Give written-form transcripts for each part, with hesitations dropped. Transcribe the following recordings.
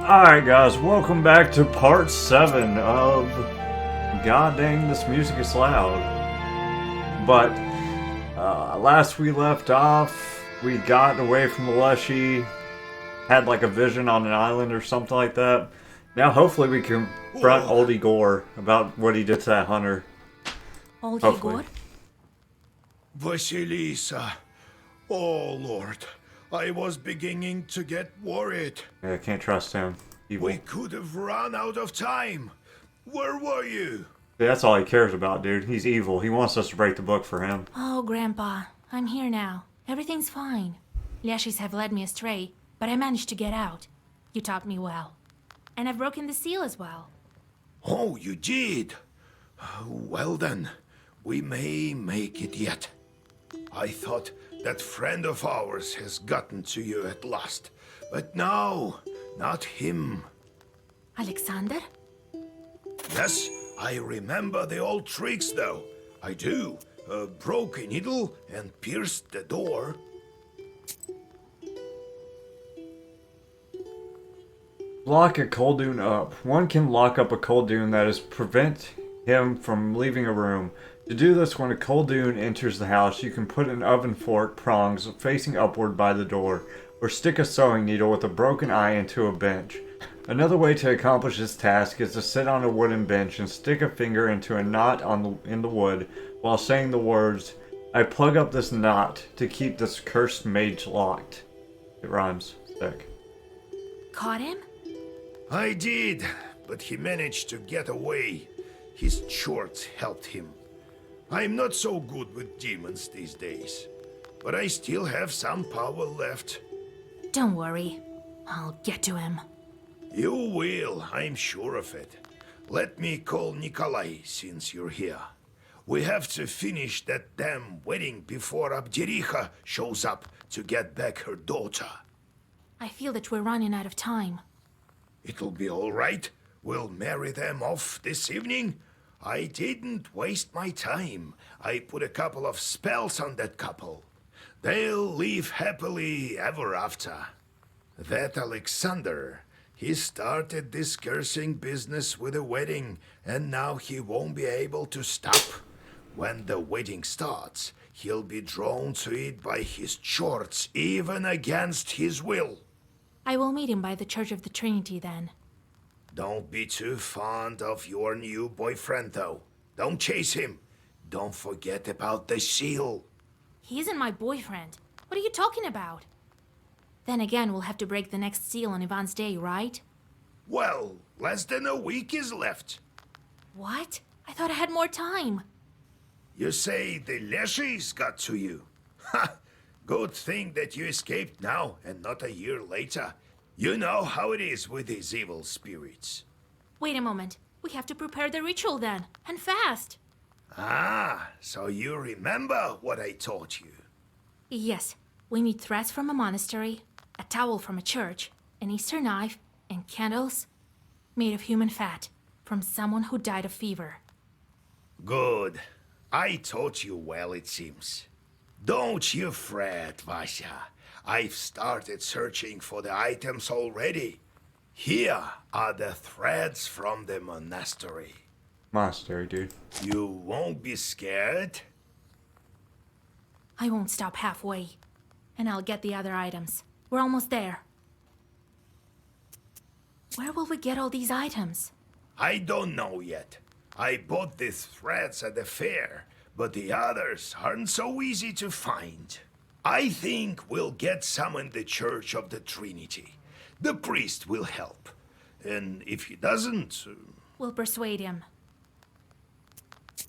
Alright guys, welcome back to part 7 of God dang, this music is loud. But last we left off, we got away from the Leshy, had like a vision on an island or something like that. Now hopefully we can confront Old Igor about what he did to that hunter. Old Hopefully. Igor? Vasilisa, oh Lord, I was beginning to get worried. Yeah, I can't trust him. Evil. We could have run out of time. Where were you? Yeah, that's all he cares about, dude. He's evil. He wants us to break the book for him. Oh, Grandpa, I'm here now. Everything's fine. Lashis have led me astray, but I managed to get out. You taught me well. And I've broken the seal as well. Oh, you did? Well then, we may make it yet. I thought that friend of ours has gotten to you at last. But no, not him. Alexander? Yes, I remember the old tricks though. I do. Broke a needle and pierced the door. Lock a Koldun up. One can lock up a Koldun that is prevent him from leaving a room. To do this, when a Koldun enters the house, you can put an oven fork prongs facing upward by the door, or stick a sewing needle with a broken eye into a bench. Another way to accomplish this task is to sit on a wooden bench and stick a finger into a knot in the wood while saying the words, "I plug up this knot to keep this cursed mage locked." It rhymes. Sick. Caught him? I did, but he managed to get away. His shorts helped him. I'm not so good with demons these days, but I still have some power left. Don't worry. I'll get to him. You will, I'm sure of it. Let me call Nikolai since you're here. We have to finish that damn wedding before Abdericha shows up to get back her daughter. I feel that we're running out of time. It'll be all right. We'll marry them off this evening. I didn't waste my time. I put a couple of spells on that couple. They'll live happily ever after. That Alexander, he started this cursing business with a wedding, and now he won't be able to stop. When the wedding starts, he'll be drawn to it by his shorts, even against his will. I will meet him by the Church of the Trinity then. Don't be too fond of your new boyfriend, though. Don't chase him. Don't forget about the seal. He isn't my boyfriend. What are you talking about? Then again, we'll have to break the next seal on Ivan's day, right? Well, less than a week is left. What? I thought I had more time. You say the Leshies got to you? Ha! Good thing that you escaped now and not a year later. You know how it is with these evil spirits. Wait a moment. We have to prepare the ritual then, and fast. Ah, so you remember what I taught you. Yes, we need threads from a monastery, a towel from a church, an Easter knife, and candles made of human fat from someone who died of fever. Good. I taught you well, it seems. Don't you fret, Vasya. I've started searching for the items already. Here are the threads from the monastery. Monastery, dude. You won't be scared? I won't stop halfway. And I'll get the other items. We're almost there. Where will we get all these items? I don't know yet. I bought these threads at the fair, but the others aren't so easy to find. I think we'll get some in the Church of the Trinity. The priest will help. And if he doesn't... We'll persuade him.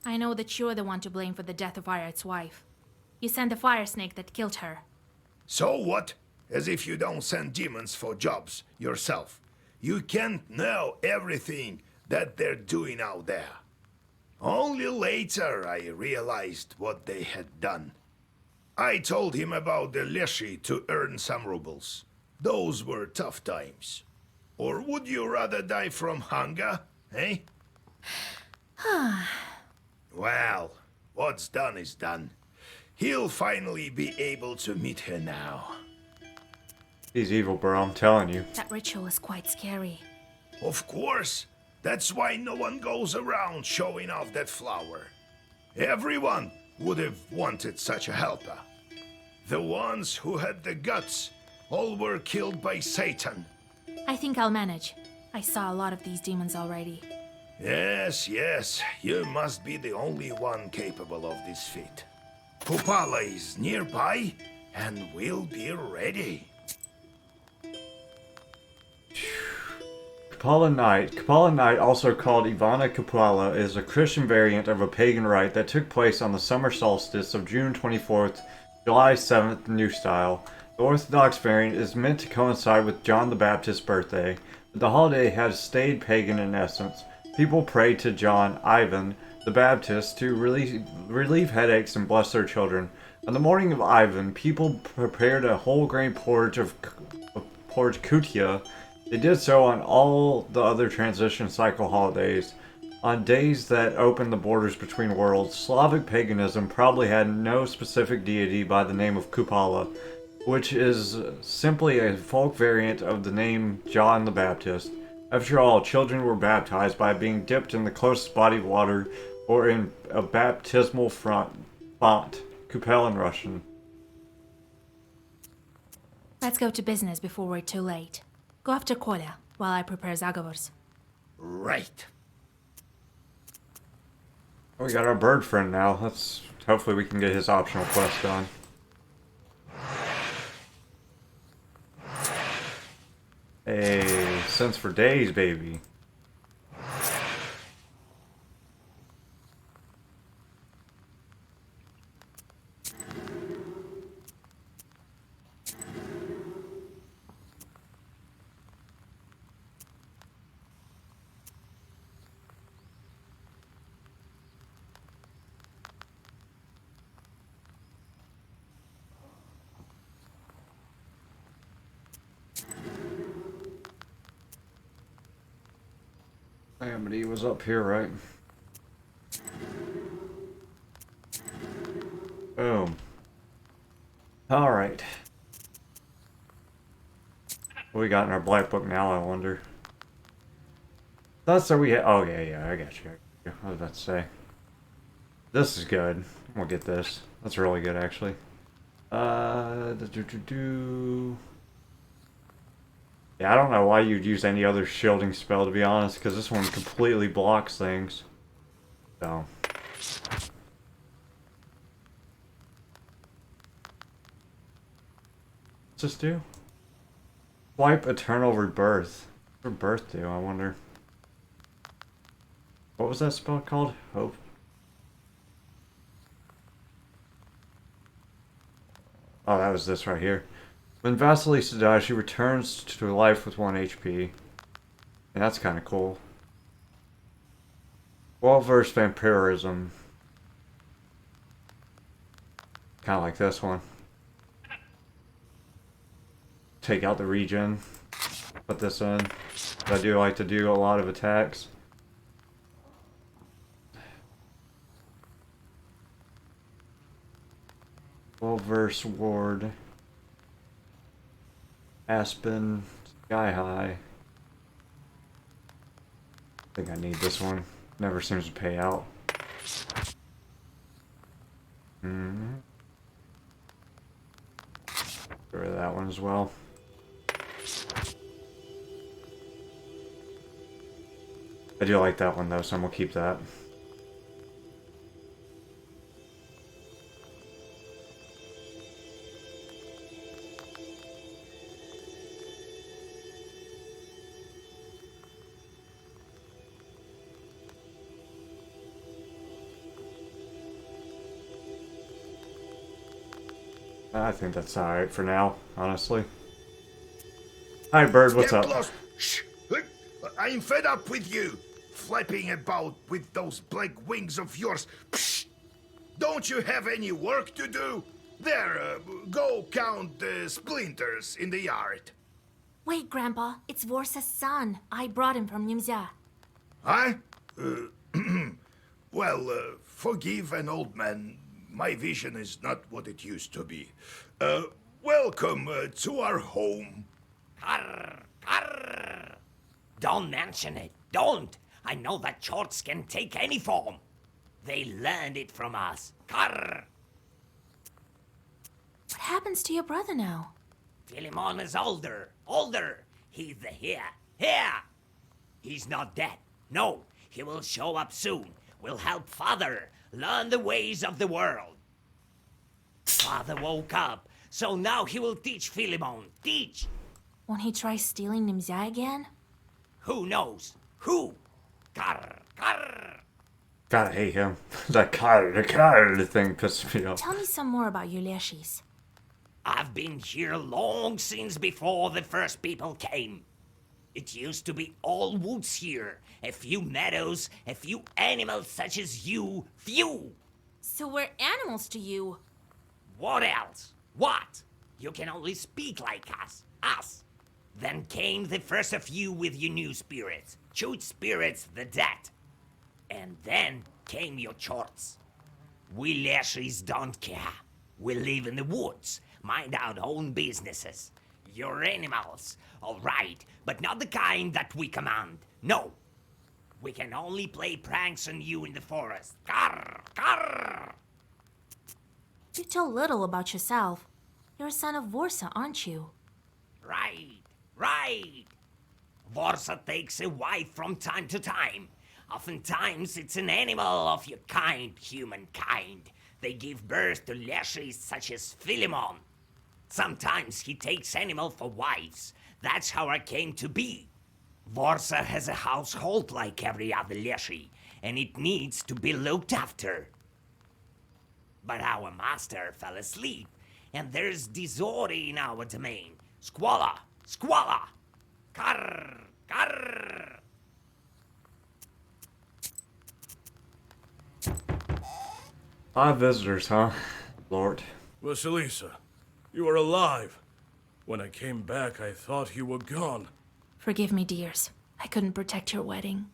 I know that you're the one to blame for the death of Ayart's wife. You sent the fire snake that killed her. So what? As if you don't send demons for jobs yourself. You can't know everything that they're doing out there. Only later I realized what they had done. I told him about the Leshy to earn some rubles. Those were tough times. Or would you rather die from hunger, eh? Well, what's done is done. He'll finally be able to meet her now. He's evil, bro, I'm telling you. That ritual is quite scary. Of course. That's why no one goes around showing off that flower. Everyone would have wanted such a helper. The ones who had the guts all were killed by Satan. I think I'll manage. I saw a lot of these demons already. Yes, you must be the only one capable of this feat. Kupala is nearby, and we'll be ready. Kupala Night, also called Ivana Kupala, is a Christian variant of a pagan rite that took place on the summer solstice of June 24th, July 7th, New Style. The Orthodox variant is meant to coincide with John the Baptist's birthday, but the holiday has stayed pagan in essence. People pray to John, Ivan, the Baptist, to relieve headaches and bless their children. On the morning of Ivan, people prepared a whole grain porridge kutia. They did so on all the other transition cycle holidays. On days that opened the borders between worlds, Slavic paganism probably had no specific deity by the name of Kupala, which is simply a folk variant of the name John the Baptist. After all, children were baptized by being dipped in the closest body of water or in a baptismal font, Kupel in Russian. Let's go to business before we're too late. Go after Kolya while I prepare Zagovors. Right. We got our bird friend now. Hopefully we can get his optional quest done. Hey, sense for days, baby. Amity was up here, right? Boom. Alright. What we got in our black book now, I wonder? That's so we had. Oh, yeah, I got you. I was about to say. This is good. We'll get this. That's really good, actually. Yeah, I don't know why you'd use any other shielding spell, to be honest, because this one completely blocks things. So. What's this do? Swipe Eternal Rebirth. What's Rebirth do, I wonder? What was that spell called? Hope? Oh, that was this right here. When Vasilisa dies, she returns to life with 1 HP. And that's kind of cool. Well-versed vampirism. Kind of like this one. Take out the regen. Put this in. I do like to do a lot of attacks. Well-versed ward. Aspen, Sky High. I think I need this one. Never seems to pay out. Get rid of that one as well. I do like that one though, so I'm gonna keep that. I think that's alright for now, honestly. Hi, Bird, what's Get up? lost. Shh. I'm fed up with you, flapping about with those black wings of yours. Psh! Don't you have any work to do? There, go count the splinters in the yard. Wait, Grandpa. It's Vorsa's son. I brought him from Nimza. Huh? Well, forgive an old man. My vision is not what it used to be. Welcome to our home. Carr, carr. Don't mention it. Don't. I know that chorts can take any form. They learned it from us. Carr. What happens to your brother now? Philemon is older. Older. He's the here. He's not dead. No, he will show up soon. Will help Father learn the ways of the world. Father woke up, so now he will teach Philemon. Teach. Won't he try stealing Nimzai again? Who knows? Who? Carr, carr. Gotta hate him. That card thing pissed me off. Tell me some more about Ulysses. I've been here long since before the first people came. It used to be all woods here, a few meadows, a few animals such as you, few. So we're animals to you. What else? What? You can only speak like us. Then came the first of you with your new spirits, chewed spirits, the dead. And then came your chorts. We Lashries don't care. We live in the woods, mind our own businesses. You're animals, all right, but not the kind that we command. No. We can only play pranks on you in the forest. Carr, carr. You tell little about yourself. You're a son of Vorsa, aren't you? Right. Vorsa takes a wife from time to time. Oftentimes it's an animal of your kind, humankind. They give birth to Lashries such as Philemon. Sometimes he takes animal for wives. That's how I came to be. Vorsa has a household like every other Lashrie, and it needs to be looked after. But our master fell asleep, and there's disorder in our domain. Squalor! Carr! Visitors, huh? Lord. Vasilisa, you are alive. When I came back, I thought you were gone. Forgive me, dears. I couldn't protect your wedding.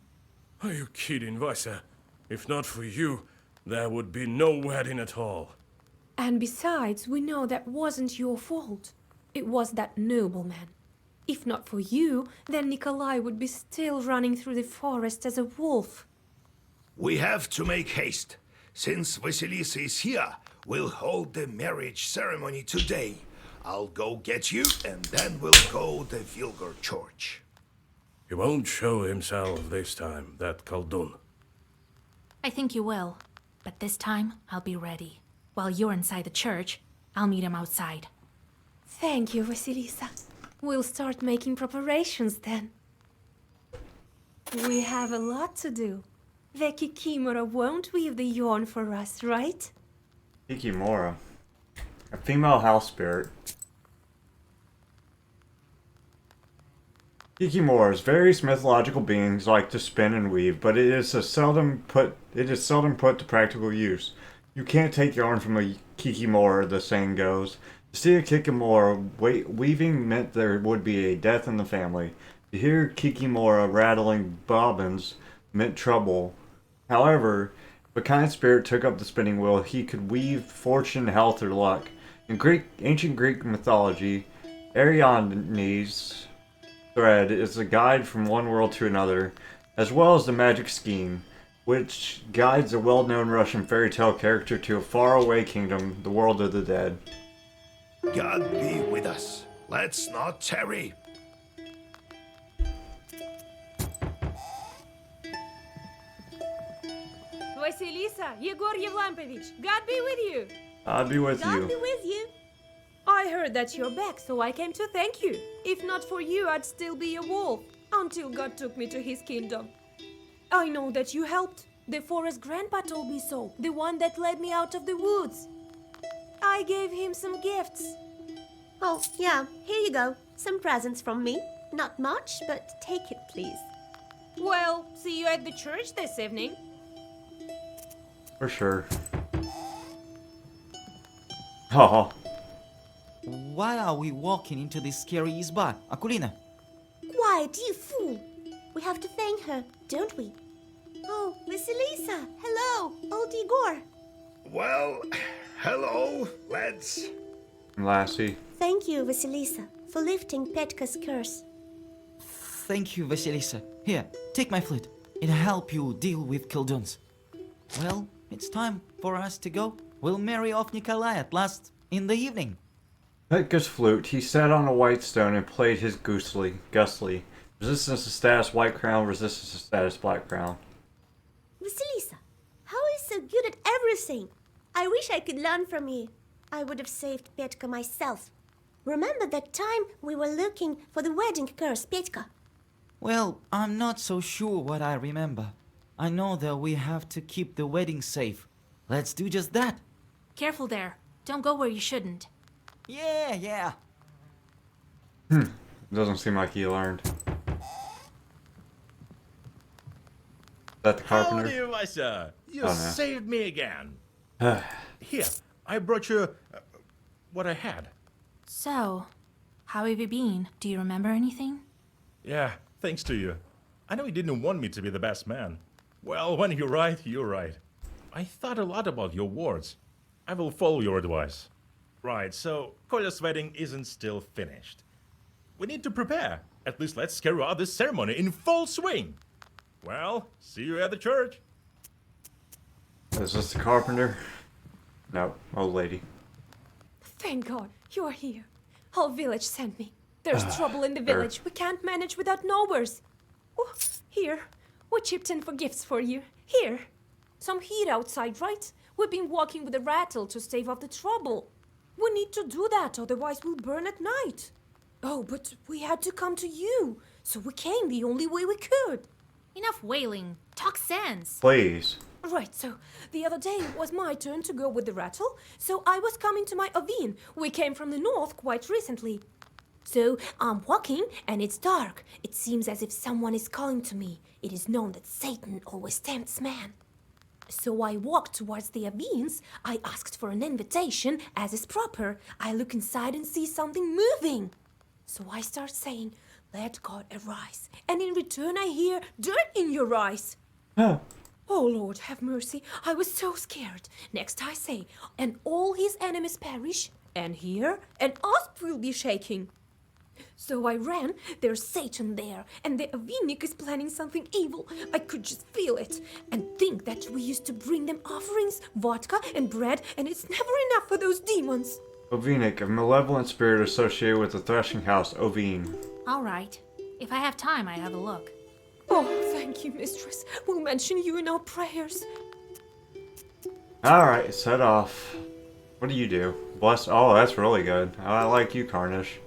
Are you kidding, Vasa? If not for you, there would be no wedding at all. And besides, we know that wasn't your fault. It was that nobleman. If not for you, then Nikolai would be still running through the forest as a wolf. We have to make haste. Since Vasilisa is here, we'll hold the marriage ceremony today. I'll go get you, and then we'll go to Vilgar Church. He won't show himself this time, that Khaldun. I think you will. But this time, I'll be ready. While you're inside the church, I'll meet him outside. Thank you, Vasilisa. We'll start making preparations then. We have a lot to do. The Kikimora won't weave the yarn for us, right? Kikimora. A female house spirit. Kikimoras, various mythological beings, like to spin and weave, but it is seldom put to practical use. You can't take yarn from a Kikimora, the saying goes. To see a Kikimora weaving meant there would be a death in the family. To hear Kikimora rattling bobbins meant trouble. However, if a kind spirit took up the spinning wheel, he could weave fortune, health, or luck. In ancient Greek mythology, Arione's thread is a guide from one world to another, as well as the magic scheme, which guides a well-known Russian fairy tale character to a faraway kingdom, the world of the dead. God be with us. Let's not tarry. Vasilisa, Yegor Yevlampovich, God be with you. I'd be with God you. be with you. I heard that you're back, so I came to thank you. If not for you, I'd still be a wolf, until God took me to his kingdom. I know that you helped. The forest grandpa told me so, the one that led me out of the woods. I gave him some gifts. Oh, yeah, here you go. Some presents from me. Not much, but take it, please. Well, see you at the church this evening. For sure. Oh, Why are we walking into this scary izba, Akulina? Quiet, you fool! We have to thank her, don't we? Oh, Vasilisa! Hello, old Igor! Well, hello, lads. Lassie. Thank you, Vasilisa, for lifting Petka's curse. Thank you, Vasilisa. Here, take my flute. It'll help you deal with Kilduns. Well, it's time for us to go. We'll marry off Nikolai at last in the evening. Petka's flute, he sat on a white stone and played his gusly. Resistance to status white crown, resistance to status black crown. Vasilisa, how are you so good at everything? I wish I could learn from you. I would have saved Petka myself. Remember that time we were looking for the wedding curse, Petka? Well, I'm not so sure what I remember. I know that we have to keep the wedding safe. Let's do just that. Careful there. Don't go where you shouldn't. Yeah. Doesn't seem like he learned. Is that the carpenter? Howdy, Vaisa! You Oh, no. saved me again. Here, I brought you what I had. So, how have you been? Do you remember anything? Yeah, thanks to you. I know you didn't want me to be the best man. Well, when you're right, you're right. I thought a lot about your words. I will follow your advice. Right, so Kolya's wedding isn't still finished. We need to prepare. At least let's carry out this ceremony in full swing. Well, see you at the church. Is this the carpenter? No, old lady. Thank God, you are here. Whole village sent me. There's trouble in the village. We can't manage without knowers. Oh, here. We chipped in for gifts for you. Here. Some heat outside, right? We've been walking with a rattle to stave off the trouble. We need to do that, otherwise we'll burn at night. Oh, but we had to come to you. So we came the only way we could. Enough wailing. Talk sense. Please. Right, so the other day it was my turn to go with the rattle, so I was coming to my ovin. We came from the north quite recently. So I'm walking and it's dark. It seems as if someone is calling to me. It is known that Satan always tempts man. So I walked towards the avines. I asked for an invitation, as is proper. I look inside and see something moving. So I start saying, "Let God arise." And in return I hear, "Dirt in your eyes." Oh. Oh, Lord, have mercy. I was so scared. Next I say, "And all his enemies perish, and here, and us will be shaking." So I ran, there's Satan there, and the Avinik is planning something evil. I could just feel it. And think that we used to bring them offerings, vodka and bread, and it's never enough for those demons. Ovinik, a malevolent spirit associated with the threshing house, Ovine. All right. If I have time, I have a look. Oh, thank you, mistress. We'll mention you in our prayers. Alright, set off. What do you do? Bless. Oh, that's really good. I like you, Carnish.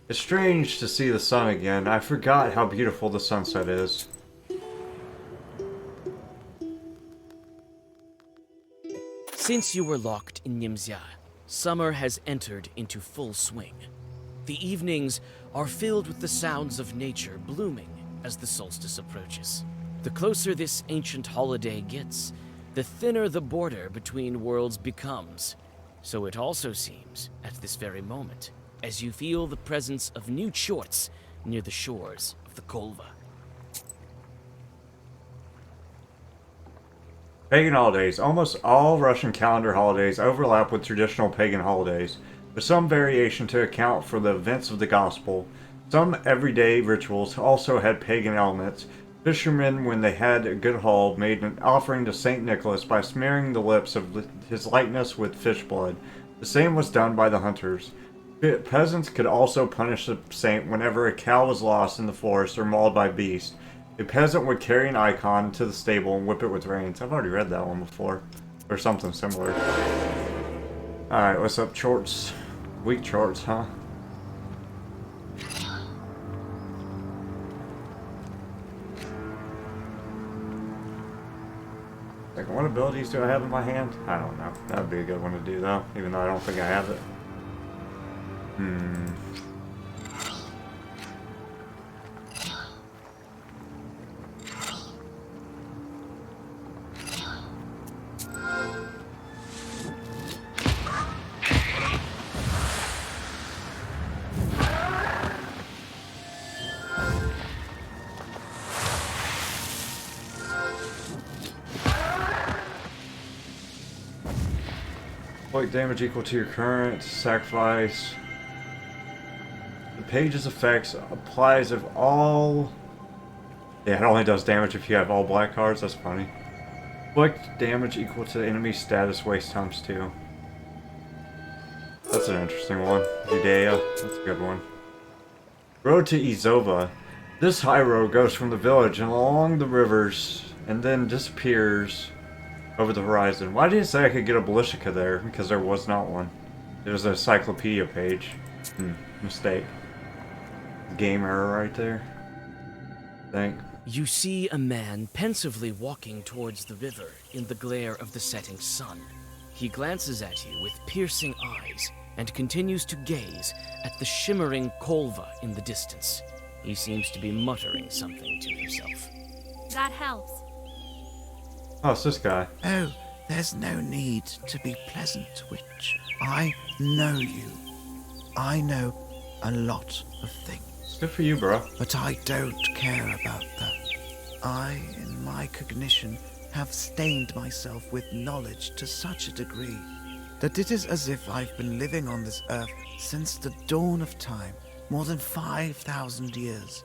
It's strange to see the sun again. I forgot how beautiful the sunset is. Since you were locked in Nimzia, summer has entered into full swing. The evenings are filled with the sounds of nature blooming as the solstice approaches. The closer this ancient holiday gets, the thinner the border between worlds becomes. So it also seems at this very moment, as you feel the presence of new chorts near the shores of the Kolva. Pagan holidays. Almost all Russian calendar holidays overlap with traditional pagan holidays, with some variation to account for the events of the gospel. Some everyday rituals also had pagan elements. Fishermen, when they had a good haul, made an offering to St. Nicholas by smearing the lips of his likeness with fish blood. The same was done by the hunters. Peasants could also punish the saint whenever a cow was lost in the forest or mauled by beasts. A peasant would carry an icon to the stable and whip it with reins. I've already read that one before. Or something similar. Alright, what's up, Chorts? Weak Chorts, huh? Like, what abilities do I have in my hand? I don't know. That'd be a good one to do, though, even though I don't think I have it. Like damage equal to your current sacrifice. page's effects applies if all... Yeah, it only does damage if you have all black cards. That's funny. Inflict damage equal to the enemy's status waste times 2. That's an interesting one. Judea. That's a good one. Road to Izova. This high road goes from the village and along the rivers and then disappears over the horizon. Why did it say I could get a Ballistica there? Because there was not one. There's an encyclopedia page. Mistake. Game error right there. Think. You see a man pensively walking towards the river in the glare of the setting sun. He glances at you with piercing eyes and continues to gaze at the shimmering Kolva in the distance. He seems to be muttering something to himself. That helps. Oh, it's this guy. Oh, there's no need to be pleasant, witch. I know you. I know a lot of things. Good for you, bro. But I don't care about that. I, in my cognition, have stained myself with knowledge to such a degree that it is as if I've been living on this earth since the dawn of time, more than 5,000 years.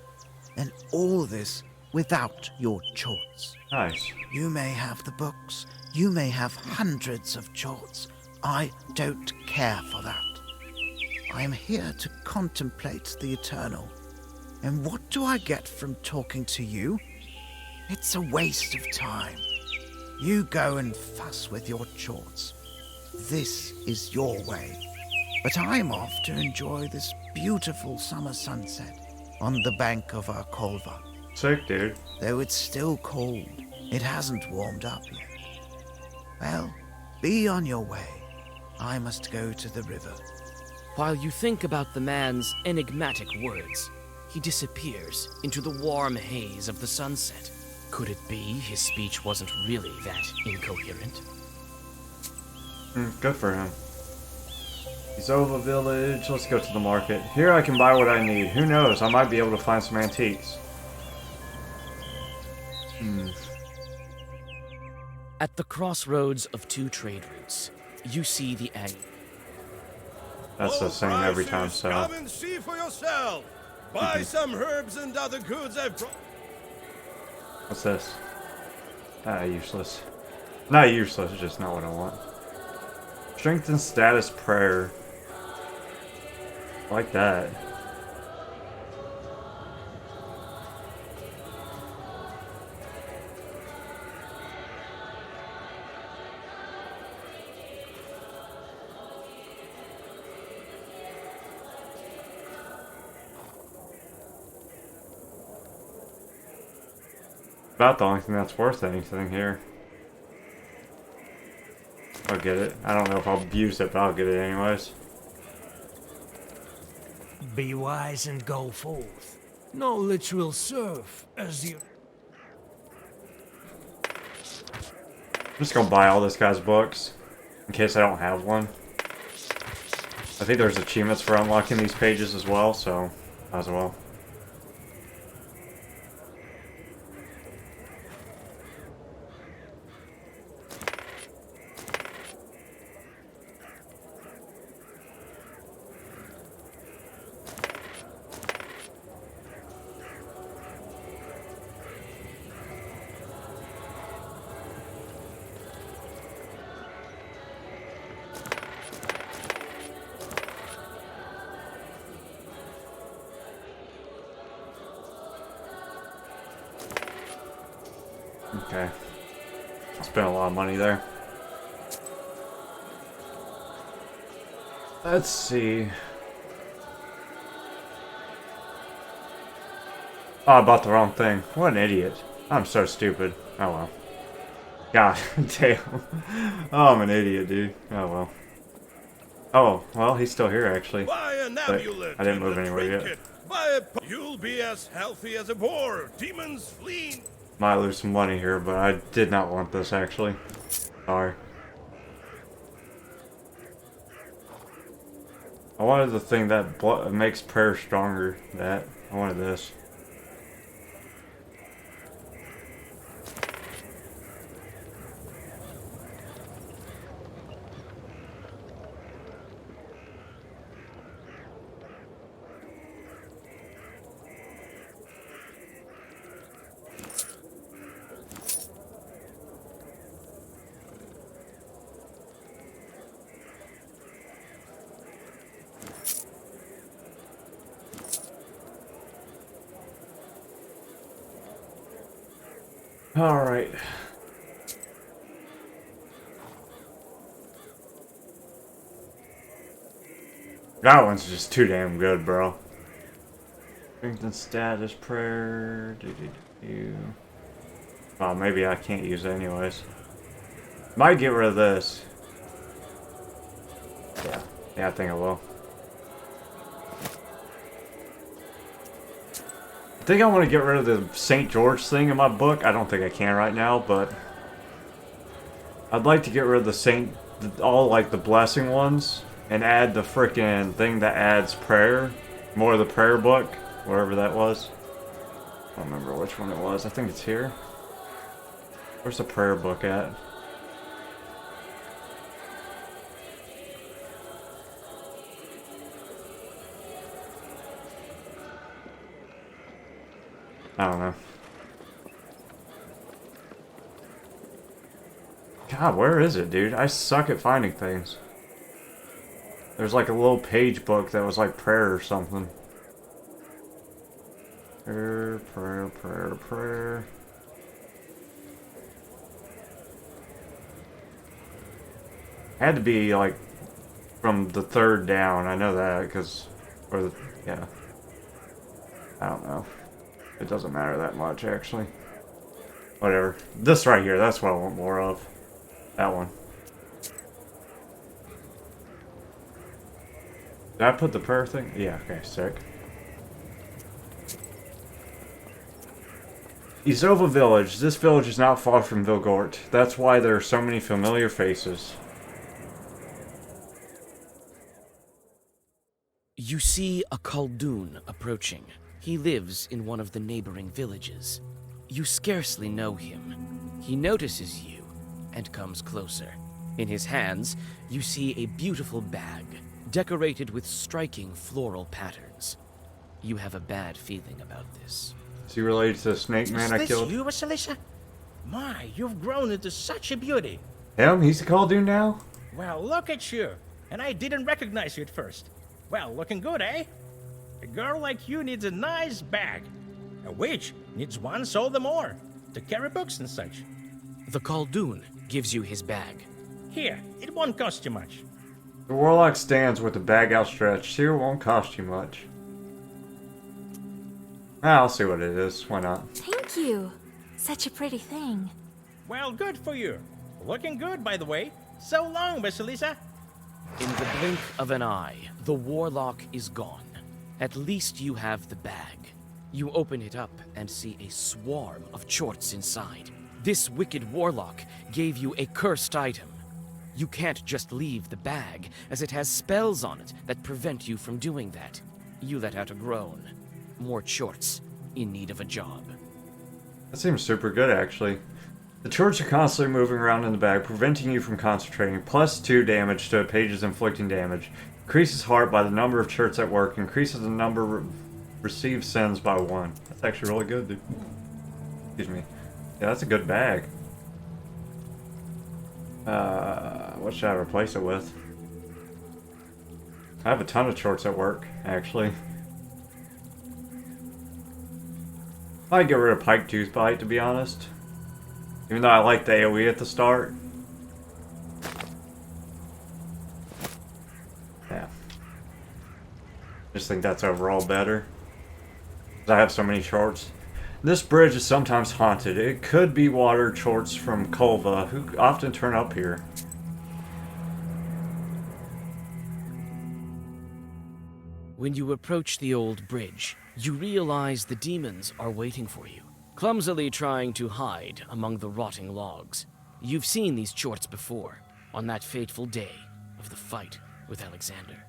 And all this without your chorts. Nice. You may have the books, you may have hundreds of chorts. I don't care for that. I am here to contemplate the eternal. And what do I get from talking to you? It's a waste of time. You go and fuss with your chorts. This is your way. But I'm off to enjoy this beautiful summer sunset on the bank of our Kolva. Sick, dude. Though it's still cold, it hasn't warmed up yet. Well, be on your way. I must go to the river. While you think about the man's enigmatic words, he disappears into the warm haze of the sunset. Could it be his speech wasn't really that incoherent? Good for him. Izova village. Let's go to the market. Here I can buy what I need. Who knows? I might be able to find some antiques. At the crossroads of two trade routes, you see the That's the same every time, so. Come and see for yourself. Buy some herbs and other goods I've brought. What's this? Useless. Not useless, it's just not what I want. Strength and status prayer. I like that. About the only thing that's worth anything here. I'll get it. I don't know if I'll use it, but I'll get it anyways. Be wise and go forth. No literal serve, as you... I'm just gonna buy all this guy's books, in case I don't have one. I think there's achievements for unlocking these pages as well, so might as well. Okay. Spent a lot of money there. Let's see. Oh, I bought the wrong thing. What an idiot. I'm so stupid. Oh well. God damn. Oh, I'm an idiot, dude. Oh well. Oh, well, he's still here actually. Buy an amulet. I didn't move anywhere yet. Buy a You'll be as healthy as a boar. Demons flee. Might lose some money here, but I did not want this actually. Sorry. I wanted the thing that makes prayer stronger. I wanted this. Alright. That one's just too damn good, bro. Strengthen status, prayer. Oh, maybe I can't use it anyways. Might get rid of this. Yeah, I think I will. I think I want to get rid of the St. George thing in my book. I don't think I can right now, but I'd like to get rid of all like the blessing ones and add the frickin' thing that adds prayer. More of the prayer book, wherever that was. I don't remember which one it was. I think it's here. Where's the prayer book at? I don't know. God, where is it, dude? I suck at finding things. There's like a little page book that was like prayer or something. Prayer. Had to be like from the third down. I know that because, yeah. I don't know. It doesn't matter that much, actually. Whatever. This right here, that's what I want more of. That one. Did I put the prayer thing? Yeah, okay, sick. Izova Village. This village is not far from Vilgort. That's why there are so many familiar faces. You see a Khaldun approaching. He lives in one of the neighboring villages. You scarcely know him. He notices you and comes closer. In his hands, you see a beautiful bag, decorated with striking floral patterns. You have a bad feeling about this. Is he related to the snake man I killed? Is this you, Vasilisa? My, you've grown into such a beauty. Him? He's a Khaldun now? Well, look at you. And I didn't recognize you at first. Well, looking good, eh? A girl like you needs a nice bag. A witch needs one all the more, to carry books and such. The Khaldun gives you his bag. Here, it won't cost you much. The warlock stands with the bag outstretched. Here won't cost you much. I'll see what it is. Why not? Thank you. Such a pretty thing. Well, good for you. Looking good, by the way. So long, Vasilisa. In the blink of an eye, the warlock is gone. At least you have the bag. You open it up and see a swarm of chorts inside. This wicked warlock gave you a cursed item. You can't just leave the bag, as it has spells on it that prevent you from doing that. You let out a groan. More chorts in need of a job. That seems super good, actually. The chorts are constantly moving around in the bag, preventing you from concentrating. +2 damage to a page's inflicting damage. Increases heart by the number of chorts at work. Increases the number received sins by 1. That's actually really good, dude. Excuse me. Yeah, that's a good bag. What should I replace it with? I have a ton of chorts at work, actually. I'd get rid of Pike Tooth Bite, to be honest. Even though I like the AoE at the start. Yeah. Just think that's overall better. 'Cause I have so many shorts. This bridge is sometimes haunted. It could be water chorts from Kolva, who often turn up here. When you approach the old bridge, you realize the demons are waiting for you, clumsily trying to hide among the rotting logs. You've seen these chorts before, on that fateful day of the fight with Alexander.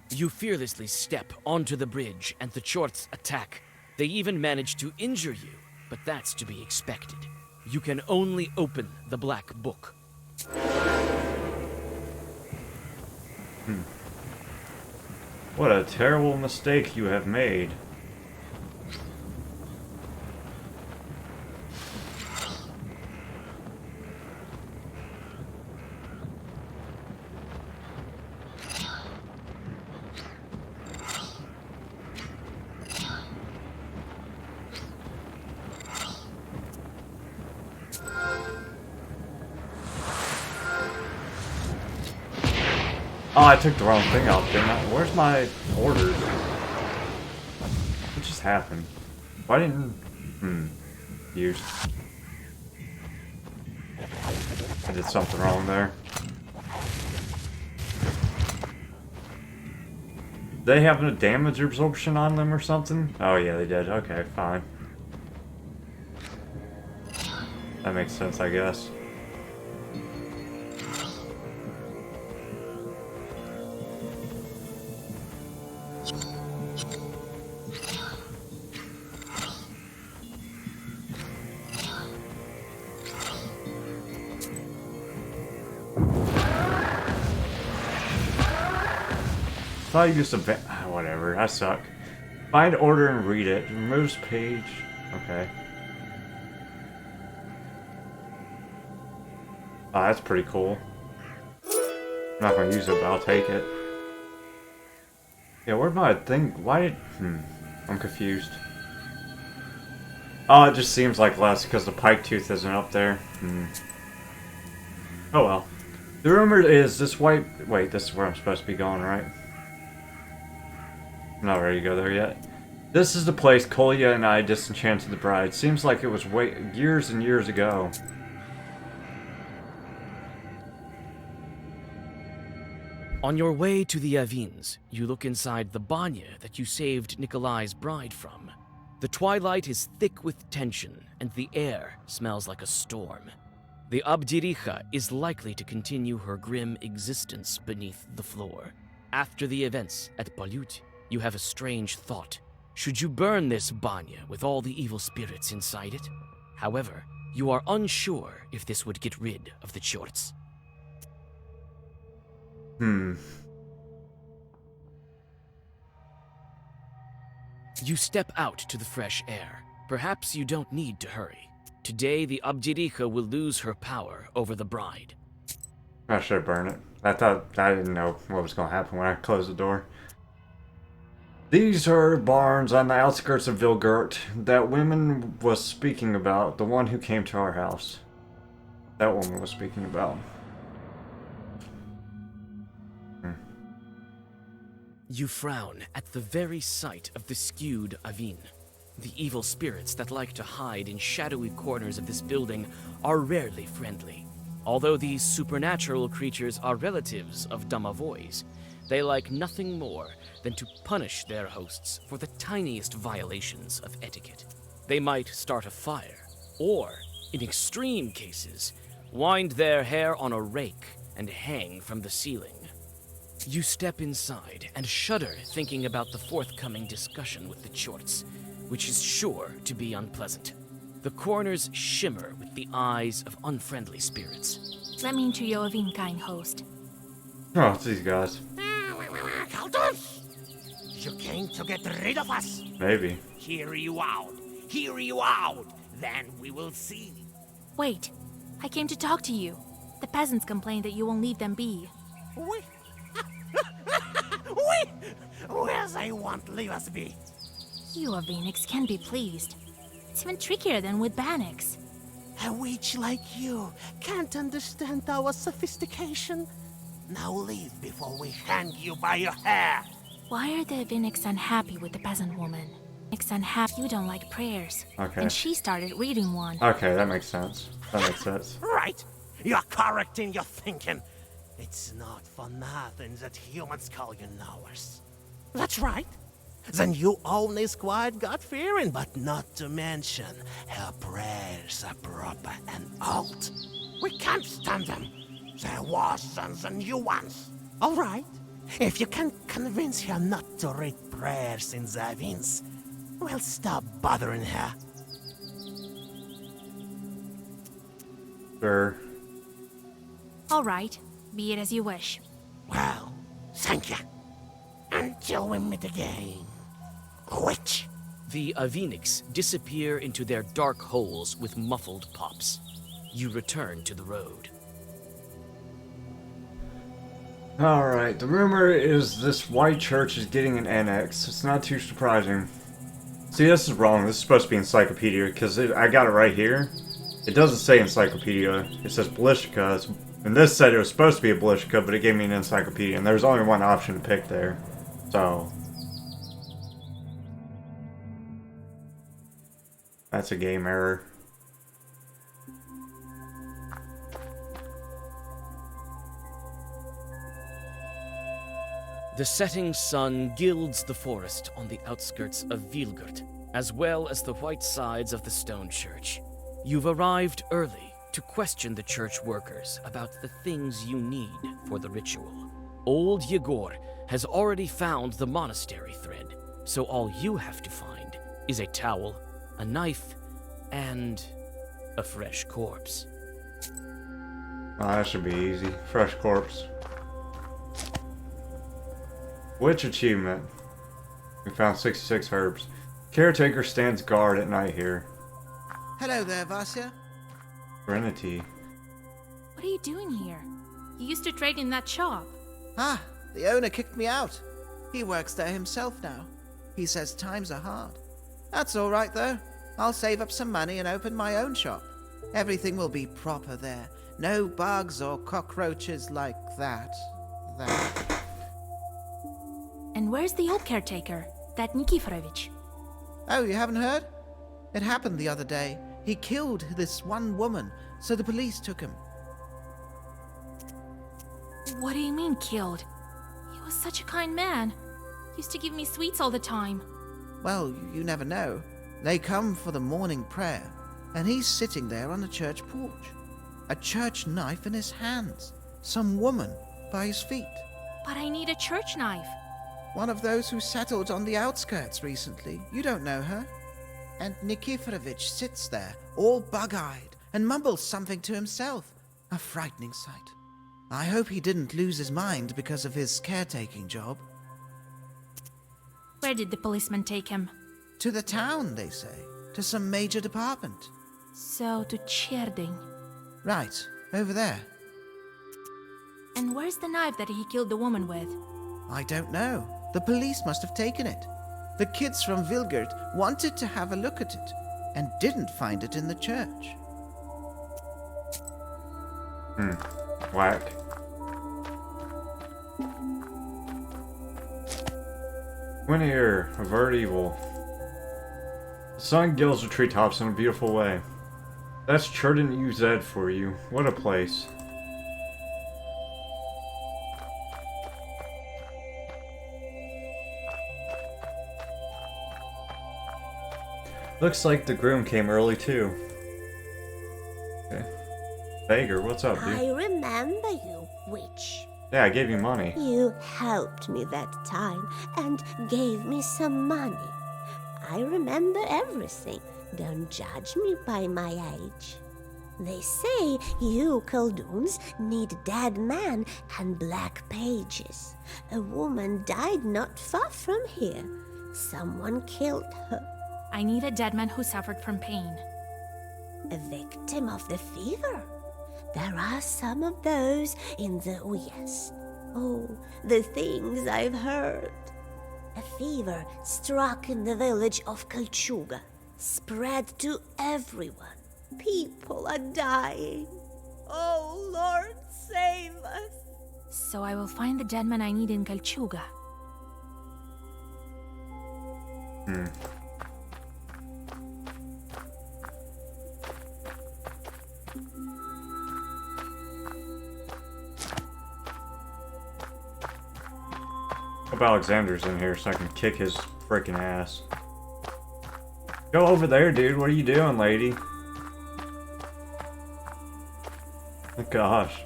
You fearlessly step onto the bridge and the chorts attack. They even manage to injure you, but that's to be expected. You can only open the black book. What a terrible mistake you have made. Oh, I took the wrong thing out, didn't I? Where's my orders? What just happened? Why didn't... Used. I did something wrong there. They have a damage absorption on them or something? Oh yeah, they did. Okay, fine. That makes sense, I guess. Thought you used to whatever, I suck. Find order and read it. Removes page. Okay. Oh, that's pretty cool. I'm not gonna use it, but I'll take it. Yeah, where'd my thing? Why did... I'm confused. Oh, it just seems like less because the pike tooth isn't up there. Oh well. The rumor is this white... Wait, this is where I'm supposed to be going, right? I'm not ready to go there yet. This is the place Kolya and I disenchanted the bride. Seems like it was years and years ago. On your way to the Avins, you look inside the banya that you saved Nikolai's bride from. The twilight is thick with tension, and the air smells like a storm. The Abdiricha is likely to continue her grim existence beneath the floor. After the events at Balut, you have a strange thought. Should you burn this banya with all the evil spirits inside it? However, you are unsure if this would get rid of the Chorts. You step out to the fresh air. Perhaps you don't need to hurry. Today, the Abdiricha will lose her power over the bride. I should burn it. I didn't know what was going to happen when I closed the door. These are barns on the outskirts of Vilgurt that woman was speaking about, the one who came to our house. That woman was speaking about. You frown at the very sight of the skewed Avin. The evil spirits that like to hide in shadowy corners of this building are rarely friendly. Although these supernatural creatures are relatives of Damavois, they like nothing more than to punish their hosts for the tiniest violations of etiquette. They might start a fire, or, in extreme cases, wind their hair on a rake and hang from the ceiling. You step inside and shudder thinking about the forthcoming discussion with the Chorts, which is sure to be unpleasant. The corners shimmer with the eyes of unfriendly spirits. Let me into your Avin, kind host. Oh, it's these guys. Kaldos! You came to get rid of us? Maybe. Hear you out. Hear you out. Then we will see. Wait. I came to talk to you. The peasants complain that you won't leave them be. We? Where's I won't leave us be? You Avinics can be pleased. It's even trickier than with Banix. A witch like you can't understand our sophistication. Now leave before we hang you by your hair. Why are the Avinics unhappy with the peasant woman? Avinics unhappy you don't like prayers. Okay. And she started reading one. Okay, that makes sense. That makes sense. Right. You're correct in your thinking. It's not for nothing that humans call you knowers. That's right. Then you only quite God-fearing, but not to mention her prayers are proper and old. We can't stand them. There was and new ones. All right. If you can convince her not to read prayers in the Avins, we'll stop bothering her. Sure. All right. Be it as you wish. Well, thank you. Until we meet again. Witch! The Avinics disappear into their dark holes with muffled pops. You return to the road. Alright, the rumor is this white church is getting an annex. It's not too surprising. See, this is wrong. This is supposed to be encyclopedia, because I got it right here. It doesn't say encyclopedia. It says Ballistica. It's And this said it was supposed to be a Blishka, but it gave me an encyclopedia, and there's only one option to pick there. So that's a game error. The setting sun gilds the forest on the outskirts of Vilgurt, as well as the white sides of the stone church. You've arrived early to question the church workers about the things you need for the ritual. Old Yegor has already found the monastery thread, so all you have to find is a towel, a knife, and a fresh corpse. Oh, that should be easy. Fresh corpse. Which achievement? We found 66 herbs. Caretaker stands guard at night here. Hello there, Vasya. Serenity. What are you doing here? You used to trade in that shop. Ah, the owner kicked me out. He works there himself now. He says times are hard. That's all right, though. I'll save up some money and open my own shop. Everything will be proper there. No bugs or cockroaches like that. And where's the old caretaker? That Nikiforovich? Oh, you haven't heard? It happened the other day. He killed this one woman, so the police took him. What do you mean, killed? He was such a kind man. Used to give me sweets all the time. Well, you never know. They come for the morning prayer, and he's sitting there on the church porch. A church knife in his hands. Some woman by his feet. But I need a church knife. One of those who settled on the outskirts recently. You don't know her. And Nikiforovich sits there, all bug-eyed, and mumbles something to himself. A frightening sight. I hope he didn't lose his mind because of his caretaking job. Where did the policeman take him? To the town, they say. To some major department. So, to Cherding. Right, over there. And where's the knife that he killed the woman with? I don't know. The police must have taken it. The kids from Vilgurt wanted to have a look at it, and didn't find it in the church. Whack. Whenear, avert evil. The sun gilds the treetops in a beautiful way. That's Cherdin UZ for you. What a place. Looks like the groom came early too. Okay. Beggar, what's up, dude? I remember you, witch. Yeah, I gave you money. You helped me that time and gave me some money. I remember everything. Don't judge me by my age. They say you Kolduns need a dead man and black pages. A woman died not far from here. Someone killed her. I need a dead man who suffered from pain. A victim of the fever? There are some of those in the West. Oh, the things I've heard. A fever struck in the village of Kalchuga, spread to everyone. People are dying. Oh, Lord, save us. So I will find the dead man I need in Kalchuga. Hope Alexander's in here so I can kick his freaking ass. Go over there, dude. What are you doing, lady? Oh, gosh.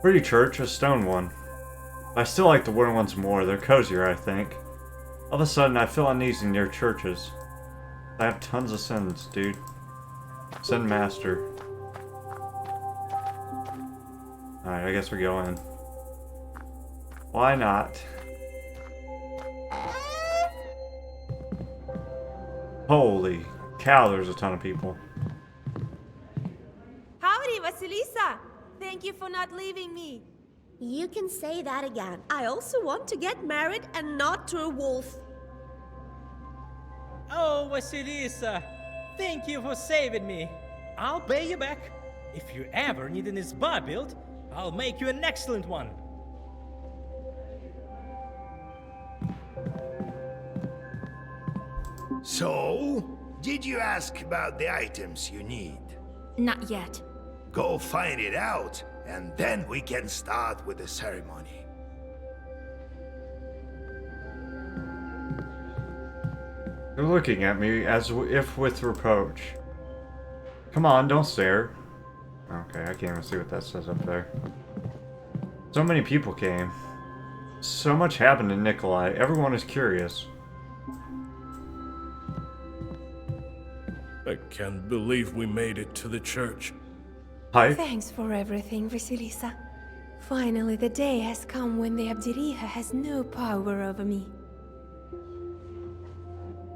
Pretty church, a stone one. I still like the wooden ones more. They're cozier, I think. All of a sudden, I feel uneasy near churches. I have tons of sins, dude. Sin master. Alright, I guess we go in. Why not? Holy cow, there's a ton of people. Howdy, Vasilisa! Thank you for not leaving me. You can say that again. I also want to get married and not to a wolf. Oh, Vasilisa, thank you for saving me. I'll pay you back. If you ever need an spa built, I'll make you an excellent one. So, did you ask about the items you need? Not yet. Go find it out, and then we can start with the ceremony. You're looking at me as if with reproach. Come on, don't stare. Okay, I can't even see what that says up there. So many people came. So much happened in Nikolai. Everyone is curious. I can't believe we made it to the church. Hi. Thanks for everything, Vasilisa. Finally, the day has come when the Abderiha has no power over me.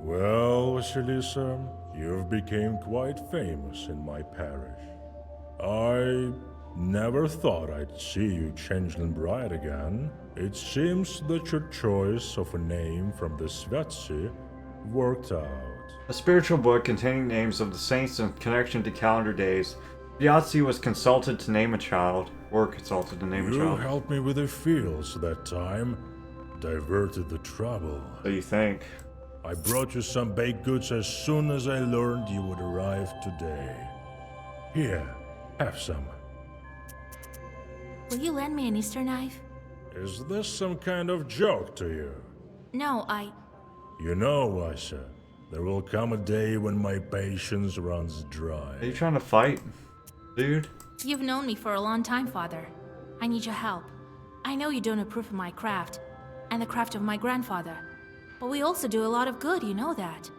Well, Vasilisa, you've become quite famous in my parish. I never thought I'd see you changeling bride again. It seems that your choice of a name from the Svetsi worked out. A spiritual book containing names of the saints in connection to calendar days. Yahtzee was consulted to name a child, or consulted to name a You child. helped me with the fields that time, diverted the trouble. So you think? I brought you some baked goods as soon as I learned you would arrive today. Here, have some. Will you lend me an Easter knife? Is this some kind of joke to you? No, You know, Washa, there will come a day when my patience runs dry. Are you trying to fight, dude? You've known me for a long time, Father. I need your help. I know you don't approve of my craft, and the craft of my grandfather. But we also do a lot of good, you know that.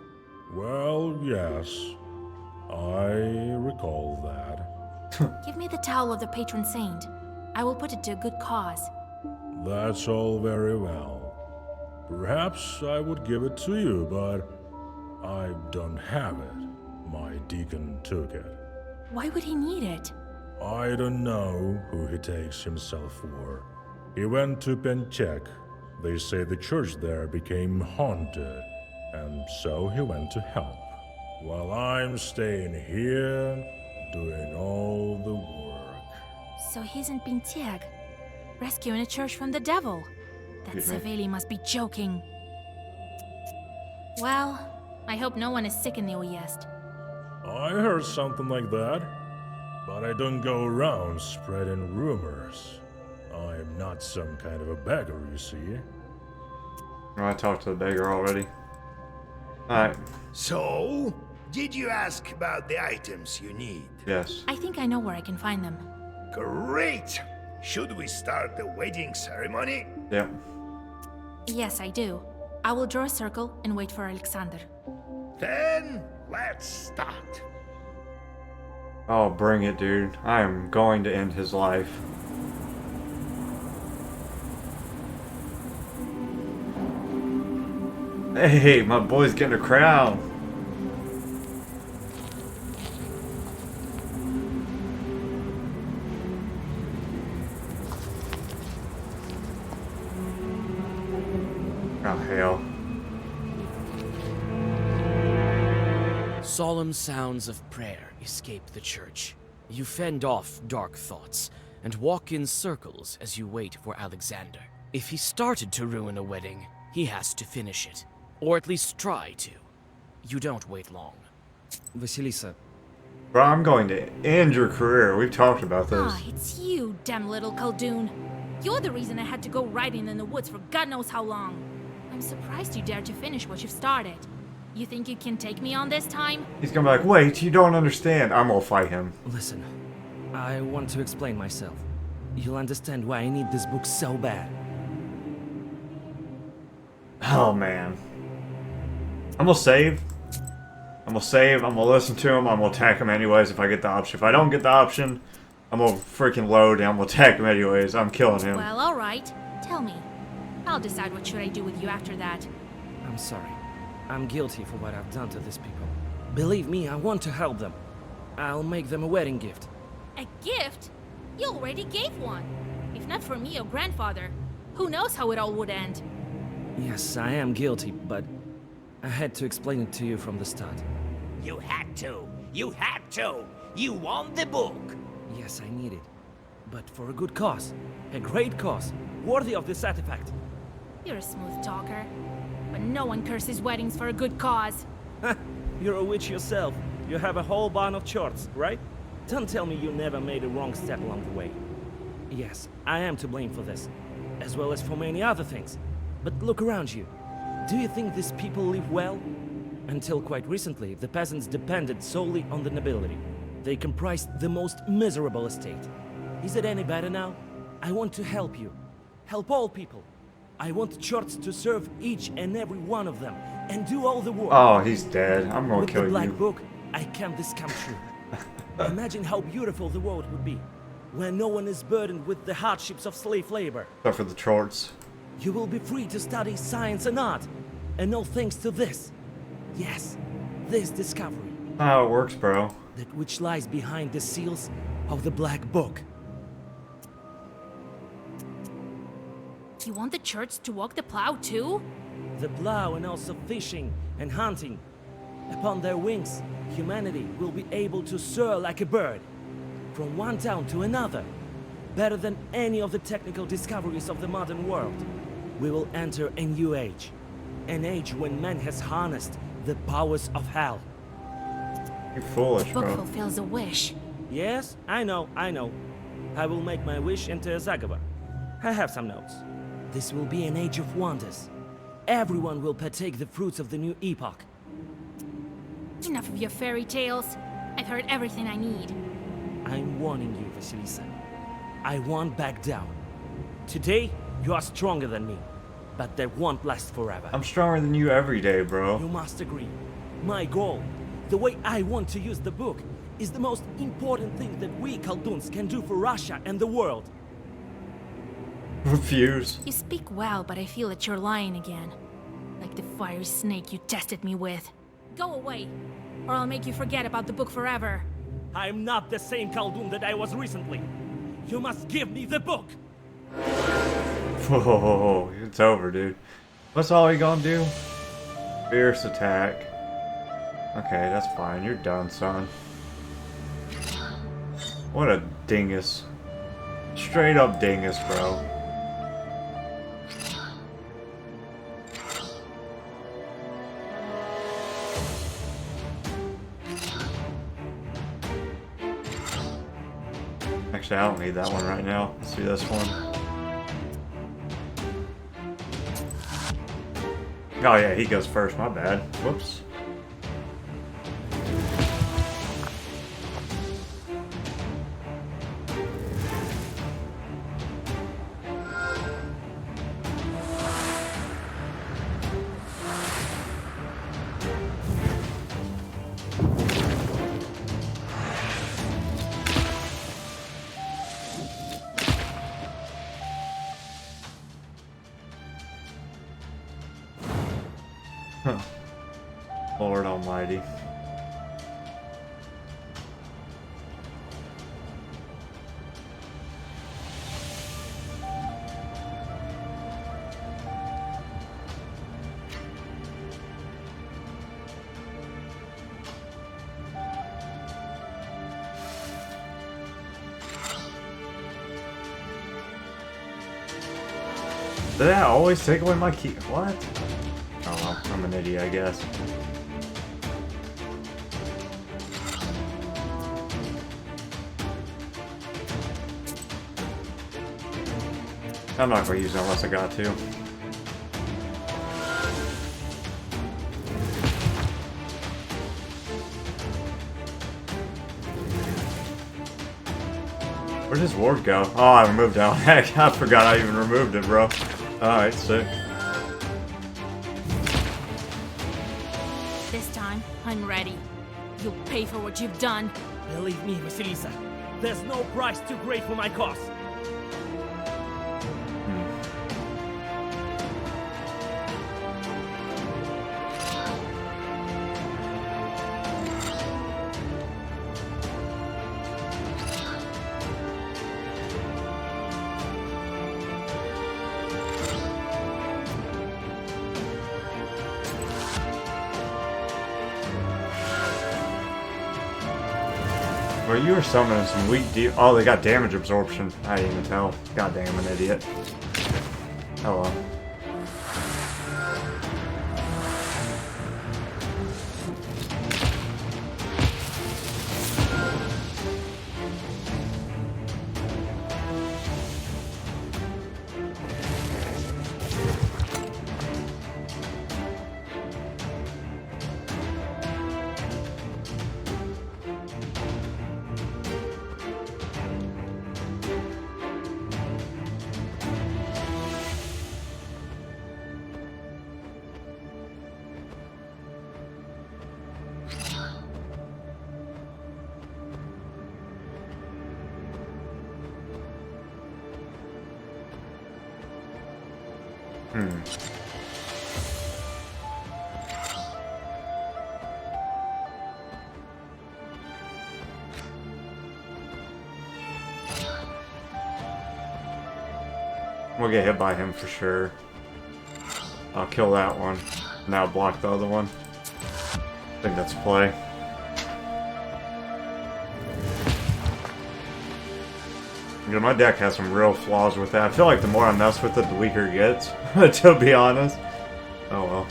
Well, yes. I recall that. Give me the towel of the patron saint. I will put it to a good cause. That's all very well. Perhaps I would give it to you, but I don't have it. My deacon took it. Why would he need it? I don't know who he takes himself for. He went to Penchek. They say the church there became haunted, and so he went to help. While I'm staying here, doing all the work. So he's in Pintiag, rescuing a church from the devil. That Saveli must be joking. Well, I hope no one is sick in the Uyezd. I heard something like that, but I don't go around spreading rumors. I'm not some kind of a beggar, you see. I talked to the beggar already. Alright. So, did you ask about the items you need? Yes. I think I know where I can find them. Great! Should we start the wedding ceremony? Yep. Yes, I do. I will draw a circle and wait for Alexander. Then, let's start. Oh, bring it, dude. I am going to end his life. Hey, my boy's getting a crown. Oh, hell. Solemn sounds of prayer escape the church. You fend off dark thoughts and walk in circles as you wait for Alexander. If he started to ruin a wedding, he has to finish it. Or at least try to. You don't wait long. Vasilisa. Bro, I'm going to end your career. We've talked about this. Ah, it's you, damn little Khaldun. You're the reason I had to go riding in the woods for God knows how long. I'm surprised you dared to finish what you've started. You think you can take me on this time? He's gonna be like, wait, you don't understand. I'm gonna fight him. Listen, I want to explain myself. You'll understand why I need this book so bad. Oh, man. I'm gonna save. I'm gonna listen to him, I'm gonna attack him anyways if I get the option. If I don't get the option, I'm gonna freaking load and I'm gonna attack him anyways. I'm killing him. Well, alright. Tell me. I'll decide what should I do with you after that. I'm sorry. I'm guilty for what I've done to these people. Believe me, I want to help them. I'll make them a wedding gift. A gift? You already gave one. If not for me or grandfather, who knows how it all would end. Yes, I am guilty, but I had to explain it to you from the start. You had to. You had to. You want the book. Yes, I need it. But for a good cause. A great cause. Worthy of this artifact. You're a smooth talker. But no one curses weddings for a good cause. You're a witch yourself. You have a whole barn of charts, right? Don't tell me you never made a wrong step along the way. Yes, I am to blame for this, as well as for many other things. But look around you. Do you think these people live well? Until quite recently, the peasants depended solely on the nobility. They comprised the most miserable estate. Is it any better now? I want to help you. Help all people. I want church to serve each and every one of them and do all the work. Oh, he's dead. I'm gonna With kill the Black you. Book, I can this come true. Imagine how beautiful the world would be, where no one is burdened with the hardships of slave labor. Except for the charts. You will be free to study science and art, and all thanks to this. Yes, this discovery. Not how it works, bro. That which lies behind the seals of the Black Book. You want the church to walk the plow too? The plow and also fishing and hunting. Upon their wings, humanity will be able to soar like a bird, from one town to another, better than any of the technical discoveries of the modern world. We will enter a new age, an age when man has harnessed the powers of hell. You're foolish, The book bro. fulfills a wish. Yes, I know. I will make my wish into a Zagaba. I have some notes. This will be an age of wonders. Everyone will partake the fruits of the new epoch. Enough of your fairy tales. I've heard everything I need. I'm warning you, Vasilisa. I won't back down. Today, you are stronger than me, but that won't last forever. I'm stronger than you every day, bro. You must agree. My goal, the way I want to use the book, is the most important thing that we Khalduns can do for Russia and the world. Refuse. You speak well, but I feel that you're lying again. Like the fiery snake you tested me with. Go away, or I'll make you forget about the book forever. I'm not the same Khaldun that I was recently. You must give me the book! Whoa, it's over, dude. What's all you gonna do? Fierce attack. Okay, that's fine. You're done, son. What a dingus. Straight up dingus, bro. Actually, I don't need that one right now. Let's do this one. Oh yeah, he goes first. My bad. Whoops. Lord Almighty. Did I always take away my key? What? Oh, I'm an idiot, I guess. I'm not gonna use it unless I got to. Where'd his ward go? Oh, I removed it. Heck, I forgot I even removed it, bro. Alright, sick. This time, I'm ready. You'll pay for what you've done. Believe me, Vasilisa, there's no price too great for my cause. Well, you were summoning some weak oh, they got damage absorption. I didn't even tell. Goddamn an idiot. Oh well. We'll get hit by him for sure. I'll kill that one. Now block the other one. I think that's play. You know, my deck has some real flaws with that. I feel like the more I mess with it, the weaker it gets, to be honest. Oh well.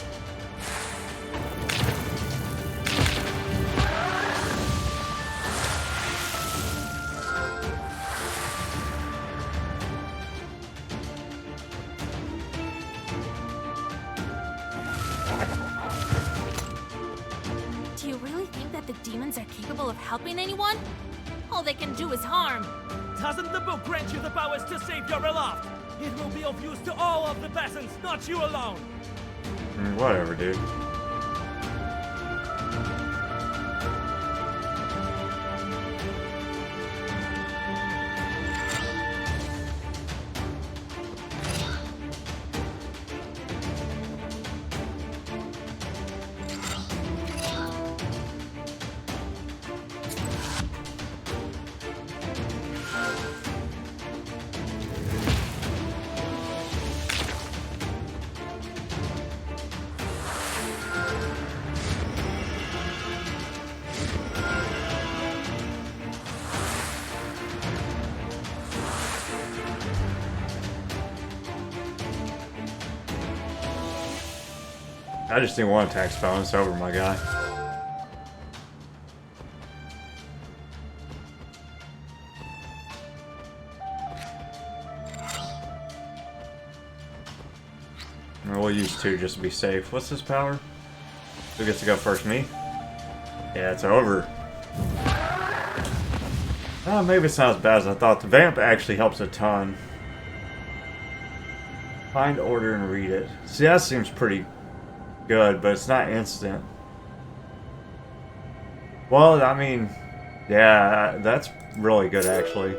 Do you really think that the demons are capable of helping anyone? All they can do is harm. Doesn't the book grant you the powers to save your aloft? It will be of use to all of the peasants, not you alone. Whatever, dude. I just need one attack spell and it's over, my guy. We'll use 2 just to be safe. What's his power? Who gets to go first? Me? Yeah, it's over. Oh, maybe it's not as bad as I thought. The vamp actually helps a ton. Find order and read it. See, that seems pretty good, but it's not instant. Well, I mean, yeah, that's really good, actually.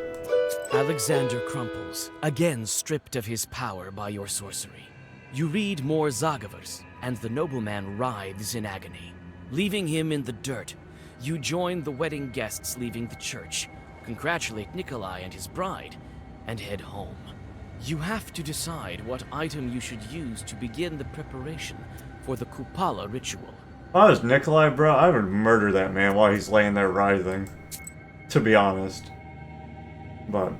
Alexander crumples, again stripped of his power by your sorcery. You read more Zagavers, and the nobleman writhes in agony. Leaving him in the dirt, you join the wedding guests leaving the church, congratulate Nikolai and his bride, and head home. You have to decide what item you should use to begin the preparation for the Kupala ritual. If I was Nikolai, bro, I would murder that man while he's laying there writhing. To be honest. But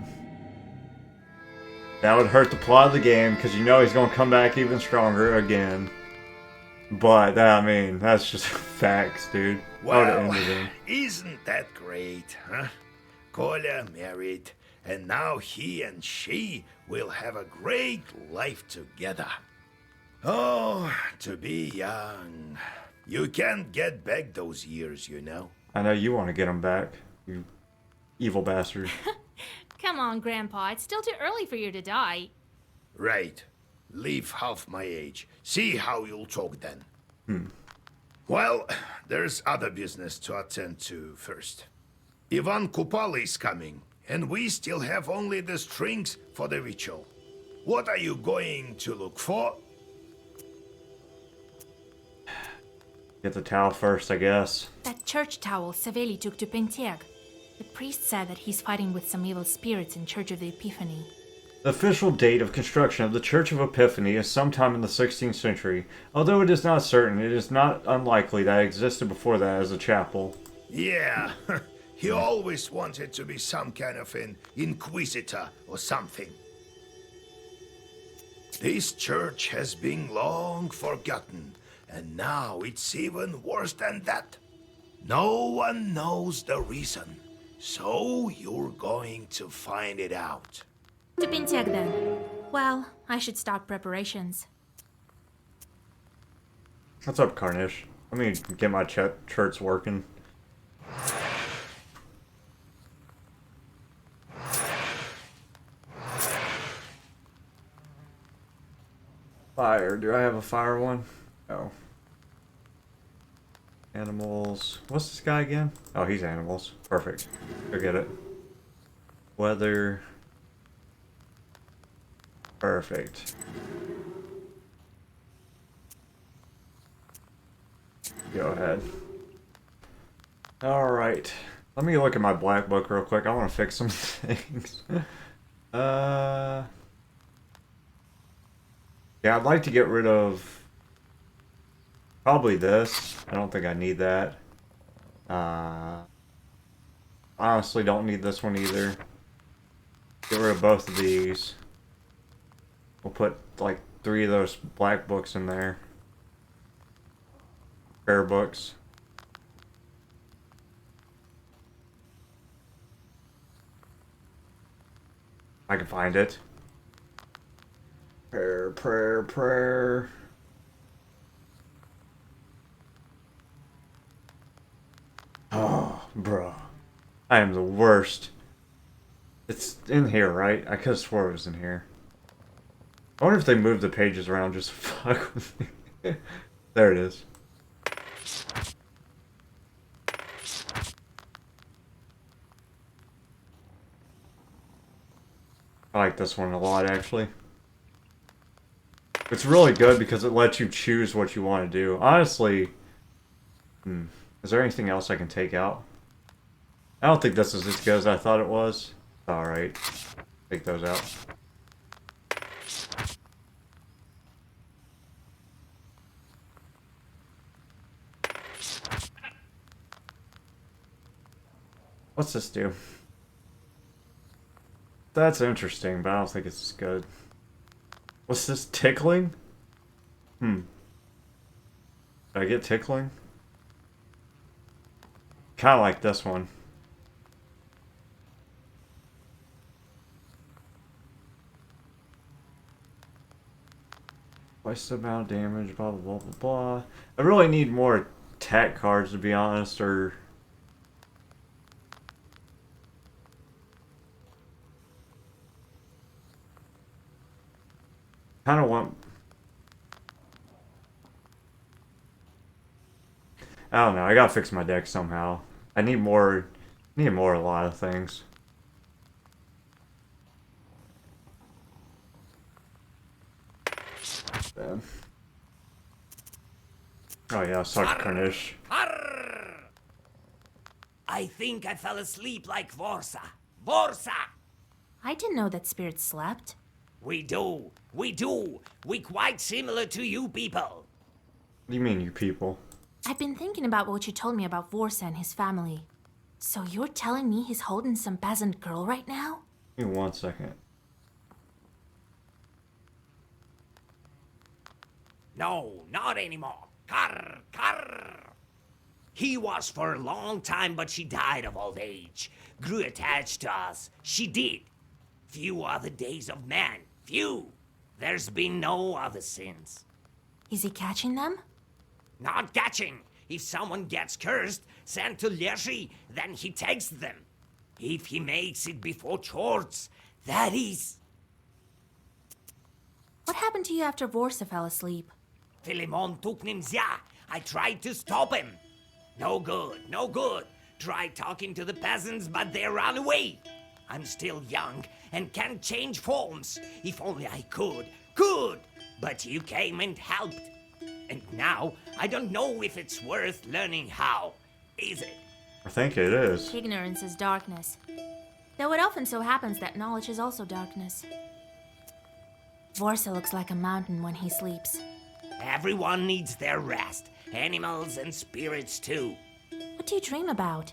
that would hurt the plot of the game, because you know he's going to come back even stronger again. But, I mean, that's just facts, dude. Well, isn't that great, huh? Kolya married, and now he and she will have a great life together. Oh, to be young. You can't get back those years, you know. I know you want to get them back, you evil bastard. Come on, Grandpa. It's still too early for you to die. Right. Leave half my age. See how you'll talk then. Well, there's other business to attend to first. Ivan Kupala is coming, and we still have only the strings for the ritual. What are you going to look for? Get the towel first, I guess. That church towel Saveli took to Pentiag. The priest said that he's fighting with some evil spirits in Church of the Epiphany. The official date of construction of the Church of Epiphany is sometime in the 16th century. Although it is not certain, it is not unlikely that it existed before that as a chapel. Yeah, He always wanted to be some kind of an inquisitor or something. This church has been long forgotten, and now it's even worse than that. No one knows the reason, so you're going to find it out. Tupintiak then. Well, I should start preparations. What's up, Carnish? Let me get my shirts working. Fire. Do I have a fire one? No. Animals. What's this guy again? Oh, he's animals. Perfect. Go get it. Weather. Perfect. Go ahead. Alright. Let me look at my black book real quick. I want to fix some things. Yeah, I'd like to get rid of probably this. I don't think I need that. Honestly, don't need this one either. Get rid of both of these. We'll put like 3 of those black books in there. Prayer books. I can find it. Prayer. Oh, bro. I am the worst. It's in here, right? I could have swore it was in here. I wonder if they moved the pages around just to fuck with me. There it is. I like this one a lot, actually. It's really good because it lets you choose what you want to do. Honestly, is there anything else I can take out? I don't think this is as good as I thought it was. Alright. Take those out. What's this do? That's interesting, but I don't think it's as good. What's this? Tickling? Did I get tickling? Kind of like this one. Twice the amount of damage, blah, blah, blah, blah, blah. I really need more attack cards, to be honest, or... kind of want... I don't know, I gotta fix my deck somehow. I need more a lot of things. Bad. Oh yeah, sorry, Carnish. I think I fell asleep like Vorsa. Vorsa! I didn't know that spirits slept. We do. We quite similar to you people. What do you mean, you people? I've been thinking about what you told me about Vorsa and his family. So you're telling me he's holding some peasant girl right now? Give me 1 second. No, not anymore. Carr. He was for a long time, but she died of old age. Grew attached to us. She did. Few are the days of man. Few. There's been no other since. Is he catching them? Not catching. If someone gets cursed, sent to Leshy, then he takes them. If he makes it before chorts, that is. What happened to you after Vorsa fell asleep? Philemon took Nimzia. I tried to stop him. No good. Tried talking to the peasants, but they ran away. I'm still young and can change forms. If only I could. But you came and helped. And now, I don't know if it's worth learning how. Is it? I think it is. Ignorance is darkness. Though it often so happens that knowledge is also darkness. Vorsa looks like a mountain when he sleeps. Everyone needs their rest. Animals and spirits too. What do you dream about?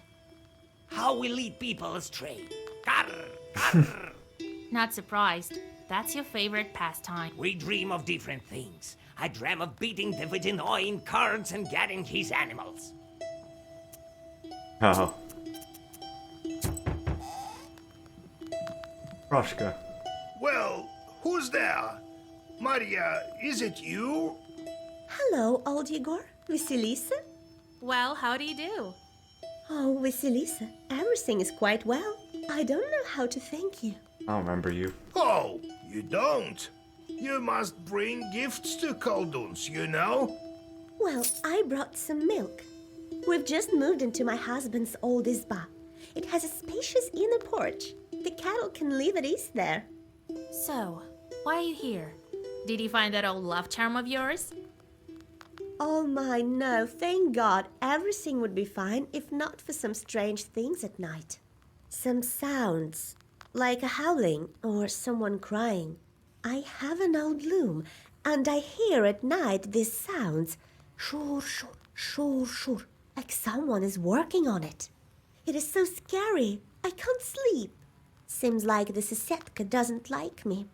how we lead people astray. Grr, grr. Not surprised. That's your favorite pastime. We dream of different things. I dream of beating the Vidinoy in cards and getting his animals. Oh. Roshka. Well, who's there? Maria, is it you? Hello, old Igor. Vasilisa? Well, how do you do? Oh, Vasilisa, everything is quite well. I don't know how to thank you. I don't remember you. Oh, you don't? You must bring gifts to Kolduns, you know? Well, I brought some milk. We've just moved into my husband's old izba. It has a spacious inner porch. The cattle can live at ease there. So, why are you here? Did you find that old love charm of yours? Oh my, no, thank God. Everything would be fine if not for some strange things at night. Some sounds, like a howling or someone crying. I have an old loom, and I hear at night these sounds. Shur, shur, shur, shur, like someone is working on it. It is so scary. I can't sleep. Seems like the Sisetka doesn't like me.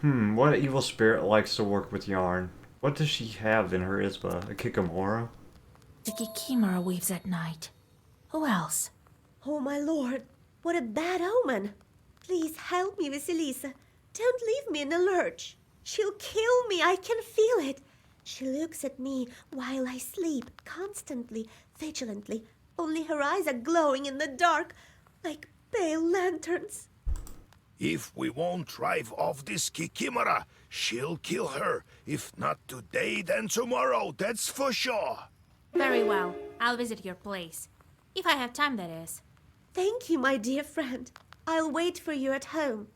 What evil spirit likes to work with yarn? What does she have in her Isba? A Kikamora? The Kikimora weaves at night. Who else? Oh my lord, what a bad omen. Please help me, Vasilisa. Don't leave me in a lurch. She'll kill me, I can feel it. She looks at me while I sleep, constantly, vigilantly. Only her eyes are glowing in the dark, like pale lanterns. If we won't drive off this Kikimora, she'll kill her. If not today, then tomorrow, that's for sure. Very well. I'll visit your place. If I have time, that is. Thank you, my dear friend. I'll wait for you at home.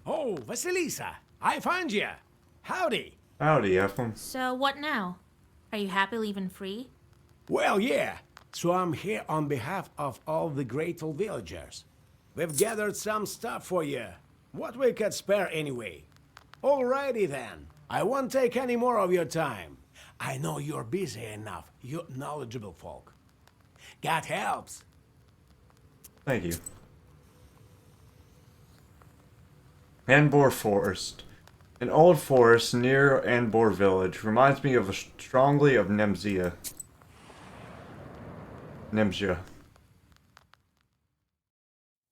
Oh, Vasilisa, I found you. Howdy. Howdy, Ephraim. So, what now? Are you happy leaving free? Well, yeah. So I'm here on behalf of all the grateful villagers. We've gathered some stuff for you. What we could spare anyway. Alrighty then. I won't take any more of your time. I know you're busy enough, you knowledgeable folk. God helps. Thank you. Anbor Forest. An old forest near Anbor village reminds me strongly of Nemzia.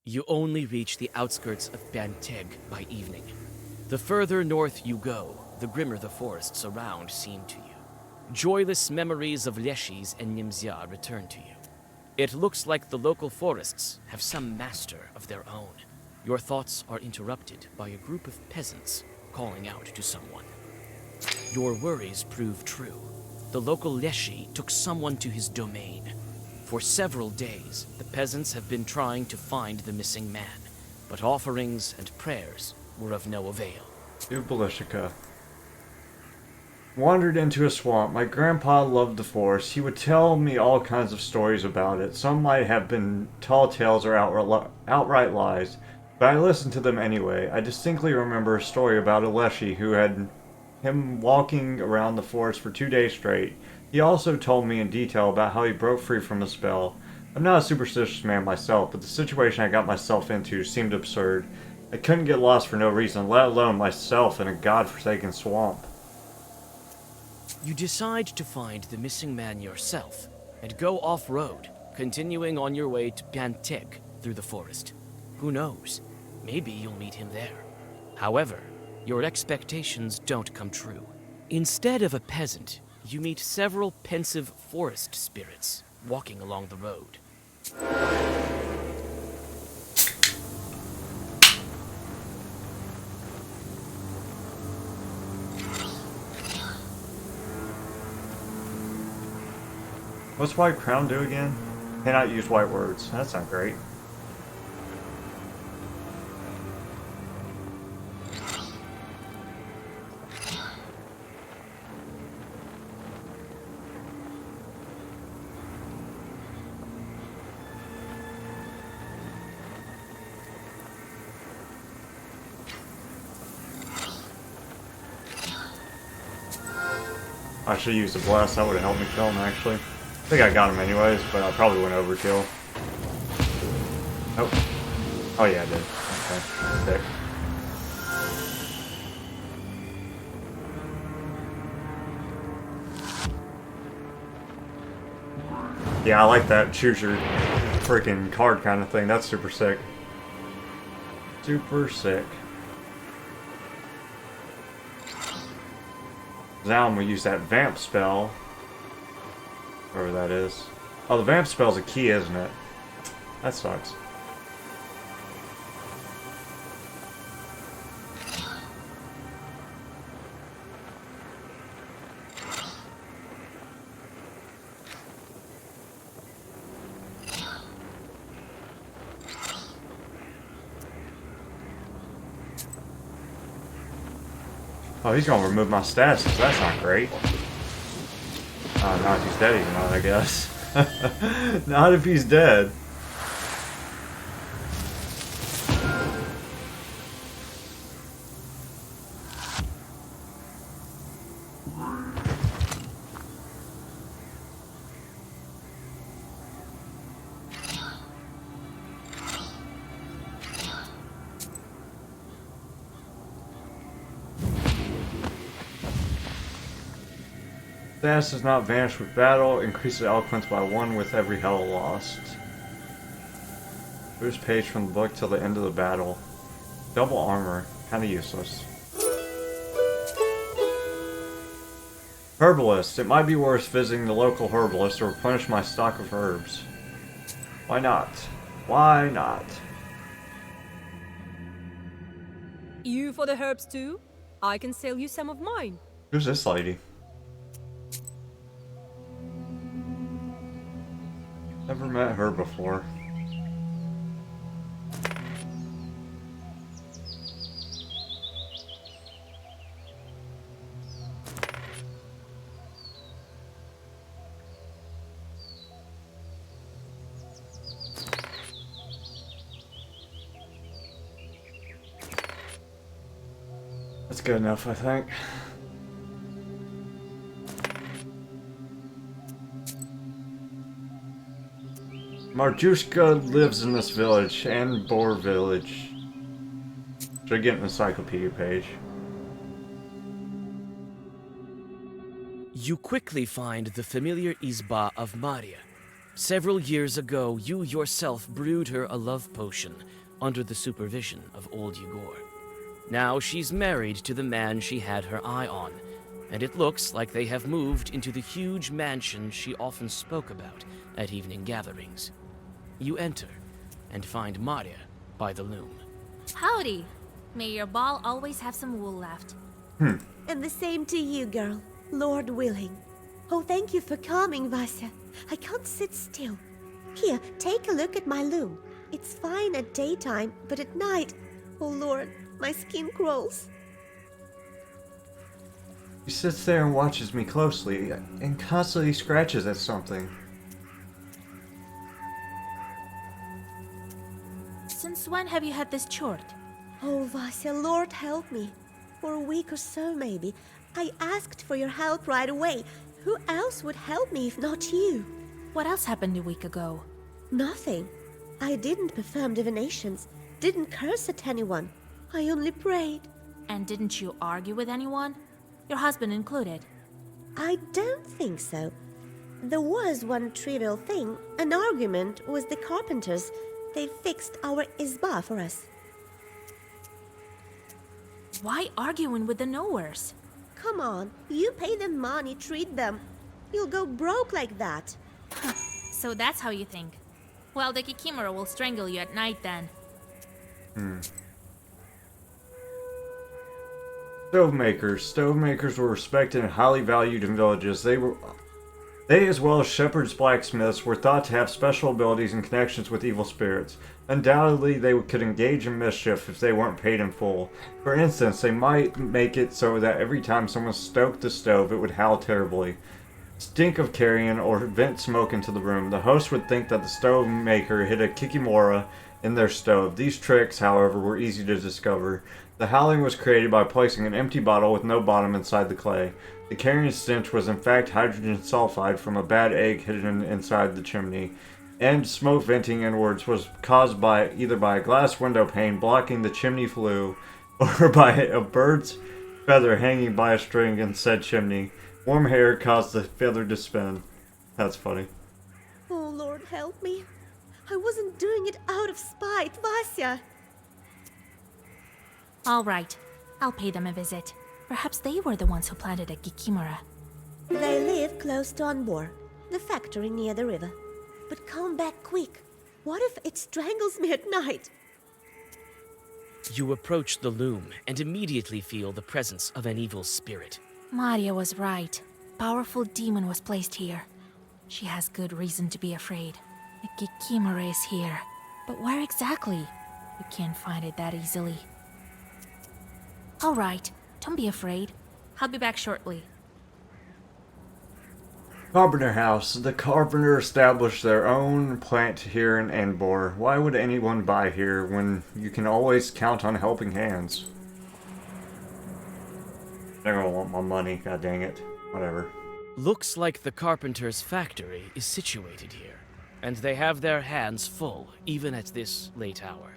You only reach the outskirts of Banteg by evening. The further north you go, the grimmer the forests around seem to you. Joyless memories of Leshis and Nimzia return to you. It looks like the local forests have some master of their own. Your thoughts are interrupted by a group of peasants calling out to someone. Your worries prove true. The local Leshi took someone to his domain. For several days, the peasants have been trying to find the missing man, but offerings and prayers were of no avail. Ubalishika. Wandered into a swamp. My grandpa loved the forest. He would tell me all kinds of stories about it. Some might have been tall tales or outright lies, but I listened to them anyway. I distinctly remember a story about a Leshi who had him walking around the forest for 2 days straight. He also told me in detail about how he broke free from a spell. I'm not a superstitious man myself, but the situation I got myself into seemed absurd. I couldn't get lost for no reason, let alone myself in a godforsaken swamp. You decide to find the missing man yourself and go off-road, continuing on your way to Banteg through the forest. Who knows? Maybe you'll meet him there. However, your expectations don't come true. Instead of a peasant, you meet several pensive forest spirits walking along the road. What's white crown do again? Cannot use white words. That's not great. I should use the blast. That would have helped me kill him, actually. I think I got him anyways, but I probably went overkill. Oh. Oh yeah, I did. Okay. Sick. Yeah, I like that choose your freaking card kind of thing. That's super sick. Super sick. Now I'm gonna use that vamp spell. Whatever that is. Oh, the vamp spell's a key, isn't it? That sucks. Oh, he's gonna remove my statuses. That's not great. Not if he's dead, he's not, I guess. Not if he's dead. Status does not vanish with battle, increases eloquence by 1 with every hell lost. First page from the book till the end of the battle. Double armor, kinda useless. Herbalist, it might be worth visiting the local herbalist to replenish my stock of herbs. Why not? Why not? You for the herbs too? I can sell you some of mine. Who's this lady? Never met her before. That's good enough, I think. Marjushka lives in this village, and Boar village. Should I get an encyclopedia page? You quickly find the familiar Izba of Maria. Several years ago, you yourself brewed her a love potion under the supervision of old Yegor. Now she's married to the man she had her eye on, and it looks like they have moved into the huge mansion she often spoke about at evening gatherings. You enter and find Maria by the loom. Howdy. May your ball always have some wool left. And the same to you, girl. Lord willing. Oh, thank you for coming, Vasya. I can't sit still. Here, take a look at my loom. It's fine at daytime, but at night, oh Lord, my skin crawls. He sits there and watches me closely, and constantly scratches at something. Since when have you had this chort? Oh, Vasya, Lord help me. For a week or so, maybe. I asked for your help right away. Who else would help me if not you? What else happened a week ago? Nothing. I didn't perform divinations, didn't curse at anyone. I only prayed. And didn't you argue with anyone? Your husband included. I don't think so. There was one trivial thing, an argument with the carpenters. They fixed our izba for us. Why arguing with the knowers? Come on, you pay them money, treat them. You'll go broke like that. So that's how you think. Well, the Kikimora will strangle you at night then. Stove makers. Stove makers were respected and highly valued in villages. They, as well as shepherds, blacksmiths, were thought to have special abilities and connections with evil spirits. Undoubtedly, they could engage in mischief if they weren't paid in full. For instance, they might make it so that every time someone stoked the stove, it would howl terribly. stink of carrion or vent smoke into the room. The host would think that the stove maker hid a kikimora in their stove. These tricks, however, were easy to discover. The howling was created by placing an empty bottle with no bottom inside the clay. The carrion stench was in fact hydrogen sulfide from a bad egg hidden inside the chimney, and smoke venting inwards was caused by either by a glass window pane blocking the chimney flue or by a bird's feather hanging by a string in said chimney. Warm hair caused the feather to spin. That's funny. Oh, Lord, help me. I wasn't doing it out of spite, Vasya. All right, I'll pay them a visit. Perhaps they were the ones who planted a kikimora. They live close to Anbor, the factory near the river. But come back quick. What if it strangles me at night? You approach the loom and immediately feel the presence of an evil spirit. Maria was right. Powerful demon was placed here. She has good reason to be afraid. A kikimora is here. But where exactly? You can't find it that easily. All right, don't be afraid. I'll be back shortly. Carpenter House. The carpenter established their own plant here in Anbor. Why would anyone buy here when you can always count on helping hands? They're gonna want my money, god dang it. Whatever. Looks like the carpenter's factory is situated here, and they have their hands full, even at this late hour.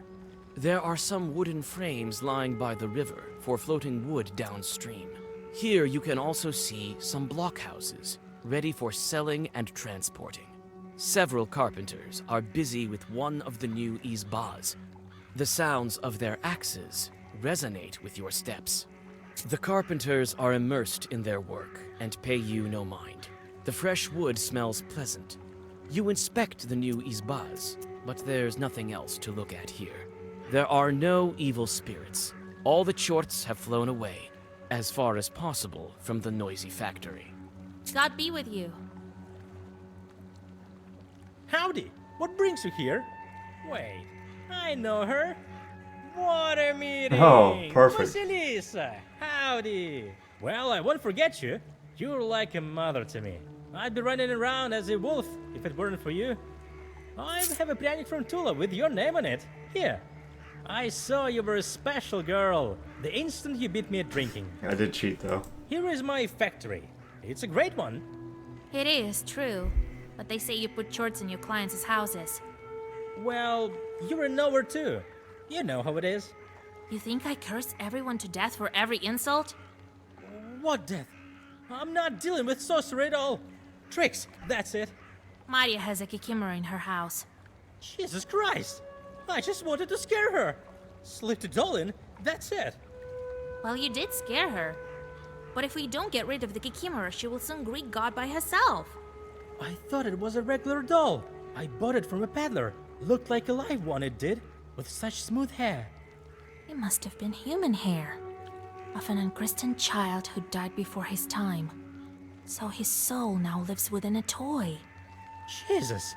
There are some wooden frames lying by the river for floating wood downstream. Here you can also see some blockhouses, ready for selling and transporting. Several carpenters are busy with one of the new izbas. The sounds of their axes resonate with your steps. The carpenters are immersed in their work and pay you no mind. The fresh wood smells pleasant. You inspect the new izbas, but there's nothing else to look at here. There are no evil spirits. All the chorts have flown away, as far as possible from the noisy factory. God be with you. Howdy! What brings you here? Wait, I know her. Water meeting! Oh, perfect. Vasilisa, howdy! Well, I won't forget you. You're like a mother to me. I'd be running around as a wolf if it weren't for you. I have a pryanik from Tula with your name on it. Here. I saw you were a special girl the instant you beat me at drinking. I did cheat though. Here is my factory. It's a great one. It is true, but they say you put shorts in your clients' houses. Well, you're a knower too. You know how it is. You think I curse everyone to death for every insult? What death? I'm not dealing with sorcery at all. Tricks, that's it. Maria has a kikimora in her house. Jesus Christ! I just wanted to scare her. Slipped it all in, that's it. Well, you did scare her. But if we don't get rid of the kikimora, she will soon greet God by herself. I thought it was a regular doll. I bought it from a peddler. Looked like a live one, it did, with such smooth hair. It must have been human hair. Of an unchristened child who died before his time. So his soul now lives within a toy. Jesus.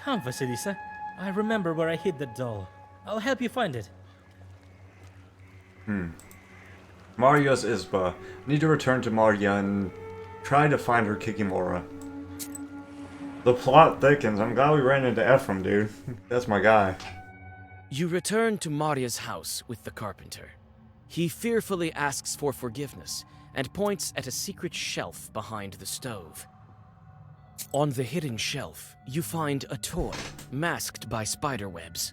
Come, Vasilisa. I remember where I hid that doll. I'll help you find it. Maria's Izba. Need to return to Maria and try to find her kikimora. The plot thickens. I'm glad we ran into Ephraim, dude. That's my guy. You return to Maria's house with the carpenter. He fearfully asks for forgiveness and points at a secret shelf behind the stove. On the hidden shelf, you find a toy masked by spider webs.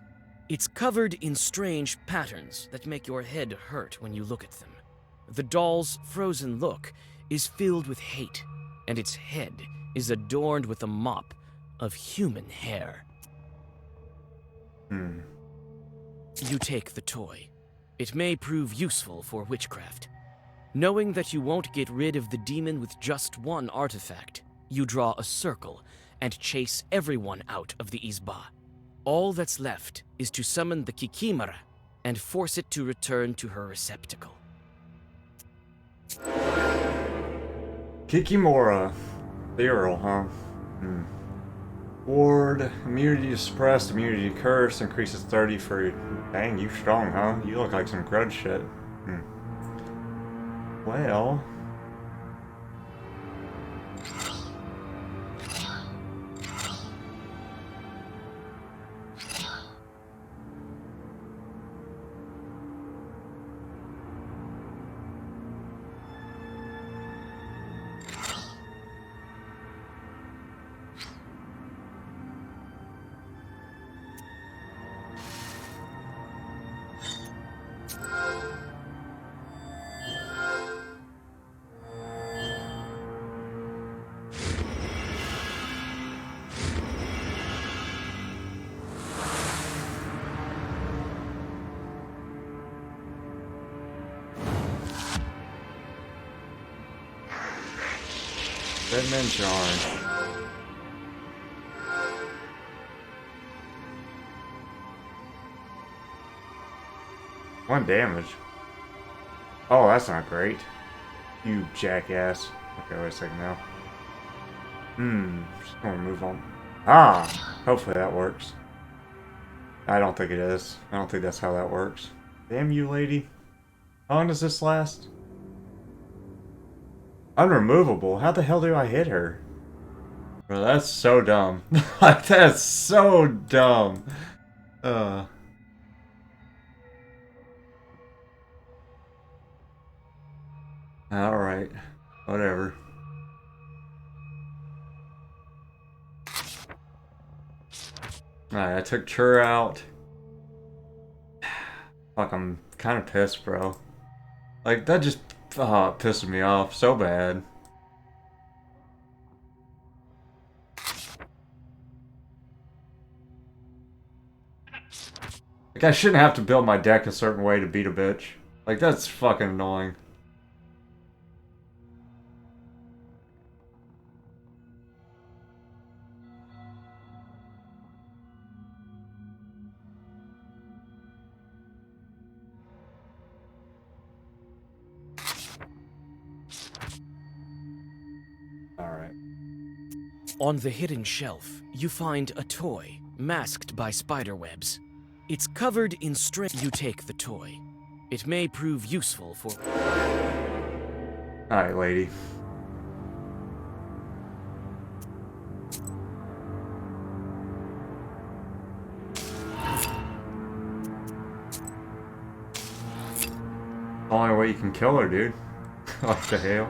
It's covered in strange patterns that make your head hurt when you look at them. The doll's frozen look is filled with hate, and its head is adorned with a mop of human hair. You take the toy. It may prove useful for witchcraft. Knowing that you won't get rid of the demon with just one artifact, you draw a circle and chase everyone out of the izba. All that's left is to summon the kikimora and force it to return to her receptacle. Kikimora. Ethereal, huh? Ward, immunity suppressed, immunity cursed, increases 30 for... Dang, you strong, huh? You look like some grudge shit. Well... him in charge. One damage. Oh, that's not great. You jackass. Okay, wait a second now. Just gonna move on. Ah! Hopefully that works. I don't think it is. I don't think that's how that works. Damn you, lady. How long does this last? Unremovable? How the hell do I hit her? Bro, that's so dumb. Like, that's so dumb. Alright. Whatever. Alright, I took Chur out. Fuck, I'm kind of pissed, bro. Like, that just pisses me off so bad. Like, I shouldn't have to build my deck a certain way to beat a bitch. Like, that's fucking annoying. Alright. On the hidden shelf, you find a toy masked by spider webs. It's covered in string. You take the toy. It may prove useful for... Alright, lady. Only way you can kill her, dude. What the hell?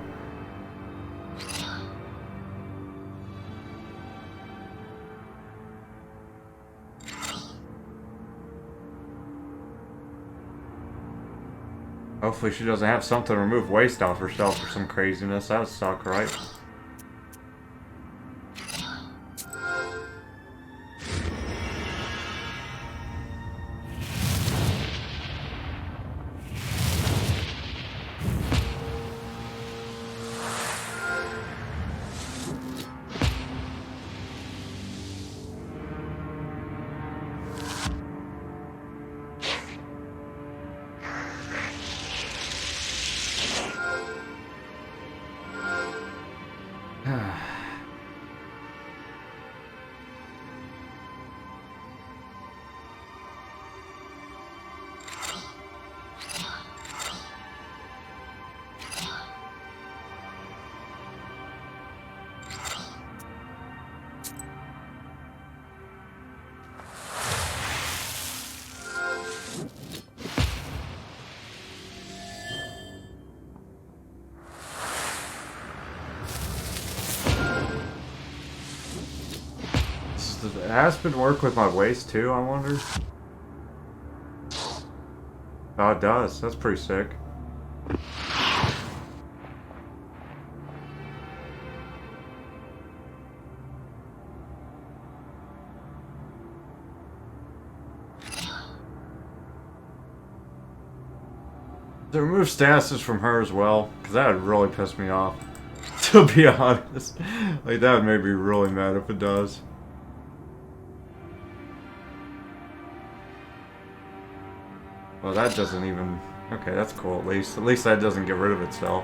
Hopefully she doesn't have something to remove waste off herself or some craziness. That would suck, right? Does Aspen work with my waist too, I wonder? Oh, it does. That's pretty sick. To remove statuses from her as well, because that would really piss me off. To be honest. Like, that would make me really mad if it does. Well, that doesn't even... Okay, that's cool at least. At least that doesn't get rid of itself.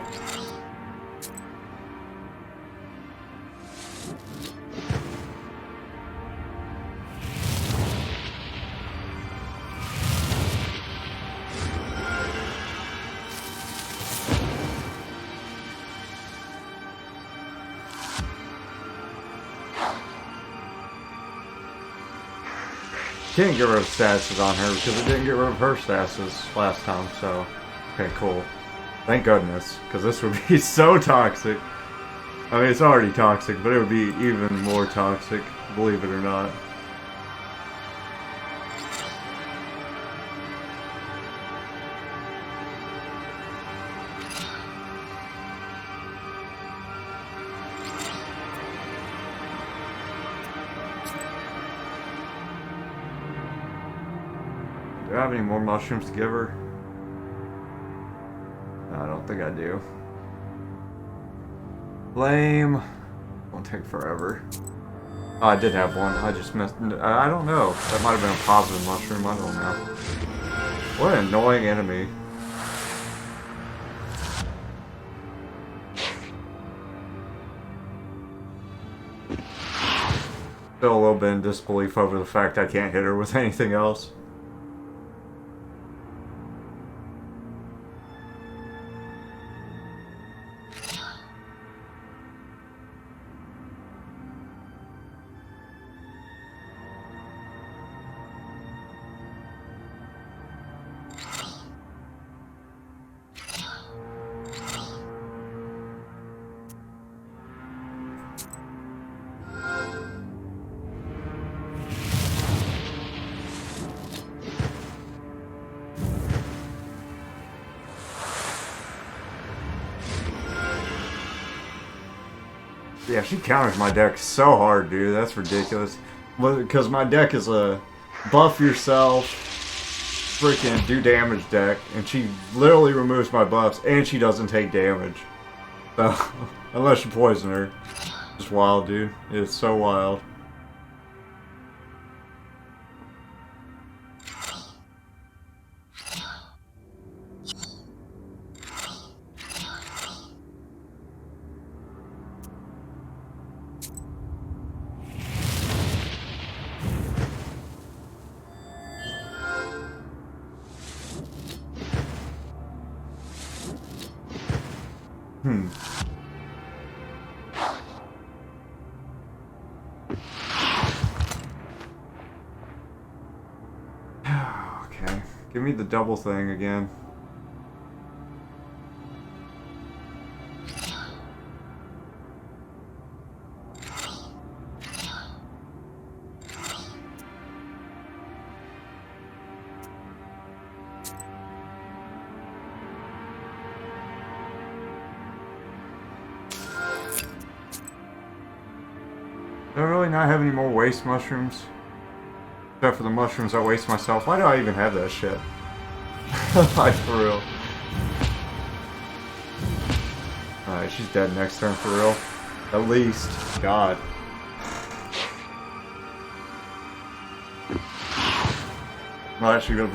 Can't get rid of statuses on her because it didn't get rid of her statuses last time, so... Okay, cool. Thank goodness, because this would be so toxic. I mean, it's already toxic, but it would be even more toxic, believe it or not. Do I have any more mushrooms to give her? No, I don't think I do. Lame. gonna take forever. Oh, I did have one. I just missed. I don't know. That might have been a positive mushroom. I don't know. What an annoying enemy. Still a little bit in disbelief over the fact I can't hit her with anything else. Yeah, she counters my deck so hard, dude. That's ridiculous. Because my deck is a buff yourself, freaking do damage deck, and she literally removes my buffs, and she doesn't take damage. So, unless you poison her. It's wild, dude. It's so wild. Okay, give me the double thing again. Do I really not have any more waste mushrooms? Except for the mushrooms I waste myself. Why do I even have that shit? Like, for real. Alright, she's dead next turn, for real. At least. God. Well, actually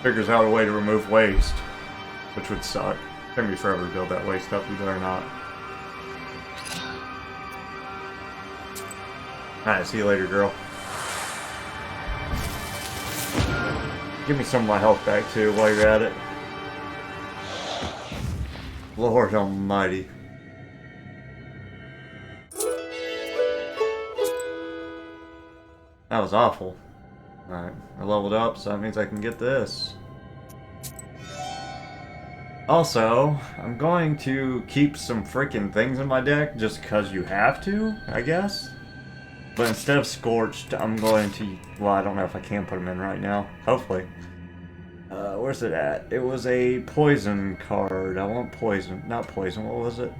figures out a way to remove waste. Which would suck. Take me forever to build that waste up, either or not. Alright, see you later, girl. Give me some of my health back, too, while you're at it. Lord almighty. That was awful. Alright, I leveled up, so that means I can get this. Also, I'm going to keep some freaking things in my deck, just because you have to, I guess. But instead of Scorched, I'm going to... Well, I don't know if I can put them in right now. Hopefully. Where's it at? It was a poison card. I want poison. Not poison. What was it?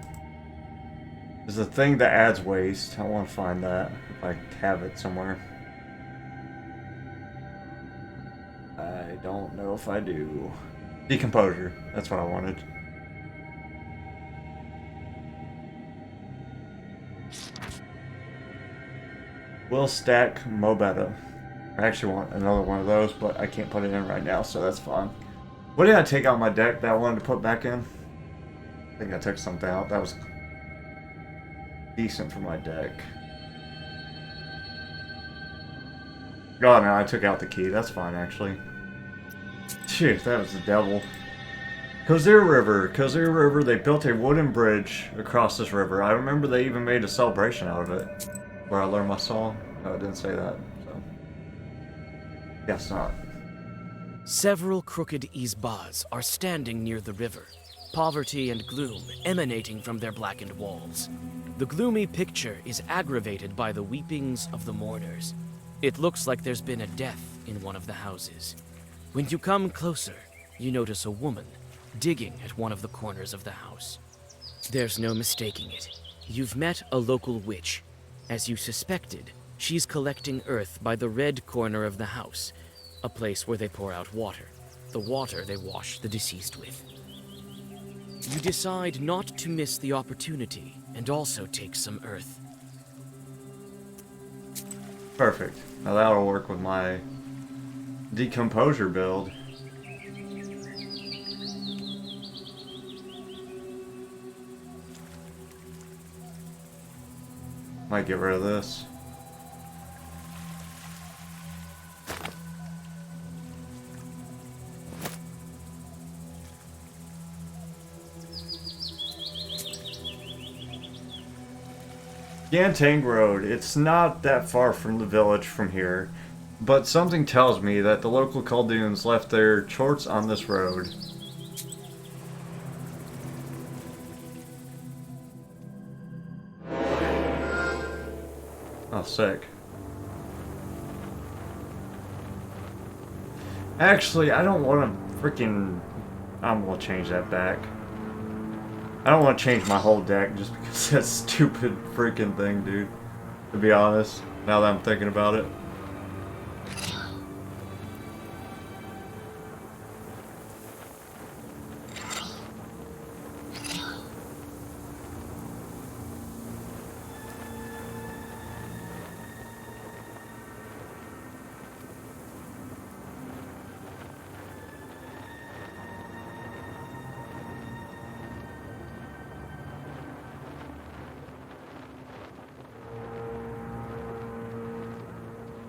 It's a thing that adds waste. I want to find that. If I have it somewhere. I don't know if I do. Decomposure. That's what I wanted. Will stack Mobetta. I actually want another one of those, but I can't put it in right now, so that's fine. What did I take out my deck that I wanted to put back in? I think I took something out that was decent for my deck. God, no, I took out the key. That's fine, actually. Shoot, that was the devil. Kozir River, they built a wooden bridge across this river. I remember they even made a celebration out of it. Where I learned my song. No, I didn't say that, so... Guess not. Several crooked izbas are standing near the river, poverty and gloom emanating from their blackened walls. The gloomy picture is aggravated by the weepings of the mourners. It looks like there's been a death in one of the houses. When you come closer, you notice a woman digging at one of the corners of the house. There's no mistaking it. You've met a local witch. As you suspected, she's collecting earth by the red corner of the house, a place where they pour out water, the water they wash the deceased with. You decide not to miss the opportunity and also take some earth. Perfect. Now that'll work with my decomposer build. Might get rid of this. Yantang Road. It's not that far from the village from here, but something tells me that the local Khulduns left their chorts on this road. Oh, sick. Actually, I don't want to freaking... I'm going to change that back. I don't want to change my whole deck just because of that stupid freaking thing, dude. To be honest, now that I'm thinking about it.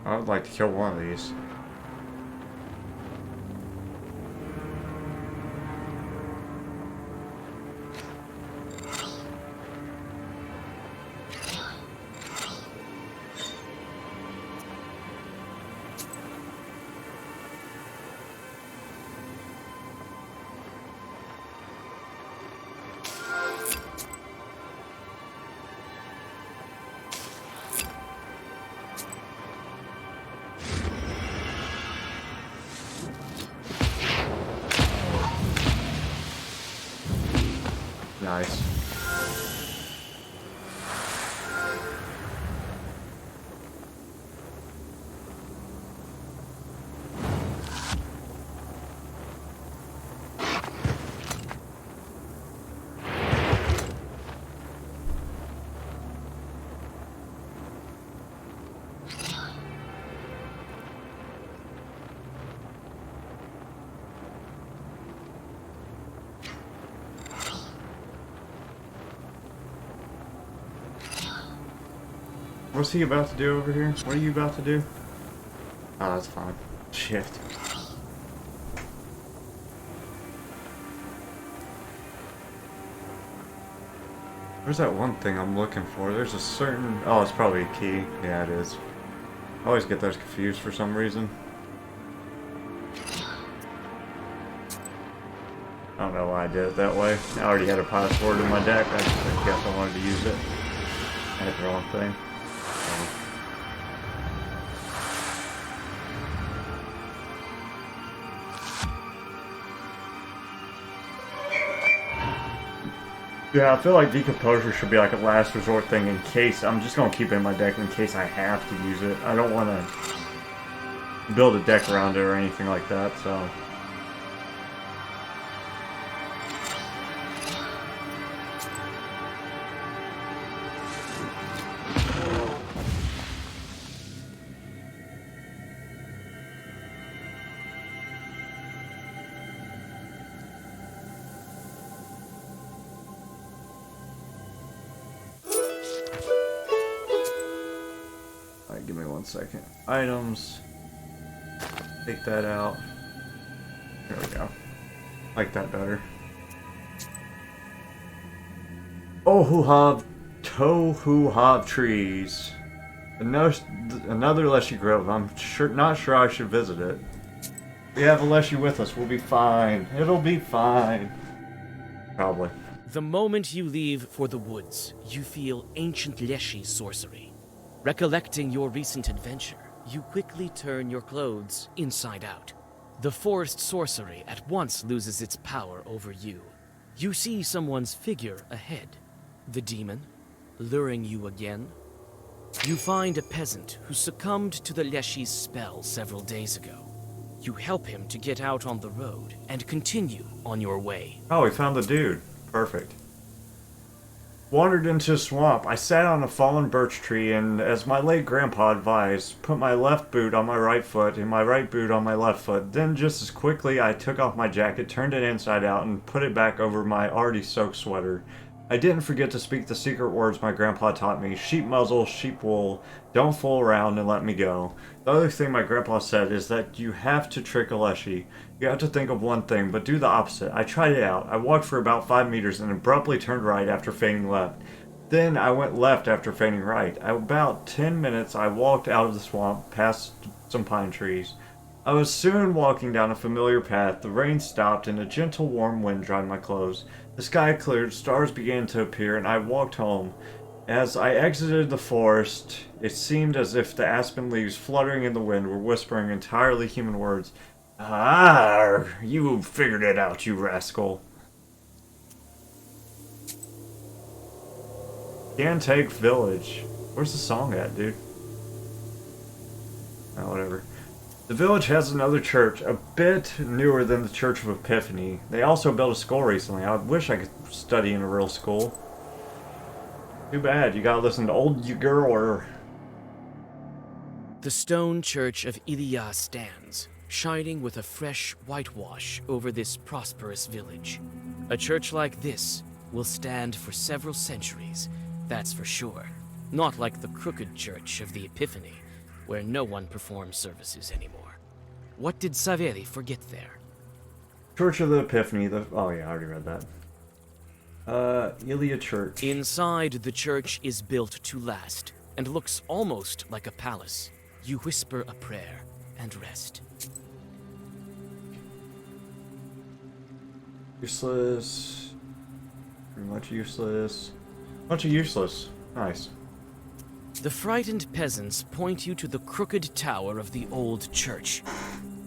I would like to kill one of these. Nice. What's he about to do over here? What are you about to do? Oh, that's fine. Shit. Where's that one thing I'm looking for? There's a certain... Oh, it's probably a key. Yeah, it is. I always get those confused for some reason. I don't know why I did it that way. I already had a password in my deck. I guess I wanted to use it. I hit the wrong thing. Yeah, I feel like Decomposer should be like a last resort thing in case... I'm just going to keep it in my deck in case I have to use it. I don't want to build a deck around it or anything like that, so... Give me 1 second. Items. Take that out. There we go. Like that better. Tohu-Hab trees. Another Leshy Grove. I'm not sure I should visit it. We have a Leshy with us. We'll be fine. It'll be fine. Probably. The moment you leave for the woods, you feel ancient Leshy sorcery. Recollecting your recent adventure, you quickly turn your clothes inside out. The forest sorcery at once loses its power over you. You see someone's figure ahead. The demon, luring you again. You find a peasant who succumbed to the Leshy's spell several days ago. You help him to get out on the road and continue on your way. Oh, we found the dude. Perfect. Wandered into a swamp. I sat on a fallen birch tree and, as my late grandpa advised, put my left boot on my right foot and my right boot on my left foot. Then just as quickly I took off my jacket, turned it inside out, and put it back over my already soaked sweater. I didn't forget to speak the secret words my grandpa taught me. Sheep muzzle, sheep wool, don't fool around and let me go. The other thing my grandpa said is that you have to trick a leshy. You have to think of one thing, but do the opposite. I tried it out. I walked for about 5 meters and abruptly turned right after feigning left. Then I went left after feigning right. About 10 minutes I walked out of the swamp, past some pine trees. I was soon walking down a familiar path. The rain stopped and a gentle warm wind dried my clothes. The sky cleared, stars began to appear, and I walked home. As I exited the forest, it seemed as if the aspen leaves fluttering in the wind were whispering entirely human words. Ah, you figured it out, you rascal. Gantake Village. Where's the song at, dude? Oh, whatever. The village has another church, a bit newer than the Church of Epiphany. They also built a school recently. I wish I could study in a real school. Too bad, you gotta listen to old Ugur. The stone church of Ilya stands, shining with a fresh whitewash over this prosperous village. A church like this will stand for several centuries, that's for sure. Not like the crooked church of the Epiphany, where no one performs services anymore. What did Saveri forget there? Church of the Epiphany, oh yeah, I already read that. Ilya Church. Inside, the church is built to last, and looks almost like a palace. You whisper a prayer and rest. Useless. Pretty much useless. Bunch of useless. Nice. The frightened peasants point you to the crooked tower of the old church.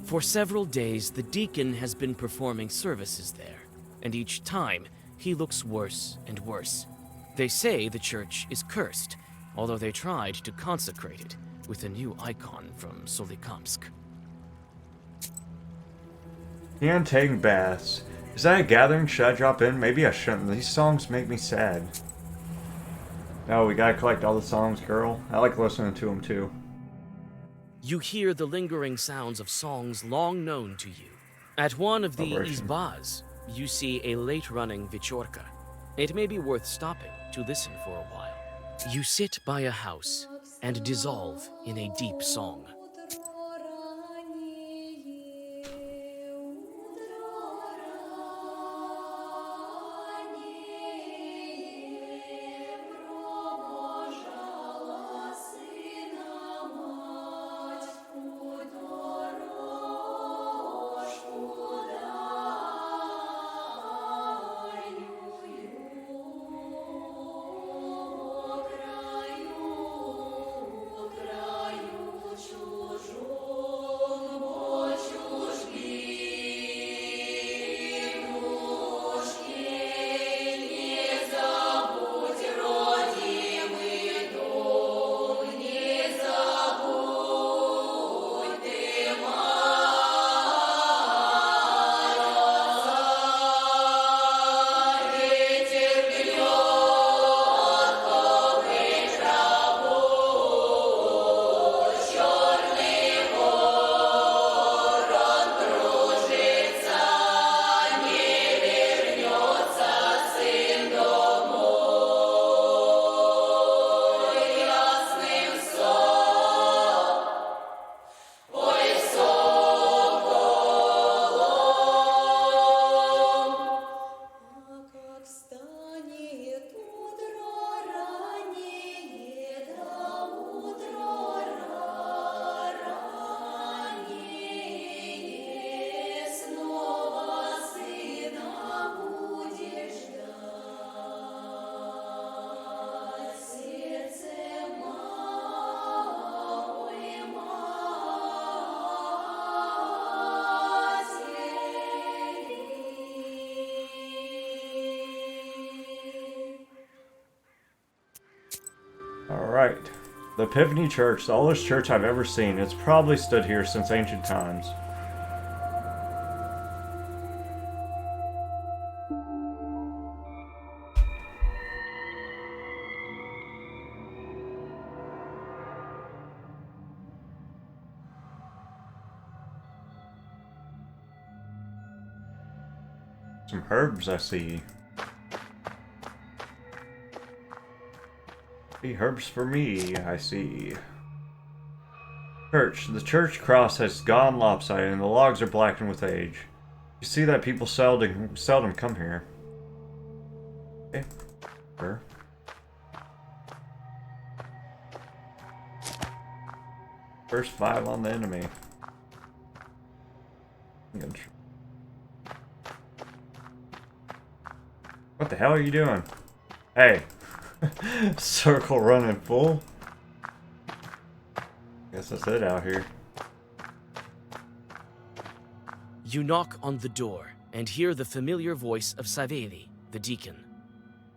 For several days, the deacon has been performing services there, and each time, he looks worse and worse. They say the church is cursed, although they tried to consecrate it with a new icon from Solikamsk. Yeah, I'm taking baths. Is that a gathering? Should I drop in? Maybe I shouldn't. These songs make me sad. Oh, we gotta collect all the songs, girl. I like listening to them too. You hear the lingering sounds of songs long known to you. At one of the izbas, you see a late-running Vichorka. It may be worth stopping to listen for a while. You sit by a house and dissolve in a deep song. Alright. The Epiphany Church, the oldest church I've ever seen. It's probably stood here since ancient times. Some herbs I see. Herbs for me, I see. Church. The church cross has gone lopsided and the logs are blackened with age. You see that people seldom come here. Okay. Sure. First 5 on the enemy. What the hell are you doing? Hey. Circle running full. Guess that's it out here. You knock on the door and hear the familiar voice of Saveli, the deacon.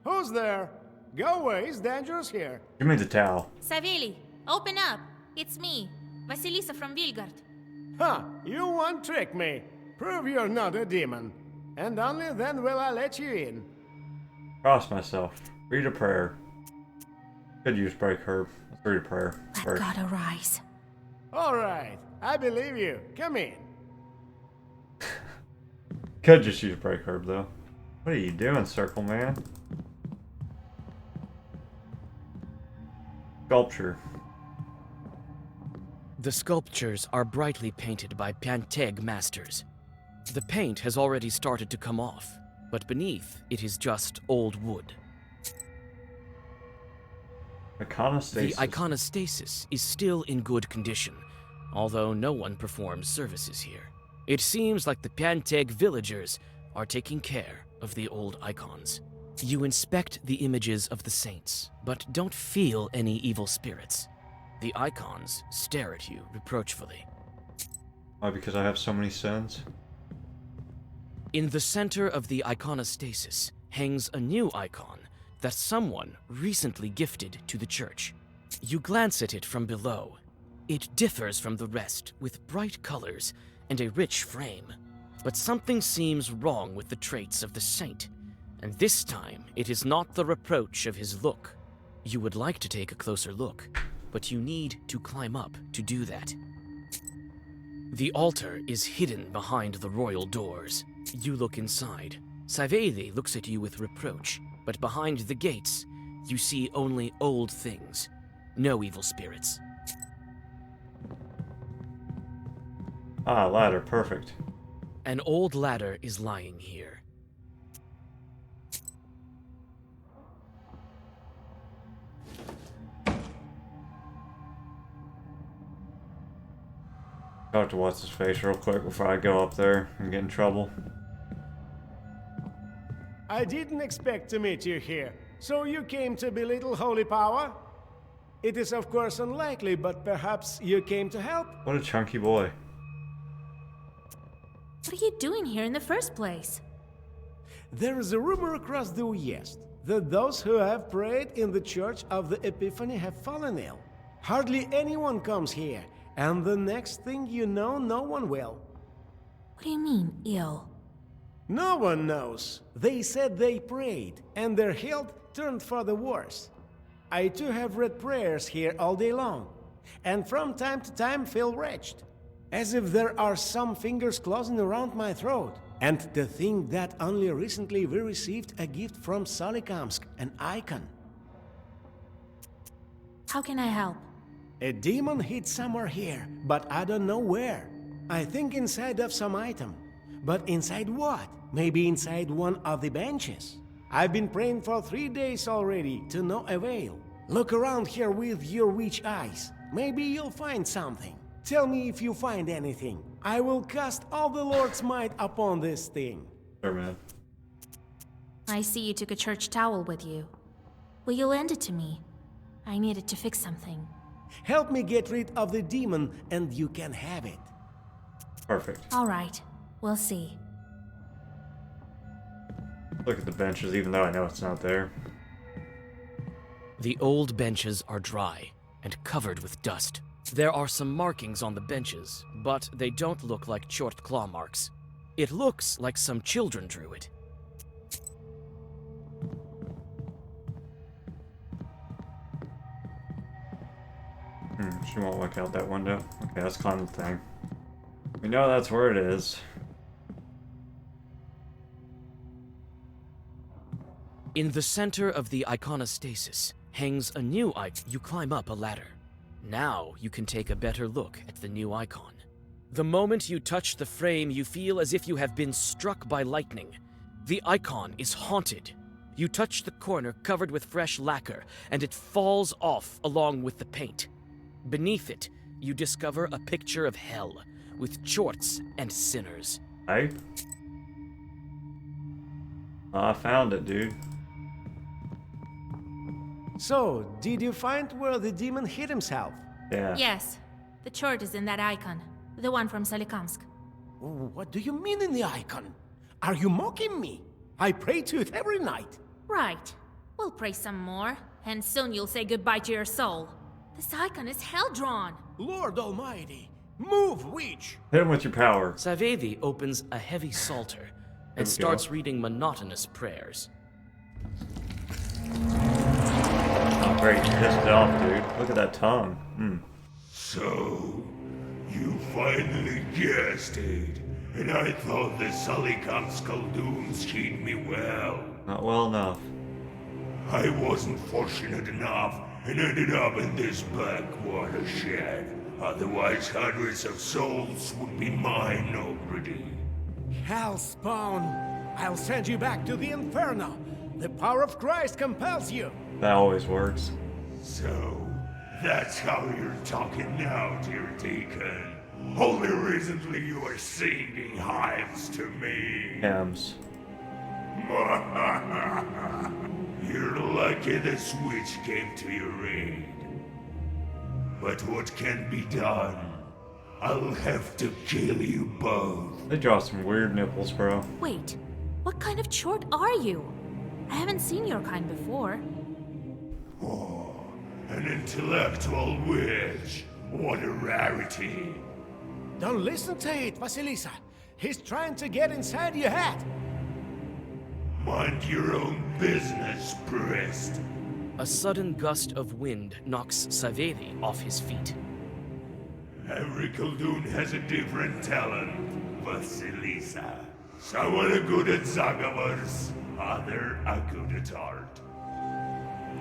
Who's there? Go away, it's dangerous here. Give me the towel. Saveli, open up. It's me, Vasilisa from Vilgard. Huh, you won't trick me. Prove you're not a demon. And only then will I let you in. Cross myself. Read a prayer. Could use break herb. Let's read a prayer. Let First. God arise. All right, I believe you. Come in. Could just use break herb though. What are you doing, Circle Man? Sculpture. The sculptures are brightly painted by Panteg masters. The paint has already started to come off, but beneath it is just old wood. Iconostasis. The iconostasis is still in good condition, although no one performs services here. It seems like the Panteg villagers are taking care of the old icons. You inspect the images of the saints, but don't feel any evil spirits. The icons stare at you reproachfully. Why? Because I have so many sins? In the center of the iconostasis hangs a new icon that someone recently gifted to the church. You glance at it from below. It differs from the rest with bright colors and a rich frame. But something seems wrong with the traits of the saint, and this time it is not the reproach of his look. You would like to take a closer look, but you need to climb up to do that. The altar is hidden behind the royal doors. You look inside. Saveli looks at you with reproach, but behind the gates, you see only old things. No evil spirits. Ah, ladder, perfect. An old ladder is lying here. Talk to what's his face real quick before I go up there and get in trouble. I didn't expect to meet you here. So you came to belittle holy power? It is of course unlikely, but perhaps you came to help? What a chunky boy. What are you doing here in the first place? There is a rumor across the West that those who have prayed in the Church of the Epiphany have fallen ill. Hardly anyone comes here, and the next thing you know, no one will. What do you mean, ill? No one knows. They said they prayed, and their health turned for the worse. I too have read prayers here all day long, and from time to time feel wretched, as if there are some fingers closing around my throat. And to think that only recently we received a gift from Solikamsk, an icon. How can I help? A demon hid somewhere here, but I don't know where. I think inside of some item. But inside what? Maybe inside one of the benches. I've been praying for 3 days already, to no avail. Look around here with your witch eyes. Maybe you'll find something. Tell me if you find anything. I will cast all the Lord's might upon this thing. Sure, man. I see you took a church towel with you. Will you lend it to me? I needed to fix something. Help me get rid of the demon and you can have it. Perfect. All right, we'll see. Look at the benches, even though I know it's not there. The old benches are dry and covered with dust. There are some markings on the benches, but they don't look like short claw marks. It looks like some children drew it. She won't look out that window. Okay, let's climb the thing. We know that's where it is. In the center of the iconostasis hangs a new icon. You climb up a ladder. Now you can take a better look at the new icon. The moment you touch the frame, you feel as if you have been struck by lightning. The icon is haunted. You touch the corner covered with fresh lacquer, and it falls off along with the paint. Beneath it, you discover a picture of hell, with chorts and sinners. Hey? I found it, dude. So, did you find where the demon hid himself? Yeah. Yes, the chart is in that icon. The one from Solikamsk. What do you mean in the icon? Are you mocking me? I pray to it every night. Right. We'll pray some more, and soon you'll say goodbye to your soul. This icon is hell-drawn. Lord Almighty, move, witch! Hit him with your power. Savevi opens a heavy psalter and starts reading monotonous prayers. Oh, great. You pissed it off, dude. Look at that tongue. So, you finally guessed it. And I thought the Solikamsk Khaldun's treated me well. Not well enough. I wasn't fortunate enough and ended up in this backwater shed. Otherwise, hundreds of souls would be mine already. Hellspawn! I'll send you back to the Inferno. The power of Christ compels you. That always works. So, that's how you're talking now, dear Deacon. Only recently you were singing hymns to me. Hymns. You're lucky the switch came to your aid. But what can be done? I'll have to kill you both. They draw some weird nipples, bro. Wait, what kind of chort are you? I haven't seen your kind before. Oh, an intellectual witch. What a rarity. Don't listen to it, Vasilisa. He's trying to get inside your head. Mind your own business, priest. A sudden gust of wind knocks Savevi off his feet. Every Khaldun has a different talent, Vasilisa. Some are good at Zagavars, others are good at art.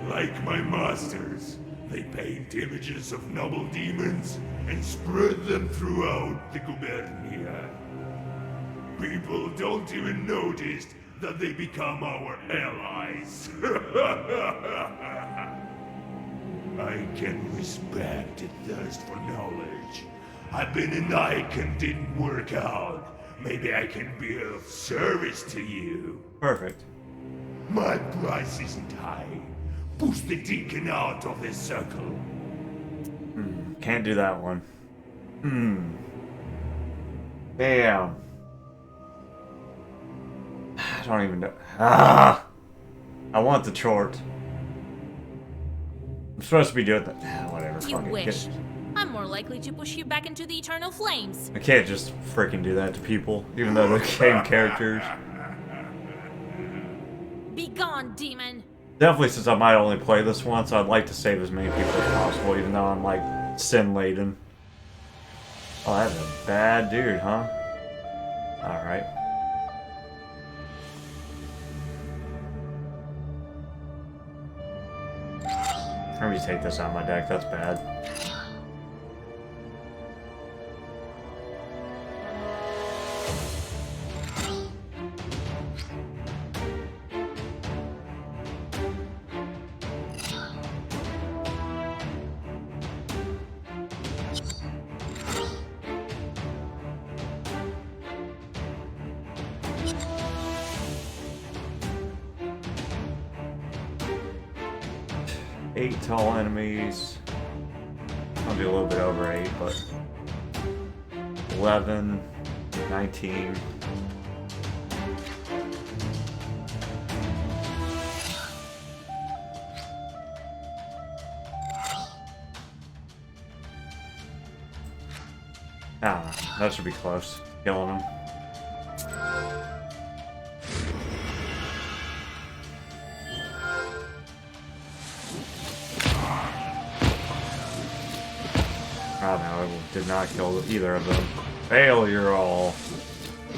Like my masters, they paint images of noble demons and spread them throughout the gubernia. People don't even notice that they become our allies. I can respect a thirst for knowledge. I've been an icon, didn't work out. Maybe I can be of service to you. Perfect. My price isn't high. Push the deacon out of this circle. Can't do that one. Damn. I don't even know. I want the chart. I'm supposed to be doing that. Whatever. You fuck it. wish. I'm more likely to push you back into the eternal flames. I can't just freaking do that to people, even though they're game characters. Be gone, demon. Definitely, since I might only play this once, I'd like to save as many people as possible, even though I'm like sin-laden. Oh, that's a bad dude, huh? Alright. Let me take this out of my deck, that's bad. Eight tall enemies. I'll do a little bit over 8, but 11, 19. Ah, that should be close. Killing him. Oh no, it did not kill either of them. Failure all.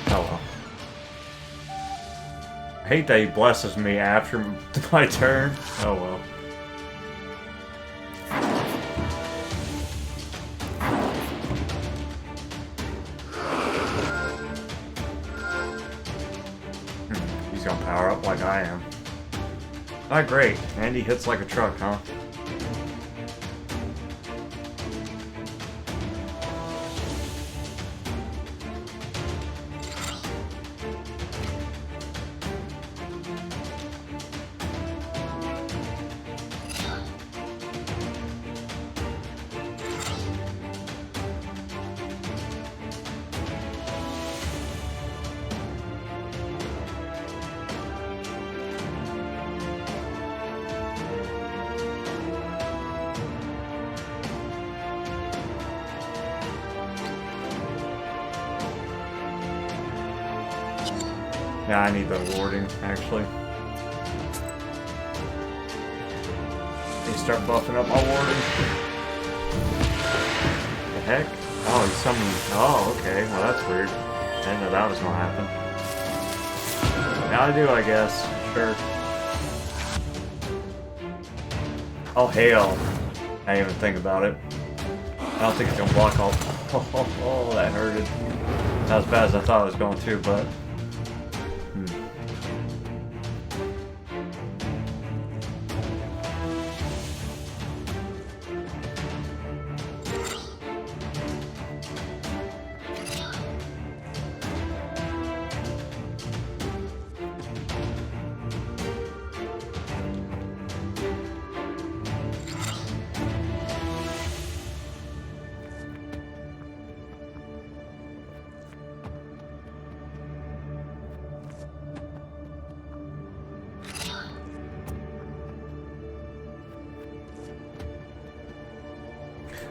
Oh well. I hate that he blesses me after my turn. Oh well. He's gonna power up like I am. Not great. And he hits like a truck, huh? Yeah, I need the warding, actually. They start buffing up my warding. The heck? Oh, he's summoning. Oh, okay. Well, that's weird. I didn't know that was gonna happen. Now I do, I guess. Sure. Oh, hell. I didn't even think about it. I don't think it's gonna block all. Oh, that hurted. Not as bad as I thought it was going to, but.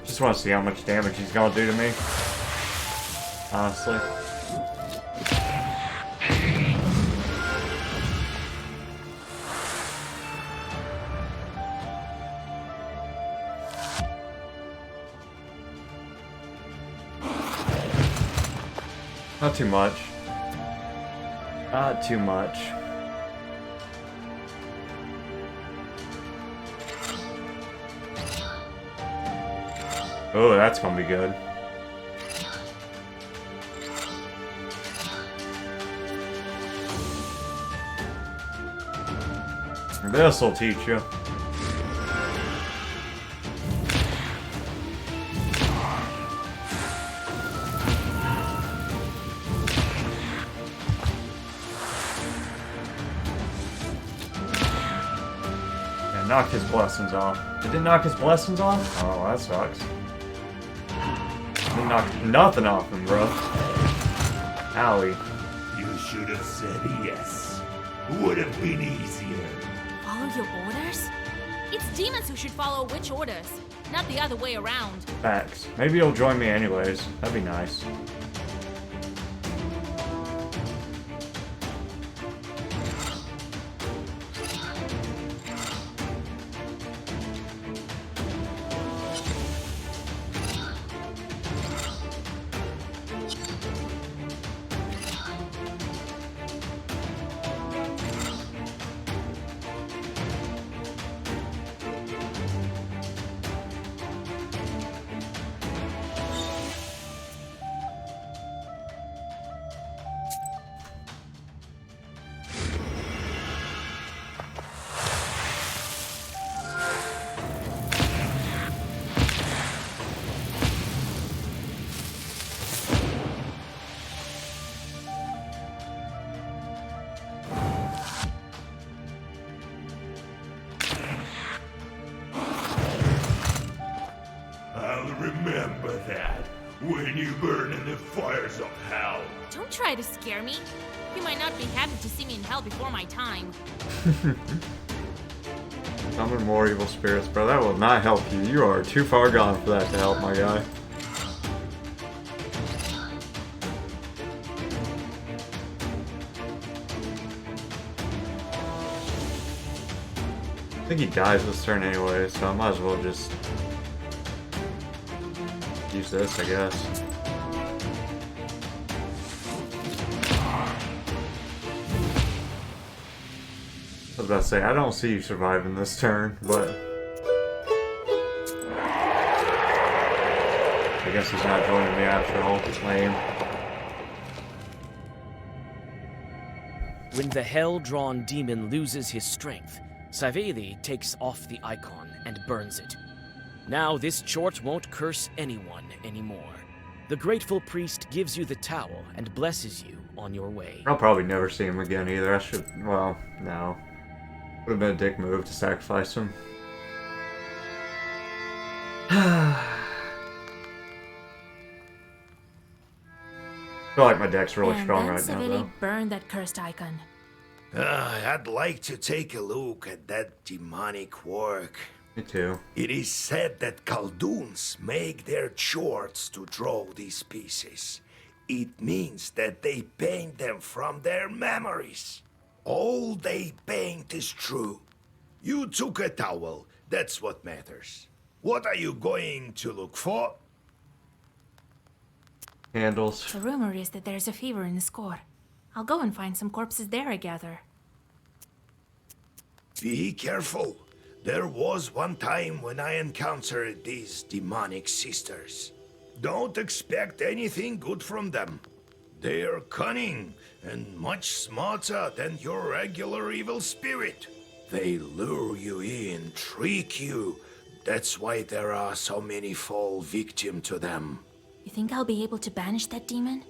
Just want to see how much damage he's gonna do to me. Honestly. Not too much. Not too much. Oh, that's gonna be good. This'll teach you. Yeah, knocked his blessings off. It didn't knock his blessings off? Oh, that sucks. Knocked nothing off him, bro. Owie. You should have said yes. Would have been easier. Follow your orders? It's demons who should follow witch orders, not the other way around. Facts. Maybe he'll join me anyways. That'd be nice. Remember that when you burn in the fires of hell. Don't try to scare me. You might not be happy to see me in hell before my time. Summon more evil spirits, bro. That will not help you. You are too far gone for that to help, my guy. I think he dies this turn anyway, so I might as well just use this, I guess. about to say, I don't see you surviving this turn, but I guess he's not joining me after all. It's lame. When the hell-drawn demon loses his strength, Saveli takes off the icon and burns it. Now this chort won't curse anyone anymore. The grateful priest gives you the towel and blesses you on your way. I'll probably never see him again either. I should, well, no. Would have been a dick move to sacrifice him. I feel like my deck's really strong right now, though. Burned that cursed icon. I'd like to take a look at that demonic work. Me too. It is said that Khaldoons make their chorts to draw these pieces. It means that they paint them from their memories. All they paint is true. You took a towel, that's what matters. What are you going to look for? Candles. The rumor is that there's a fever in the score. I'll go and find some corpses there, I gather. Be careful. There was one time when I encountered these demonic sisters. Don't expect anything good from them. They're cunning and much smarter than your regular evil spirit. They lure you in, trick you. That's why there are so many fall victim to them. You think I'll be able to banish that demon?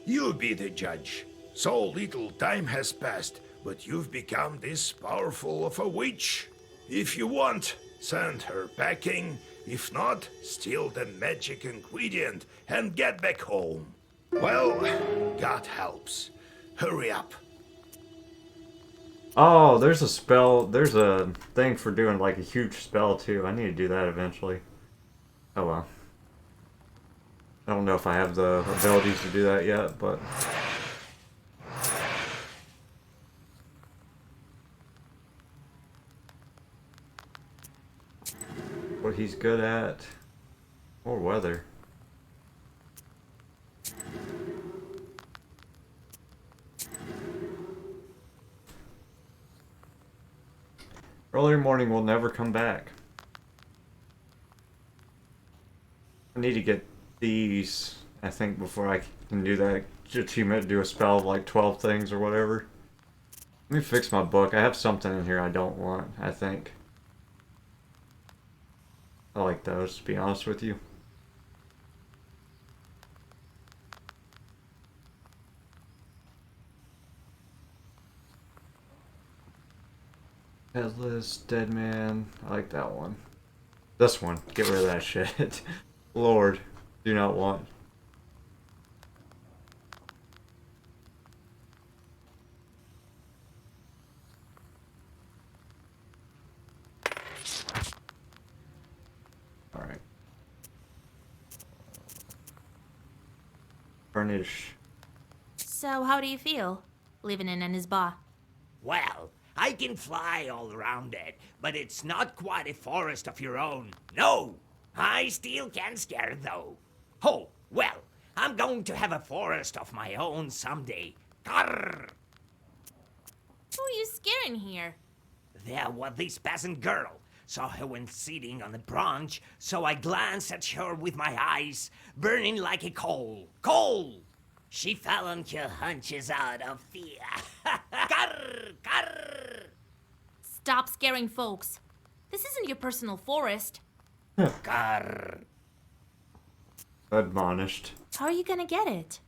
You be the judge. So little time has passed, but you've become this powerful of a witch. If you want, send her packing. If not, steal the magic ingredient and get back home. Well, God helps. Hurry up. Oh, there's a spell. There's a thing for doing like a huge spell too. I need to do that eventually. Oh well. I don't know if I have the abilities to do that yet, but what he's good at, or weather. Earlier morning will never come back. I need to get these, I think, before I can do that achievement, do a spell of like 12 things or whatever. Let me fix my book. I have something in here I don't want, I think. I like those, to be honest with you. Headless, Dead Man. I like that one. This one. Get rid of that shit. Lord. Do not want. Alright. Furnish. So, how do you feel? Living in Anisba? Well, I can fly all around it, but it's not quite a forest of your own. No! I still can scare though. Oh, well, I'm going to have a forest of my own someday. Grrr! Who are you scaring here? There was this peasant girl. Saw her when sitting on a branch, so I glanced at her with my eyes, burning like a coal. Coal! She fell on her hunches out of fear. Grrr! Grrr! Stop scaring folks. This isn't your personal forest. Grrr! Admonished. How are you gonna get it?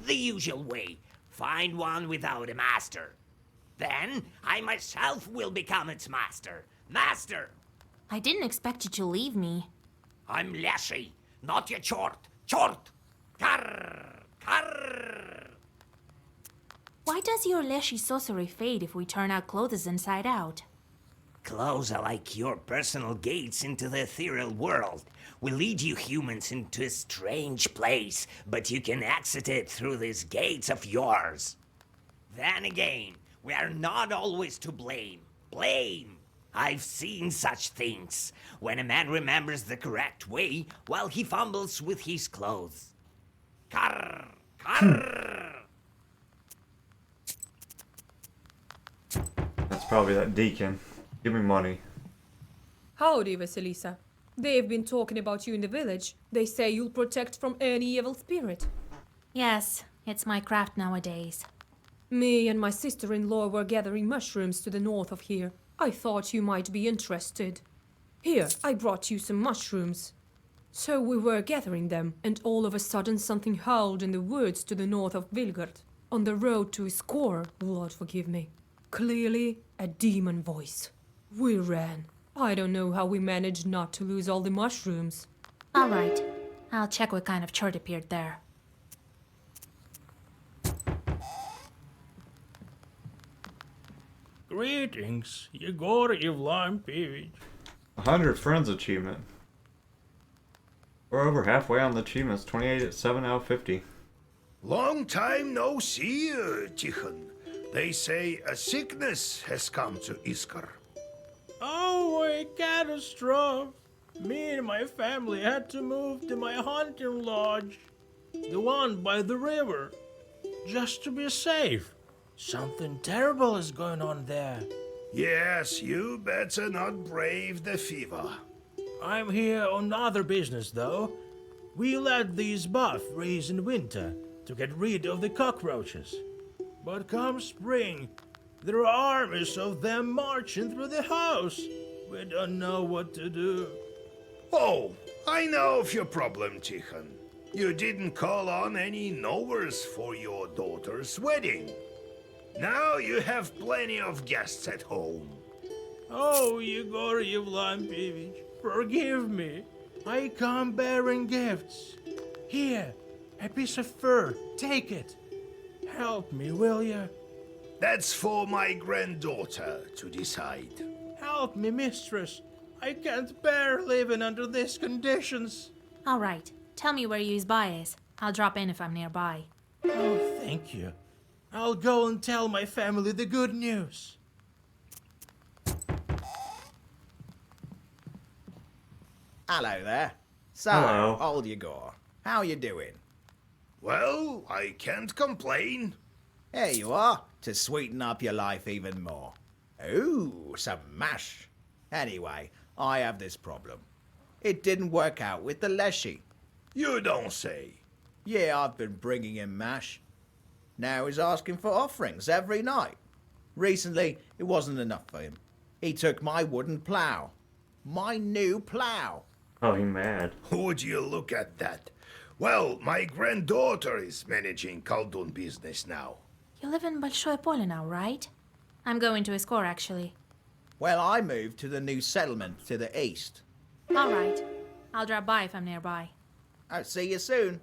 The usual way. Find one without a master. Then, I myself will become its master. Master! I didn't expect you to leave me. I'm Leshy, not your chort. Chort! Grrr! Grrr! Why does your Leshy sorcery fade if we turn our clothes inside out? Clothes are like your personal gates into the ethereal world. We lead you humans into a strange place, but you can exit it through these gates of yours. Then again, we are not always to blame. Blame! I've seen such things. When a man remembers the correct way while he fumbles with his clothes. Grrr! Grrr! That's Probably that deacon. Give me money. Howdy, Vasilisa. They've been talking about you in the village. They say you'll protect from any evil spirit. Yes, it's my craft nowadays. Me and my sister-in-law were gathering mushrooms to the north of here. I thought you might be interested. Here, I brought you some mushrooms. So we were gathering them, and all of a sudden something howled in the woods to the north of Vilgard. On the road to Iskor, Lord forgive me. Clearly, a demon voice. We ran. I don't know how we managed not to lose all the mushrooms. All right. I'll check what kind of chart appeared there. Greetings, Yegor Evlampevich. 100 friends achievement. We're over halfway on the achievements. 28 at 7 out of 50. Long time no see, Tikhon. They say a sickness has come to Iskar. Oh, a catastrophe. Me and my family had to move to my hunting lodge, the one by the river, just to be safe. Something terrible is going on there. Yes, you better not brave the fever. I'm here on other business, though. We let these buff raise in winter to get rid of the cockroaches. But come spring, there are armies of them marching through the house. We don't know what to do. Oh, I know of your problem, Tikhon. You didn't call on any knowers for your daughter's wedding. Now you have plenty of guests at home. Oh, Yegor Evlampevich, forgive me. I come bearing gifts. Here, a piece of fur, take it. Help me, will you? That's for my granddaughter to decide. Help me, mistress. I can't bear living under these conditions. All right. Tell me where Yuzbai is. I'll drop in if I'm nearby. Oh, thank you. I'll go and tell my family the good news. Hello there. So, Hello. old Yegor, how you doing? Well, I can't complain. Here you are, to sweeten up your life even more. Ooh, some mash. Anyway, I have this problem. It didn't work out with the Leshy. You don't say. Yeah, I've been bringing him mash. Now he's asking for offerings every night. Recently, it wasn't enough for him. He took my wooden plough. My new plough. Oh, he mad. Would you look at that? Well, my granddaughter is managing Khaldun business now. You live in Большое Поле now, right? I'm going to Iskor, actually. Well, I moved to the new settlement to the east. All right. I'll drop by if I'm nearby. I'll see you soon.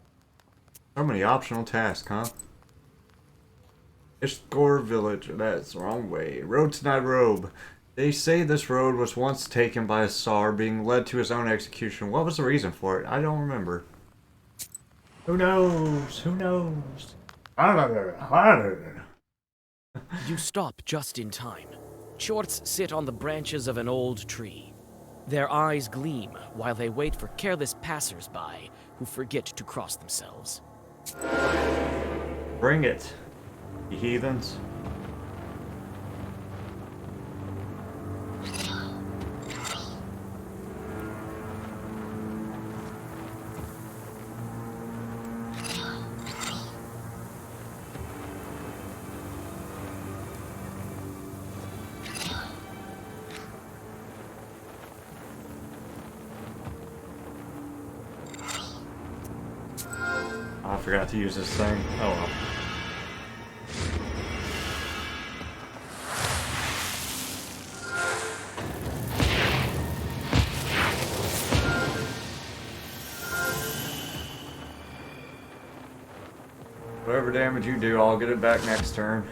So many optional tasks, huh? Iskor village. That's the wrong way. Road to Nairobi. They say this road was once taken by a Tsar, being led to his own execution. What was the reason for it? I don't remember. Who knows? Who knows? You stop just in time. Shorts sit on the branches of an old tree. Their eyes gleam while they wait for careless passers-by who forget to cross themselves. Bring it, you heathens. I forgot to use this thing. Oh well. Whatever damage you do, I'll get it back next turn.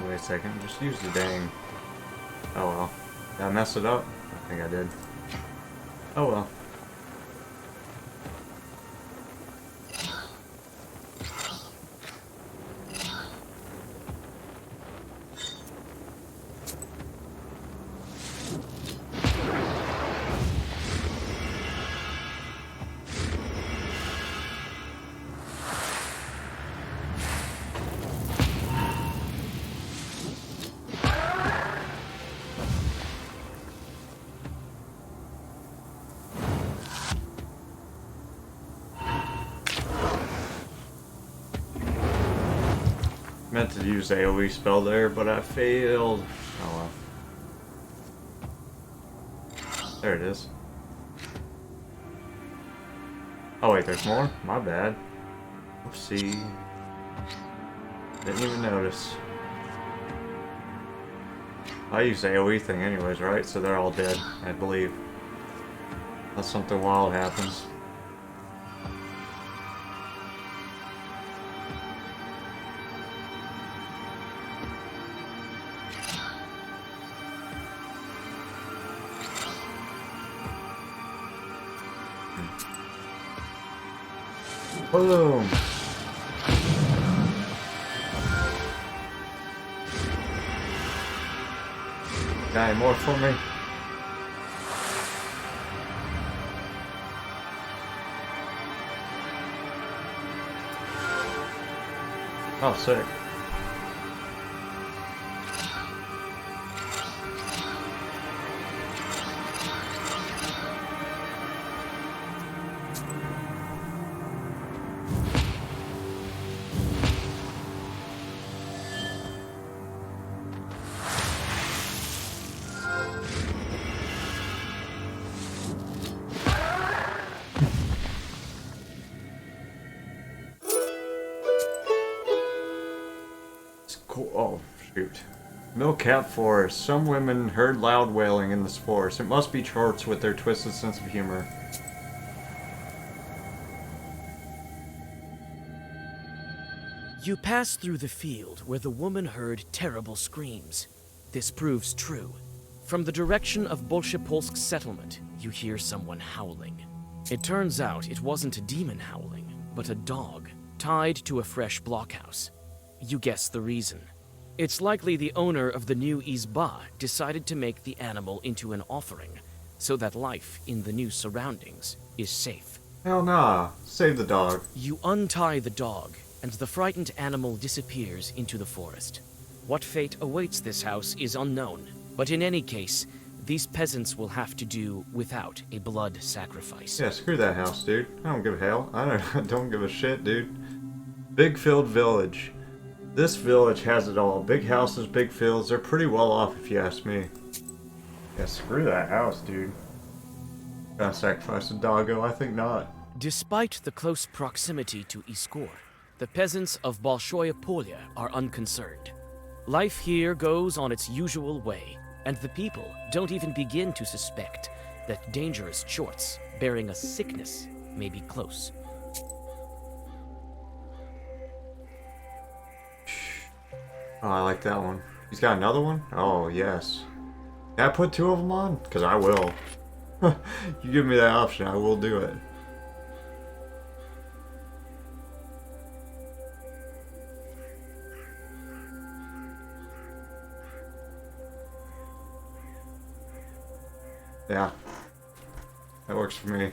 Wait a second, just use the dang... Oh well. Did I mess it up? I think I did. Oh well. Meant to use the AoE spell there, but I failed. Oh well. There it is. Oh wait, there's more? My bad. Oopsie. Didn't even notice. I use the AoE thing anyways, right? So they're all dead, I believe. Unless something wild happens. Boom! Got any more for me? Oh, sick. Oh, shoot. Millcap Forest. Some women heard loud wailing in this forest. It must be charts with their twisted sense of humor. You pass through the field where the woman heard terrible screams. This proves true. From the direction of Bolshepolsk settlement, you hear someone howling. It turns out it wasn't a demon howling, but a dog, tied to a fresh blockhouse. You guess the reason. It's likely the owner of the new Izba decided to make the animal into an offering, so that life in the new surroundings is safe. Hell nah. Save the dog. You untie the dog, and the frightened animal disappears into the forest. What fate awaits this house is unknown, but in any case, these peasants will have to do without a blood sacrifice. Yeah, screw that house, dude. I don't give a hell. I don't give a shit, dude. Big Field Village. This village has it all. Big houses, big fields. They're pretty well off if you ask me. Yeah, screw that house, dude. Gotta sacrifice a doggo? I think not. Despite the close proximity to Iskor, the peasants of Bolshoye Polya are unconcerned. Life here goes on its usual way, and the people don't even begin to suspect that dangerous chorts bearing a sickness may be close. Oh, I like that one. He's got another one? Oh, yes. Can I put two of them on? Because I will. You give me that option, I will do it. Yeah. That works for me.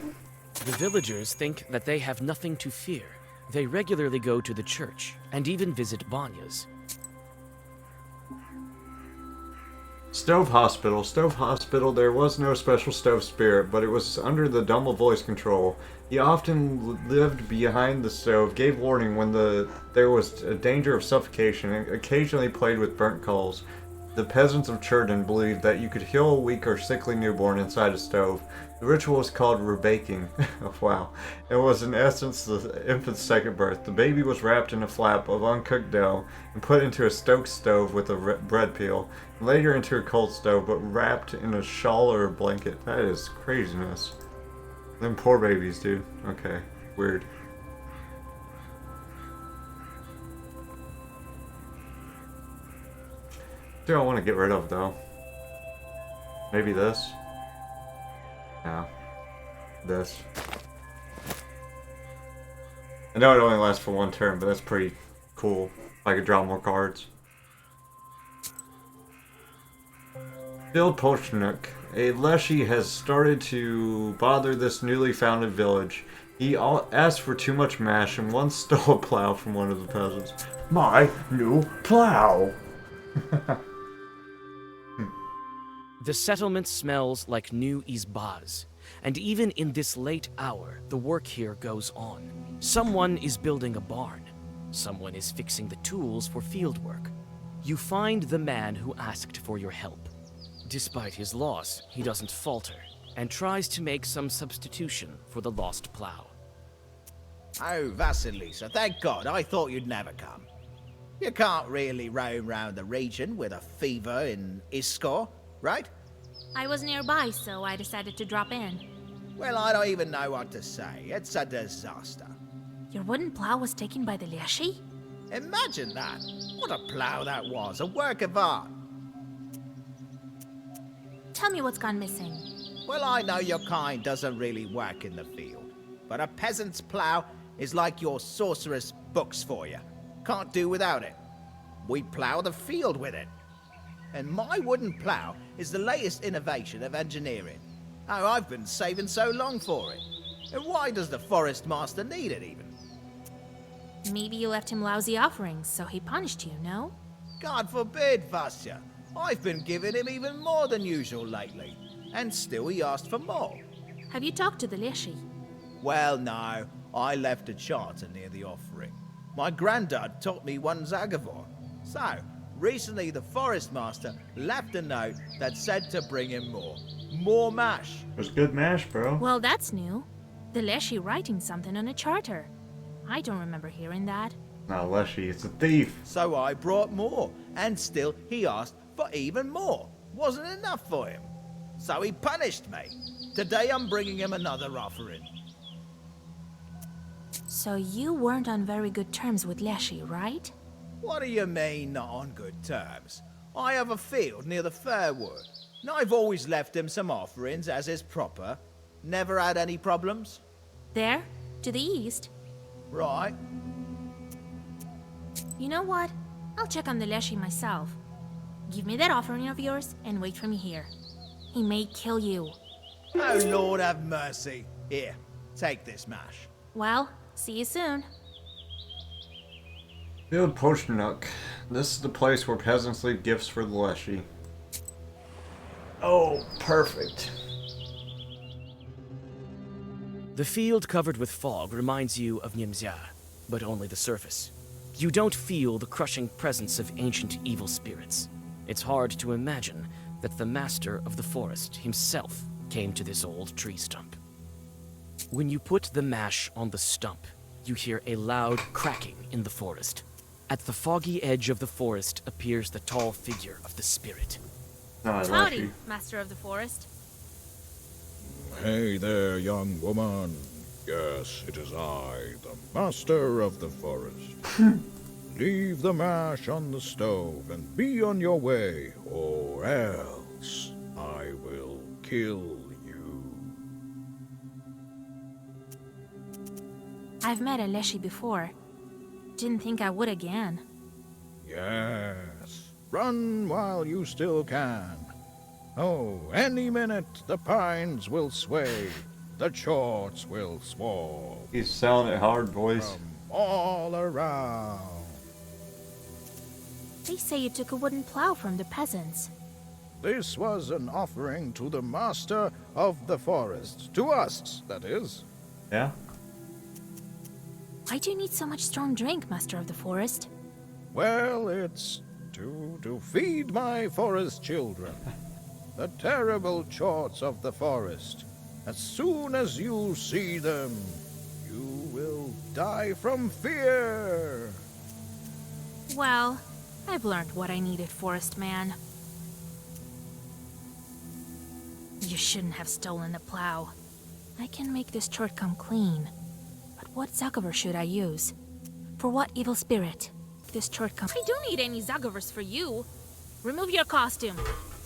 The villagers think that they have nothing to fear. They regularly go to the church and even visit banyas. Stove Hospital. Stove Hospital, there was no special stove spirit, but it was under the Dummel voice control. He often lived behind the stove, gave warning when there was a danger of suffocation, and occasionally played with burnt coals. The peasants of Churden believed that you could heal a weak or sickly newborn inside a stove. The ritual was called rebaking. Oh, wow. It was in essence the infant's second birth. The baby was wrapped in a flap of uncooked dough and put into a stoked stove with a bread peel. Later into a cold stove, but wrapped in a shawl or a blanket. That is craziness. Them poor babies, dude. Okay. Weird. Do I want to get rid of, though? Maybe this? Yeah. This. I know it only lasts for one turn, but that's pretty cool. I could draw more cards. Bill Polchnik. A Leshy has started to bother this newly founded village. He asked for too much mash and once stole a plow from one of the peasants. My new plow! The settlement smells like new Izbaz, and even in this late hour, the work here goes on. Someone is building a barn. Someone is fixing the tools for fieldwork. You find the man who asked for your help. Despite his loss, he doesn't falter, and tries to make some substitution for the lost plow. Oh, Vasilisa, thank God, I thought you'd never come. You can't really roam round the region with a fever in Iskor, right? I was nearby, so I decided to drop in. Well, I don't even know what to say. It's a disaster. Your wooden plow was taken by the Leshy? Imagine that. What a plow that was, a work of art. Tell me what's gone missing. Well, I know your kind doesn't really work in the field, but a peasant's plow is like your sorceress books for you. Can't do without it. We plow the field with it. And my wooden plow is the latest innovation of engineering. Oh, I've been saving so long for it. And why does the forest master need it even? Maybe you left him lousy offerings, so he punished you, no? God forbid, Vasya. I've been giving him even more than usual lately. And still he asked for more. Have you talked to the Leshy? Well, no. I left a charter near the offering. My granddad taught me one Zagavor. So, recently the forest master left a note that said to bring him more. More mash. It was good mash, bro. Well, that's new. The Leshy writing something on a charter. I don't remember hearing that. Not Leshy, it's a thief. So I brought more, and still he asked for even more. Wasn't enough for him. So he punished me. Today I'm bringing him another offering. So you weren't on very good terms with Leshy, right? What do you mean, not on good terms? I have a field near the Fairwood, and I've always left him some offerings as is proper. Never had any problems. There? To the east? Right. You know what? I'll check on the Leshy myself. Give me that offering of yours and wait for me here. He may kill you. Oh, Lord have mercy. Here, take this mash. Well, see you soon. Field Poshnuk. This is the place where peasants leave gifts for the Leshy. Oh, perfect. The field covered with fog reminds you of Nimzia, but only the surface. You don't feel the crushing presence of ancient evil spirits. It's hard to imagine that the master of the forest himself came to this old tree stump. When you put the mash on the stump, you hear a loud cracking in the forest. At the foggy edge of the forest appears the tall figure of the spirit. Howdy, Master of the Forest. Hey there, young woman. Yes, it is I, the master of the forest. Leave the mash on the stove and be on your way, or else I will kill you. I've met a Leshy before. Didn't think I would again. Yes, run while you still can. Oh, any minute the pines will sway, the chorts will swarm. He's selling it hard, boys. From all around. They say you took a wooden plow from the peasants. This was an offering to the master of the forest. To us, that is. Yeah? Why do you need so much strong drink, Master of the Forest? Well, it's to feed my forest children. The terrible chorts of the forest. As soon as you see them, you will die from fear. Well, I've learned what I needed, Forest Man. You shouldn't have stolen the plow. I can make this chort come clean. But what Zagaver should I use? For what evil spirit? This chort come— I don't need any Zagavers for you. Remove your costume.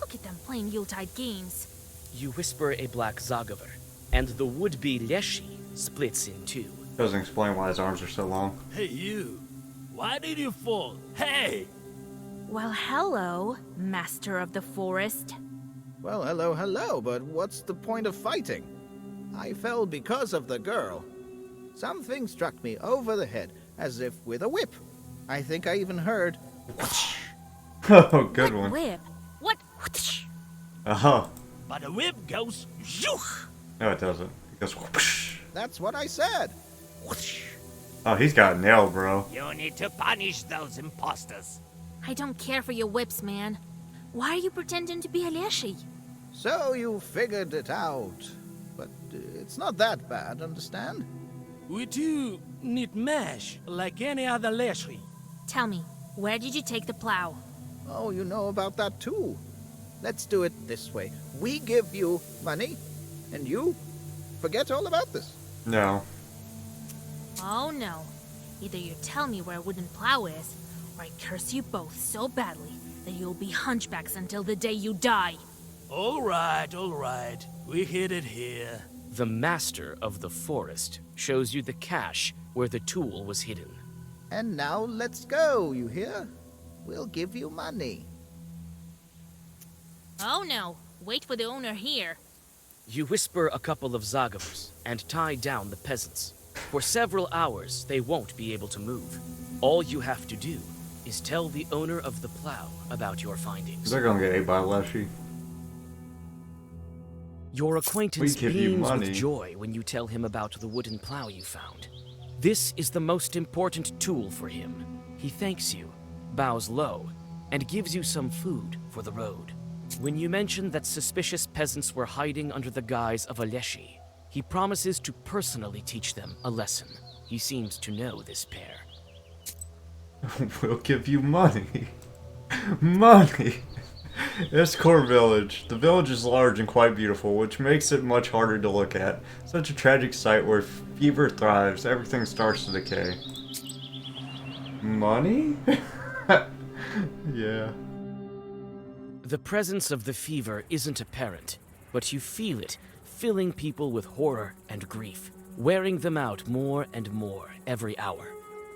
Look at them playing Yuletide games. You whisper a black Zagaver, and the would-be Leshi splits in two. Doesn't explain why his arms are so long. Hey, you! Why did you fall? Hey! Well, hello, Master of the Forest. Well, hello, hello, but what's the point of fighting? I fell because of the girl. Something struck me over the head, as if with a whip. I think I even heard... Oh, good one. Whip? What? Uh-huh. But the whip goes... Zhoosh! No, it doesn't. It goes whoosh. That's what I said. Oh, he's got nailed, bro. You need to punish those imposters. I don't care for your whips, man. Why are you pretending to be a Leshi? So you figured it out. But it's not that bad, understand? We too need mesh, like any other Leshi. Tell me, where did you take the plow? Oh, you know about that too. Let's do it this way. We give you money, and you forget all about this. No. Oh no. Either you tell me where a wooden plow is, or I curse you both so badly that you'll be hunchbacks until the day you die. All right. We hid it here. The Master of the Forest shows you the cache where the tool was hidden. And now let's go, you hear? We'll give you money. Oh no. Wait for the owner here. You whisper a couple of Zagavers and tie down the peasants. For several hours, they won't be able to move. All you have to do is tell the owner of the plow about your findings. They're gonna get ate by Leshi. Your acquaintance We give you beams money. with joy when you tell him about the wooden plow you found. This is the most important tool for him. He thanks you, bows low, and gives you some food for the road. When you mention that suspicious peasants were hiding under the guise of a Leshi, he promises to personally teach them a lesson. He seems to know this pair. We'll give you money. Money! Escort Village. The village is large and quite beautiful, which makes it much harder to look at. Such a tragic sight where fever thrives, everything starts to decay. Money? Yeah. The presence of the fever isn't apparent, but you feel it, filling people with horror and grief, wearing them out more and more every hour.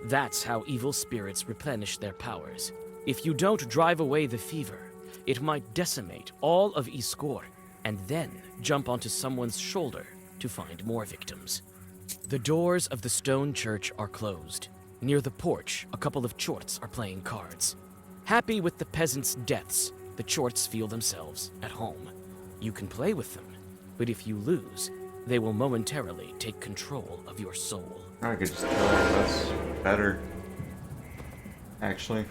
That's how evil spirits replenish their powers. If you don't drive away the fever, it might decimate all of Iskor, and then jump onto someone's shoulder to find more victims. The doors of the stone church are closed. Near the porch, a couple of Chorts are playing cards. Happy with the peasants' deaths, the Chorts feel themselves at home. You can play with them, but if you lose, they will momentarily take control of your soul. I could just kill him. That's better. Actually.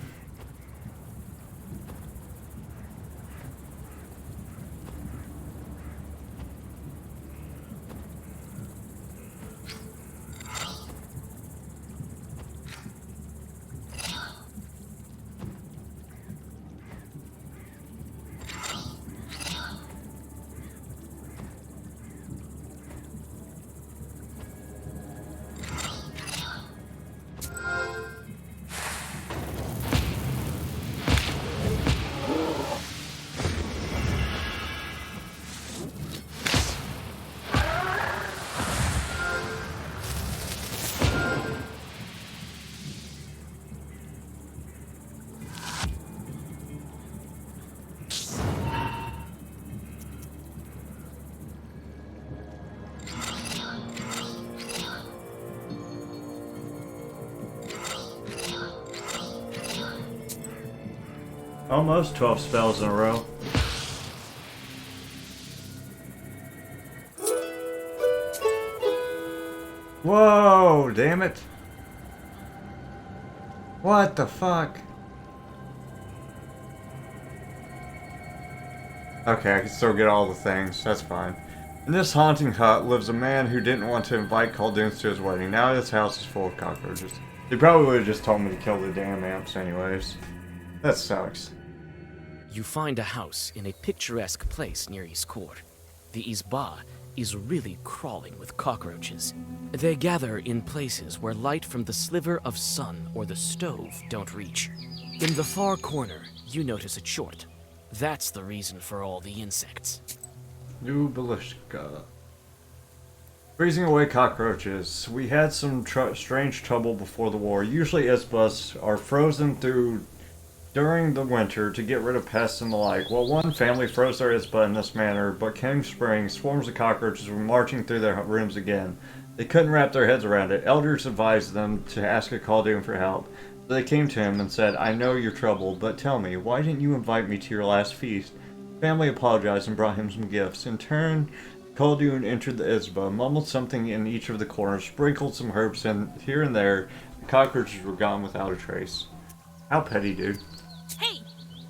Almost 12 spells in a row. Whoa, damn it. What the fuck? Okay, I can still get all the things. That's fine. In this haunting hut lives a man who didn't want to invite Khaldun's to his wedding. Now his house is full of cockroaches. He probably would have just told me to kill the damn amps anyways. That sucks. You find a house in a picturesque place near Iskor. The Izba is really crawling with cockroaches. They gather in places where light from the sliver of sun or the stove don't reach. In the far corner, you notice a Chort. That's the reason for all the insects. New Belishka. Freezing away cockroaches. We had some strange trouble before the war. Usually Isbas are frozen through during the winter to get rid of pests and the like. Well, one family froze their Isba in this manner, but came spring, swarms of cockroaches were marching through their rooms again. They couldn't wrap their heads around it. Elders advised them to ask a Khaldoon for help. So they came to him and said, I know you're troubled, but tell me, why didn't you invite me to your last feast? The family apologized and brought him some gifts. In turn, Khaldoon entered the Isba, mumbled something in each of the corners, sprinkled some herbs in here and there. The cockroaches were gone without a trace. How petty, dude. Hey,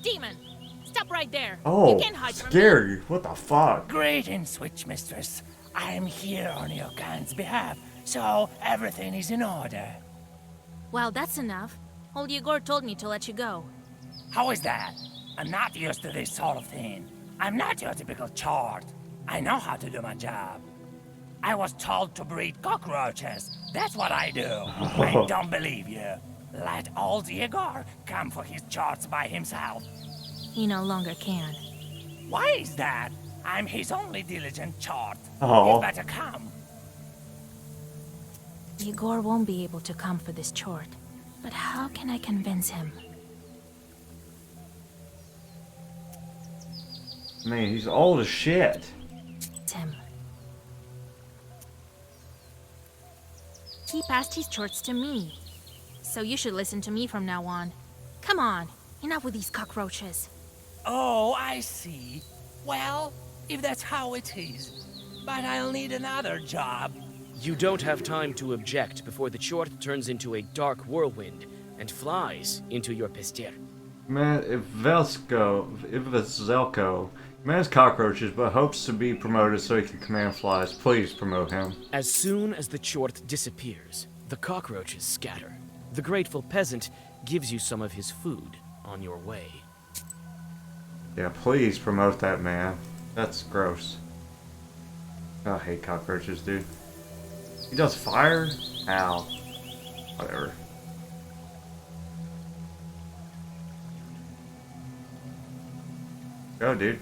demon! Stop right there! Oh, You can't hide from me! scary! What the fuck? Greetings, witch mistress. I am here on your kind's behalf, so everything is in order. Well, that's enough. Old Yegor told me to let you go. How is that? I'm not used to this sort of thing. I'm not your typical chart. I know how to do my job. I was told to breed cockroaches. That's what I do. I don't believe you. Let old Yegor come for his charts by himself. He no longer can. Why is that? I'm his only diligent chart. Oh. You better come. Yegor won't be able to come for this chort. But how can I convince him? Man, he's old as shit. Tim. He passed his chorts to me. So you should listen to me from now on. Come on, enough with these cockroaches. Oh, I see. Well, if that's how it is. But I'll need another job. You don't have time to object before the chort turns into a dark whirlwind and flies into your pestir. Man, if Zelko commands cockroaches but hopes to be promoted so he can command flies, please promote him. As soon as the chort disappears, the cockroaches scatter. The grateful peasant gives you some of his food on your way. Yeah, please promote that man. That's gross. I hate cockroaches, dude. He does fire? Ow. Whatever. Go, dude.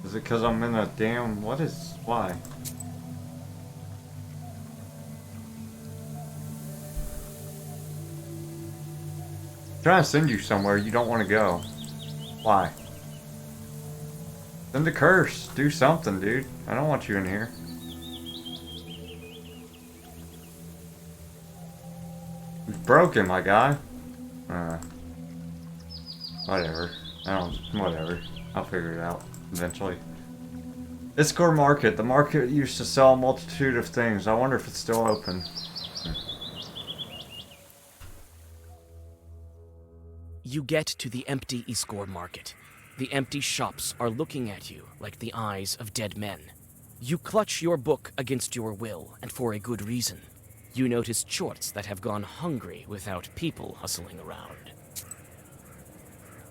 Is it because I'm in a damn... What is... Why? I'm trying to send you somewhere you don't want to go. Why? Send a curse. Do something, dude. I don't want you in here. It's broken, my guy. Whatever. Whatever. I'll figure it out eventually. Iskor Market. The market used to sell a multitude of things. I wonder if it's still open. You get to the empty Iskor market. The empty shops are looking at you like the eyes of dead men. You clutch your book against your will, and for a good reason. You notice chorts that have gone hungry without people hustling around.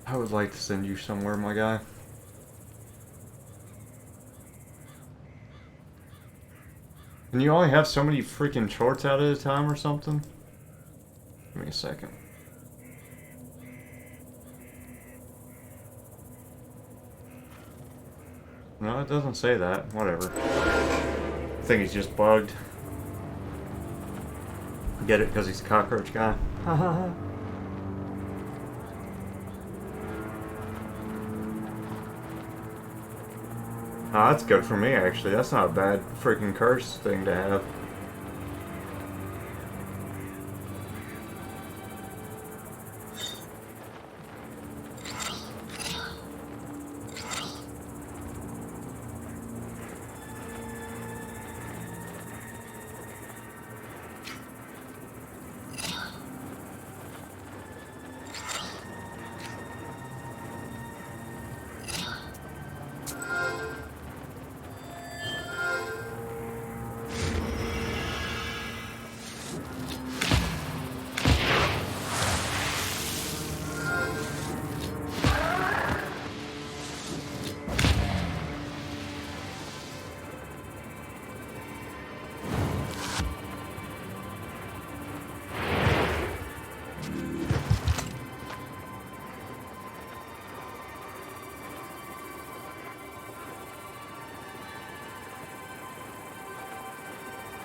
I would like to send you somewhere, my guy. Can you only have so many freaking chorts out at a time or something? Give me a second. No, it doesn't say that. Whatever. I think he's just bugged. Get it? Because he's a cockroach guy. Haha. Oh, that's good for me, actually. That's not a bad freaking curse thing to have.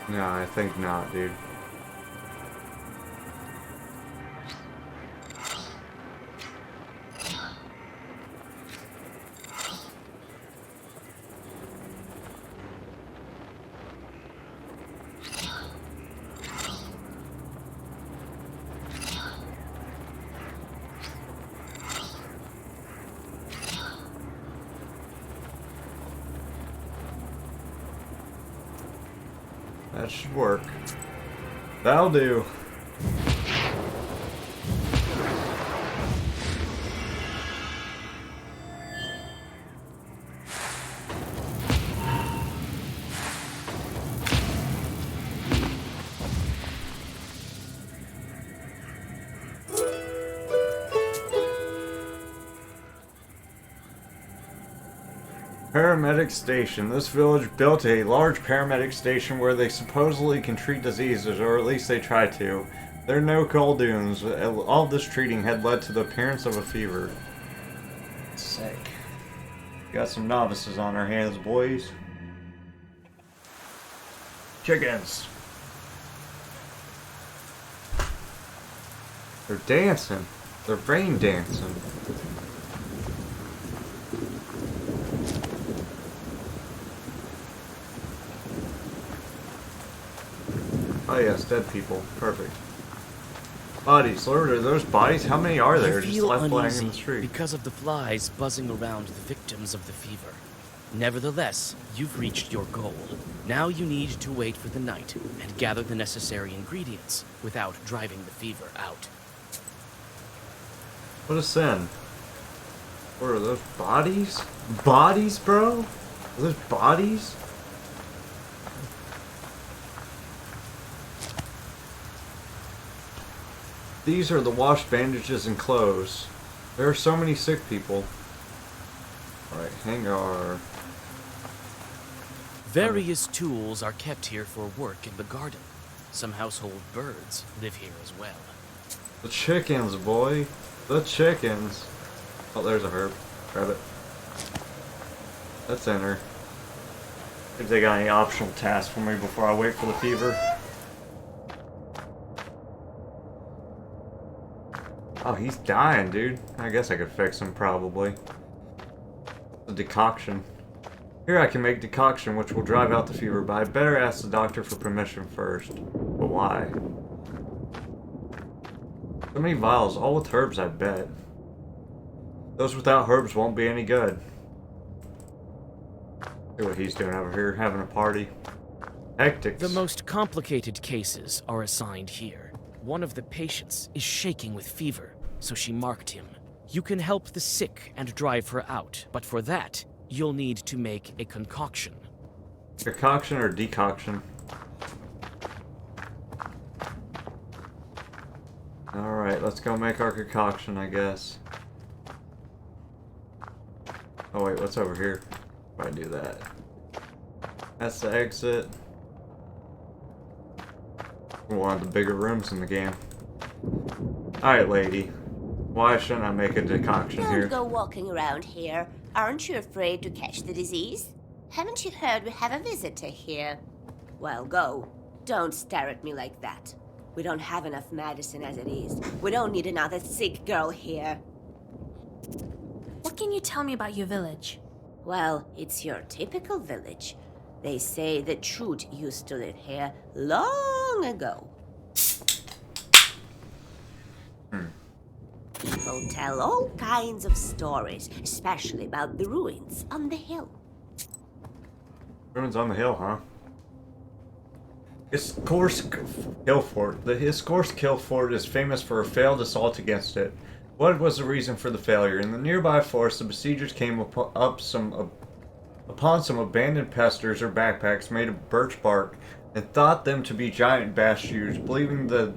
No, I think not, dude. That should work. That'll do. Paramedic station. This village built a large paramedic station where they supposedly can treat diseases, or at least they try to. There are no cold dunes. All this treating had led to the appearance of a fever. Sick. Got some novices on our hands, boys. Chickens. They're dancing. They're rain dancing. Oh yes, dead people. Perfect. Bodies. Lord, are those bodies? How many are there just left lying in the street? Because of the flies buzzing around the victims of the fever. Nevertheless, you've reached your goal. Now you need to wait for the night and gather the necessary ingredients without driving the fever out. What a sin. What are those bodies? Bodies, bro? Are those bodies? These are the washed bandages and clothes. There are so many sick people. Alright, hang on. Various tools are kept here for work in the garden. Some household birds live here as well. The chickens, boy. The chickens. Oh, there's a herb. Grab it. Let's enter. If they got any optional tasks for me before I wait for the fever. Oh, he's dying, dude. I guess I could fix him, probably. The decoction. Here I can make decoction, which will drive out the fever, but I better ask the doctor for permission first. But why? So many vials, all with herbs, I bet. Those without herbs won't be any good. See what he's doing over here, having a party. Hectic. The most complicated cases are assigned here. One of the patients is shaking with fever, so she marked him. You can help the sick and drive her out, but for that, you'll need to make a concoction. Concoction or decoction? Alright, let's go make our concoction, I guess. Oh wait, what's over here? If I do that. That's the exit. One of the bigger rooms in the game. Alright, lady. Why shouldn't I make a decoction here? Don't go walking around here. Aren't you afraid to catch the disease? Haven't you heard we have a visitor here? Well, go. Don't stare at me like that. We don't have enough medicine as it is. We don't need another sick girl here. What can you tell me about your village? Well, it's your typical village. They say that Trude used to live here long ago. People tell all kinds of stories, especially about the ruins on the hill. Ruins on the hill, huh? Iskorsk Hill Fort. The Iskorsk Hill Fort is famous for a failed assault against it. What was the reason for the failure? In the nearby forest, the besiegers came upon some abandoned pesters or backpacks made of birch bark and thought them to be giant bastions. Believing the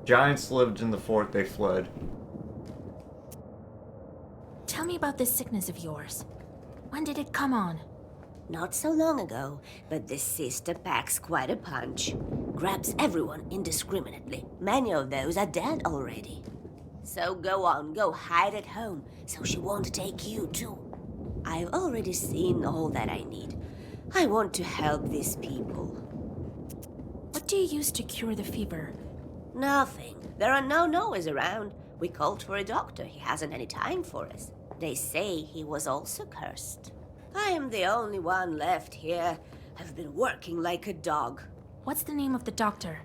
giants lived in the fort, they fled. Tell me about this sickness of yours. When did it come on? Not so long ago, but this sister packs quite a punch. Grabs everyone indiscriminately. Many of those are dead already. So go on, go hide at home, so she won't take you too. I've already seen all that I need. I want to help these people. do you use to cure the fever? Nothing. There are no Noahs around. We called for a doctor. He hasn't any time for us. They say he was also cursed. I am the only one left here. I've been working like a dog. What's the name of the doctor?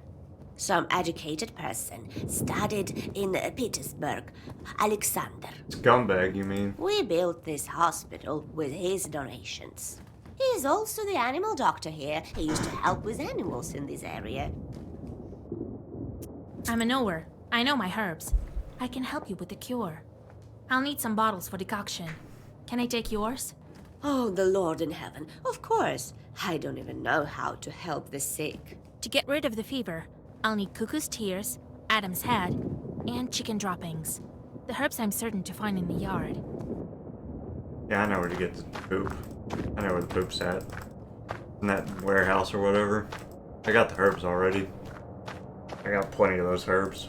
Some educated person, studied in Petersburg. Alexander. Scumbag, you mean? We built this hospital with his donations. He's also the animal doctor here. He used to help with animals in this area. I'm a knower. I know my herbs. I can help you with the cure. I'll need some bottles for decoction. Can I take yours? Oh, the Lord in heaven. Of course. I don't even know how to help the sick. To get rid of the fever, I'll need cuckoo's tears, Adam's head, and chicken droppings. The herbs I'm certain to find in the yard. Yeah, I know where to get the poop. I know where the poop's at. In that warehouse or whatever. I got the herbs already. I got plenty of those herbs.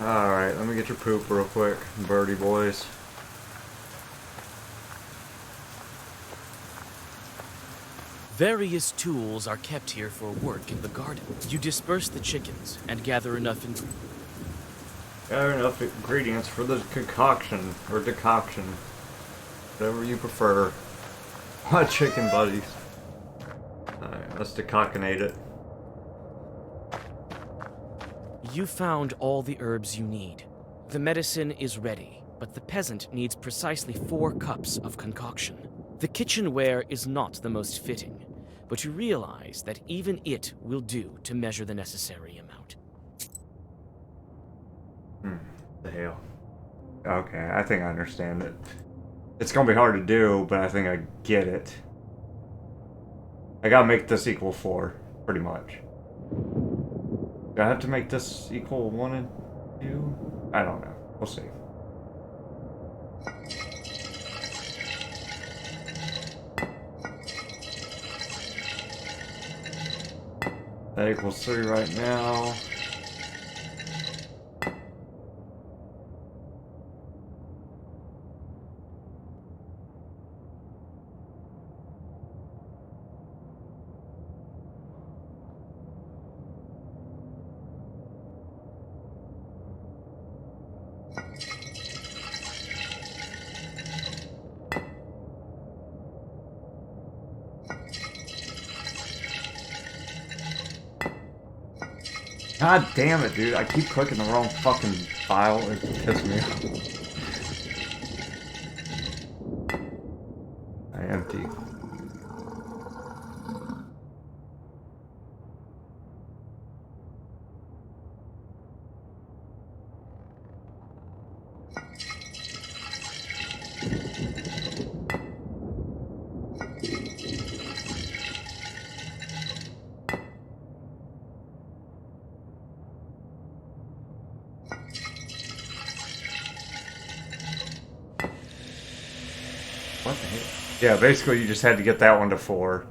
Alright, let me get your poop real quick, birdie boys. Various tools are kept here for work in the garden. You disperse the chickens and gather enough ingredients for the concoction, or decoction. Whatever you prefer. My chicken buddies. Alright, let's decoctionate it. You found all the herbs you need. The medicine is ready, but the peasant needs precisely 4 cups of concoction. The kitchenware is not the most fitting, but you realize that even it will do to measure the necessary amount. The hell. Okay, I think I understand it. It's gonna be hard to do, but I think I get it. I gotta make this equal 4, pretty much. Do I have to make this equal 1 and 2? I don't know. We'll see. That equals 3 right now. God damn it, dude. I keep clicking the wrong fucking file. It pisses me off. I empty. What the heck? Yeah, basically you just had to get that one to 4.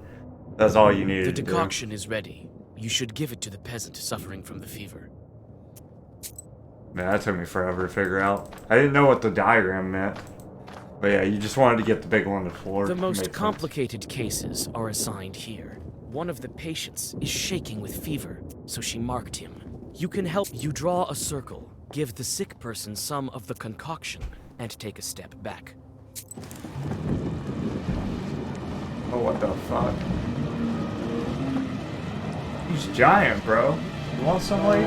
That's all you needed The to do. decoction is ready. You should give it to the peasant suffering from the fever. Man, that took me forever to figure out. I didn't know what the diagram meant. But yeah, you just wanted to get the big one to 4. The most complicated cases are assigned here. One of the patients is shaking with fever, so she marked him. You can help. You draw a circle, give the sick person some of the concoction, and take a step back. Oh, what the fuck? He's giant, bro. You want some, lady?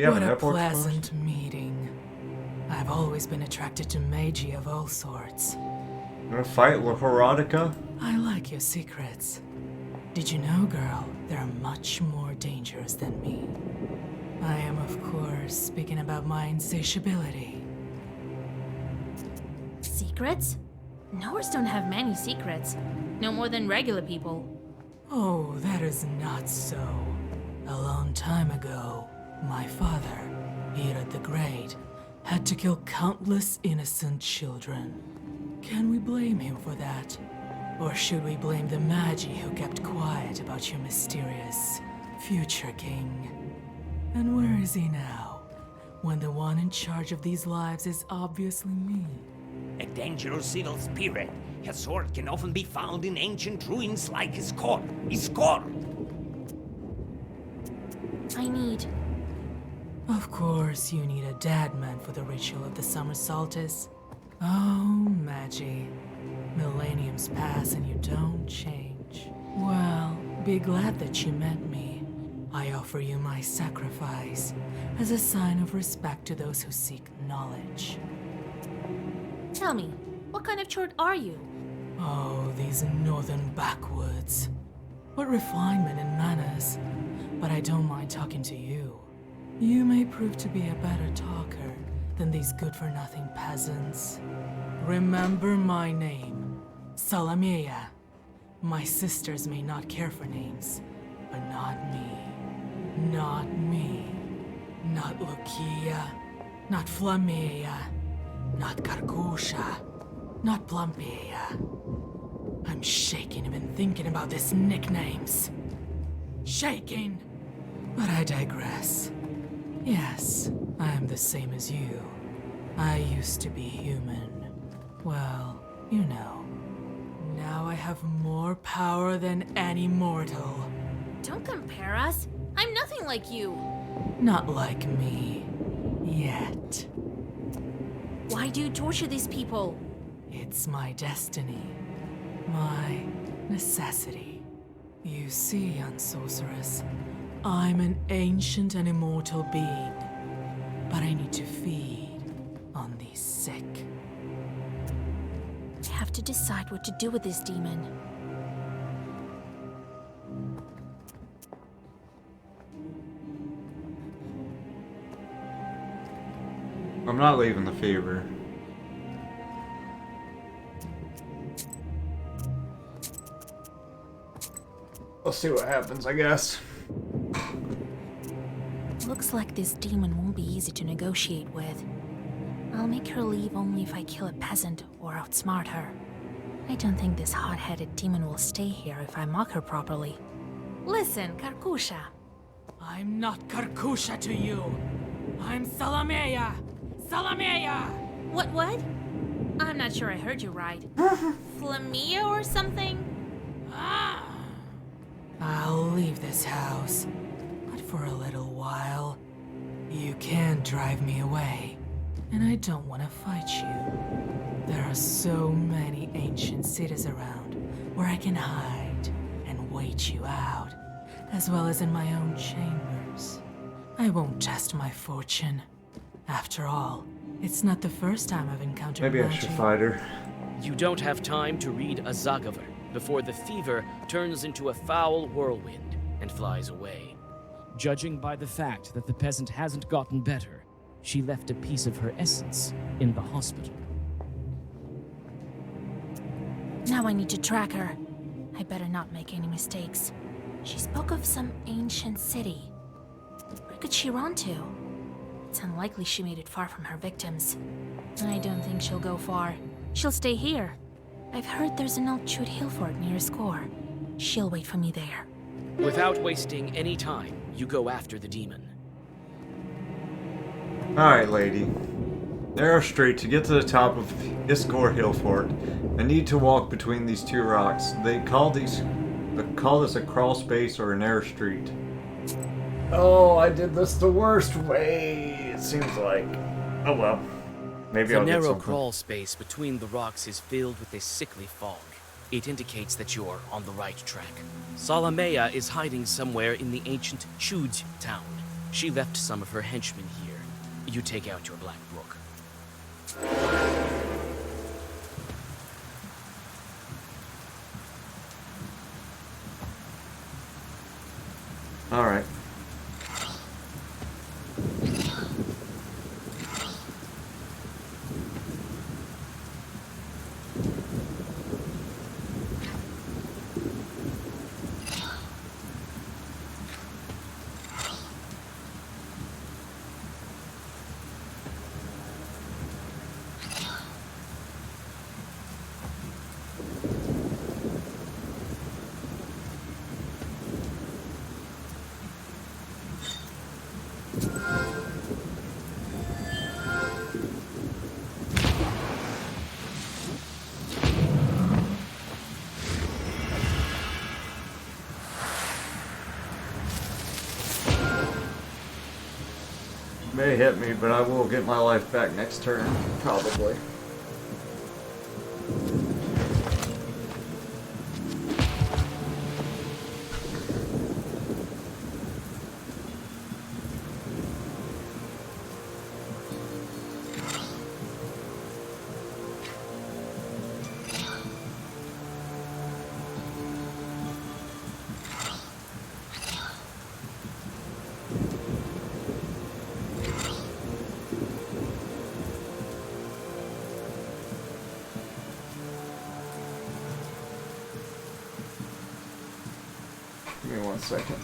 What a pleasant meeting. I've always been attracted to magi of all sorts. You wanna fight with Erotica? I like your secrets. Did you know, girl, they're much more dangerous than me. I am, of course, speaking about my insatiability. Secrets? Knowers don't have many secrets. No more than regular people. Oh, that is not so. A long time ago, my father, Herod the Great, had to kill countless innocent children. Can we blame him for that? Or should we blame the Magi who kept quiet about your mysterious future king? And where is he now, when the one in charge of these lives is obviously me? a dangerous evil spirit. His sword can often be found in ancient ruins like Iskor. Iskor! I need. Of course, you need a dead man for the ritual of the summer solstice. Oh, Magi. Millenniums pass and you don't change. Well, be glad that you met me. I offer you my sacrifice as a sign of respect to those who seek knowledge. Tell me, what kind of chord are you? Oh, these northern backwoods. What refinement and manners. But I don't mind talking to you. You may prove to be a better talker than these good-for-nothing peasants. Remember my name, Salamea. My sisters may not care for names, but not me. Not me. Not Lucia. Not Flamea. Not Karkusha. Not Plumpea. I'm shaking even thinking about these nicknames. Shaking! But I digress. Yes, I am the same as you. I used to be human. Well, you know. Now I have more power than any mortal. Don't compare us. I'm nothing like you. Not like me. Yet. Why do you torture these people? It's my destiny. My necessity. You see, young sorceress, I'm an ancient and immortal being. But I need to feed on these sick. I have to decide what to do with this demon. I'm not leaving the fever. Let's see what happens, I guess. Looks like this demon won't be easy to negotiate with. I'll make her leave only if I kill a peasant or outsmart her. I don't think this hot-headed demon will stay here if I mock her properly. Listen, Karkusha. I'm not Karkusha to you. I'm Salamea. Salamea! What? I'm not sure I heard you right. Flamia or something? I'll leave this house, but for a little while. You can't drive me away, and I don't want to fight you. There are so many ancient cities around where I can hide and wait you out, as well as in my own chambers. I won't test my fortune. After all, it's not the first time I've encountered Maybe I magic. should fight her. You don't have time to read a Zagavar before the fever turns into a foul whirlwind and flies away. Judging by the fact that the peasant hasn't gotten better, she left a piece of her essence in the hospital. Now I need to track her. I better not make any mistakes. She spoke of some ancient city. Where could she run to? It's unlikely she made it far from her victims. I don't think she'll go far. She'll stay here. I've heard there's an old chewed hill fort near Score. She'll wait for me there. Without wasting any time, you go after the demon. Alright, lady. Narrow street to get to the top of Iskor Hill Fort. I need to walk between these two rocks. They call this a crawl space or a narrow street. Oh, I did this the worst way, it seems like. Oh well. Maybe The I'll get narrow something. crawl space between the rocks is filled with a sickly fog. It indicates that you're on the right track. Salamea is hiding somewhere in the ancient Chud town. She left some of her henchmen here. You take out your black book. Alright. may hit me, but I will get my life back next turn, probably. Give me 1 second.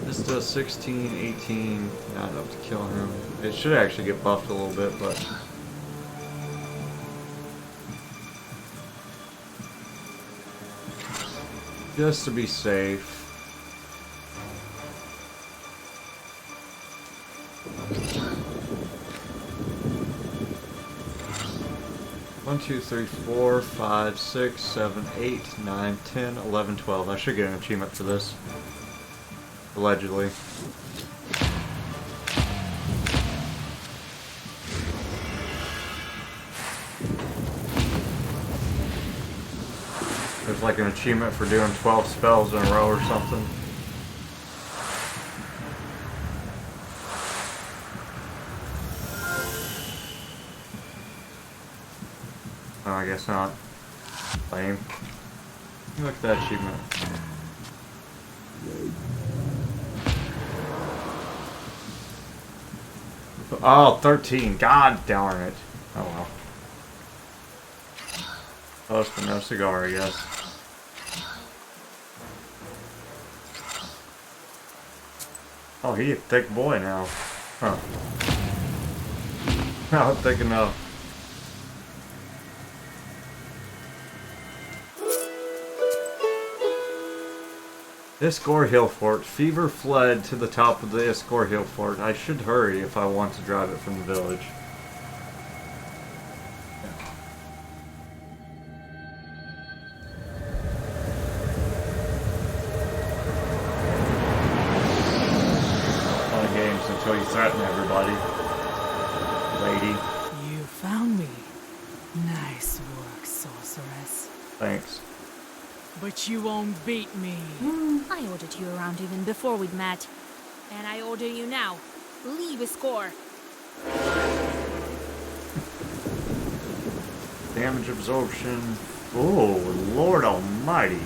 This does 16, 18, not enough to kill him. It should actually get buffed a little bit, but... just to be safe. One, 2, 3, 4, 5, 6, 7, 8, 9, 10, 11, 12. I should get an achievement for this. Allegedly. There's like an achievement for doing 12 spells in a row or something. Oh, I guess not. Lame. Look at that achievement. Oh, 13. God darn it. Oh well. Close but no cigar, I guess. Oh, he's a thick boy now. Huh. Not thick enough. Iskor Hill Fort. Fever fled to the top of the Iskor Hill Fort. I should hurry if I want to drive it from the village. Fun games until you threaten everybody. Lady. You found me. Nice work, sorceress. Thanks. But you won't beat me. I ordered you around even before we'd met. And I order you now. Leave Iskor. Damage absorption. Oh, Lord Almighty.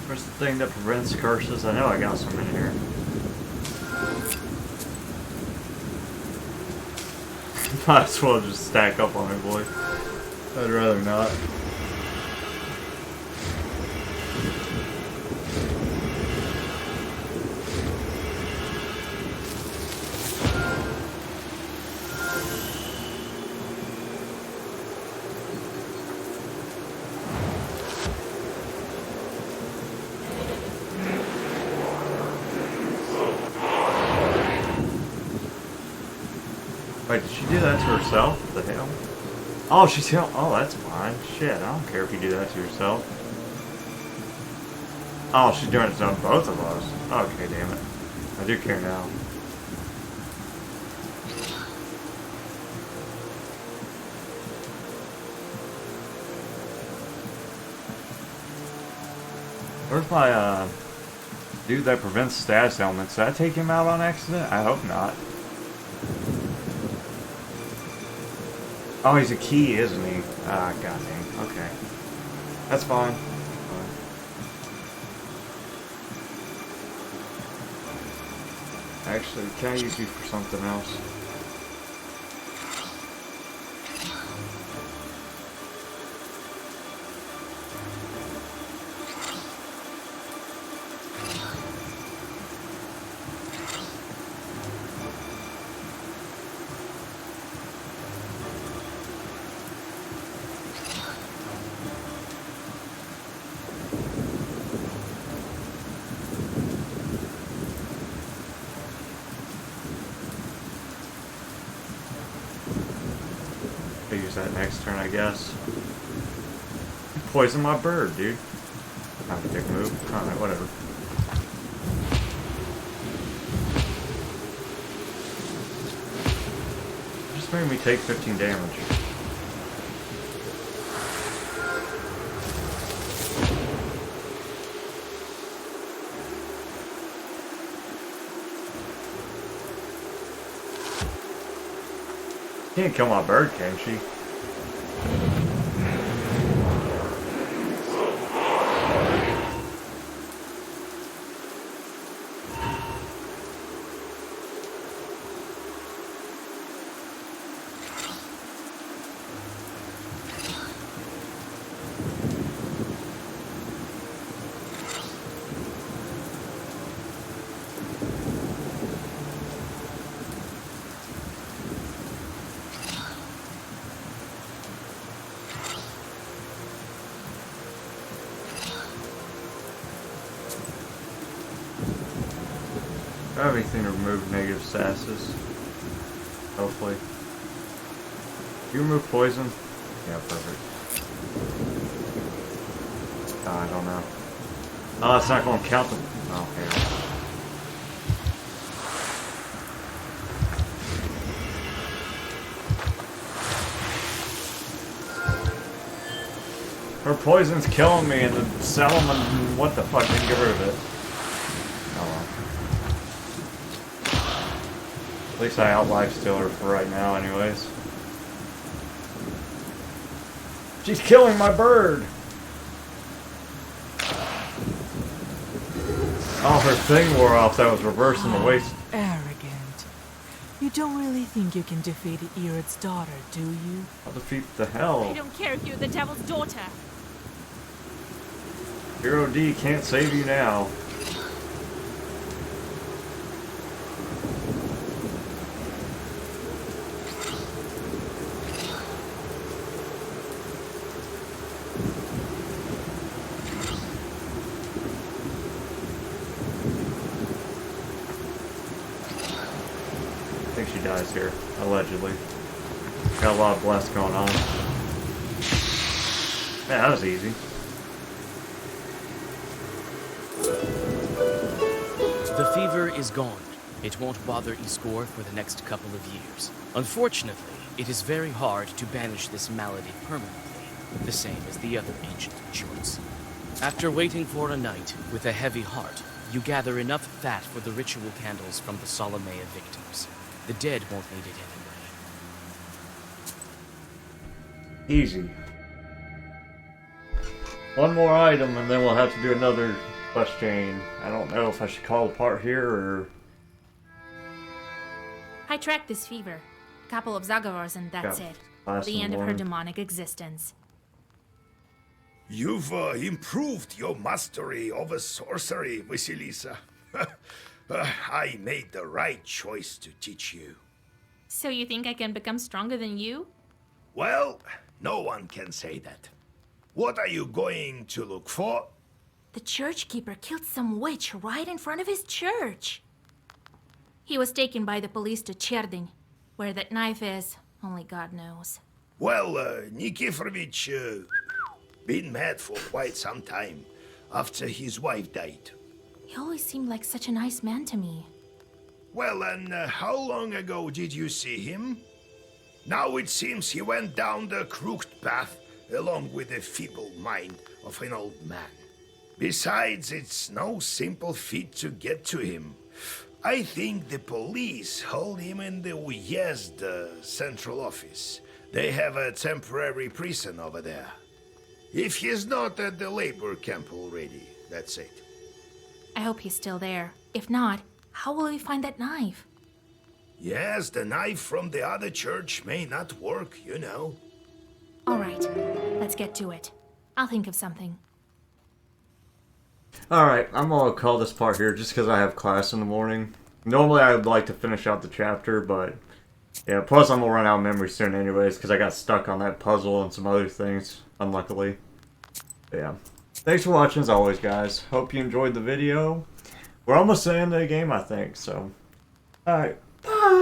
Where's the thing that prevents curses? I know I got some in here. Might as well just stack up on it, boy. I'd rather not. Wait, did she do that to herself? What the hell? Oh, she's healing. Oh, that's fine. Shit, I don't care if you do that to yourself. Oh, she's doing it to both of us. Okay, damn it. I do care now. Where's my, dude that prevents status elements? Did I take him out on accident? I hope not. Oh, he's a key, isn't he? Ah, god dang. Okay. That's fine. Actually, can I use you for something else? next turn, I guess. Poison my bird, dude. Not a dick move. Alright, whatever. Just made me take 15 damage. Can't kill my bird, can she? Everything to remove negative sasses. Hopefully. You remove poison? Yeah, perfect. I don't know. Oh, it's not going to count them. Okay. Her poison's killing me, and the Salomon, what the fuck, didn't get rid of it. Oh well. At least I out-lifesteal her for right now, anyways. She's killing my bird! Oh, her thing wore off. That was reversing the waste. Arrogant. You don't really think you can defeat Irod's daughter, do you? I'll defeat the hell. I don't care if you're the devil's daughter. Hero D can't save you now. I think she dies here, allegedly. Got a lot of blast going on. Yeah, that was easy. The fever is gone. It won't bother Isgor for the next couple of years. Unfortunately, it is very hard to banish this malady permanently, the same as the other ancient cures. After waiting for a night with a heavy heart, you gather enough fat for the ritual candles from the Solomea victims. The dead won't need it anyway. Easy. One more item and then we'll have to do another quest chain. I don't know if I should call the part here or... I tracked this fever. A couple of Zagavars and that's it. The end of her demonic existence. You've improved your mastery over sorcery, Vasilisa. I made the right choice to teach you. So you think I can become stronger than you? Well, no one can say that. What are you going to look for? The church keeper killed some witch right in front of his church. He was taken by the police to Cherdyn. Where that knife is, only God knows. Well, Nikiforovich been mad for quite some time after his wife died. He always seemed like such a nice man to me. Well, and how long ago did you see him? Now it seems he went down the crooked path along with the feeble mind of an old man. Besides, it's no simple feat to get to him. I think the police hold him in the Uyezd central office. They have a temporary prison over there. If he's not at the labor camp already, that's it. I hope he's still there. If not, how will we find that knife? Yes, the knife from the other church may not work, you know. Alright, let's get to it. I'll think of something. Alright, I'm gonna call this part here just because I have class in the morning. Normally I'd like to finish out the chapter, but yeah, plus I'm gonna run out of memory soon anyways because I got stuck on that puzzle and some other things, unluckily. But yeah. Thanks for watching as always, guys. Hope you enjoyed the video. We're almost at the end of the game, I think, so. Alright, bye!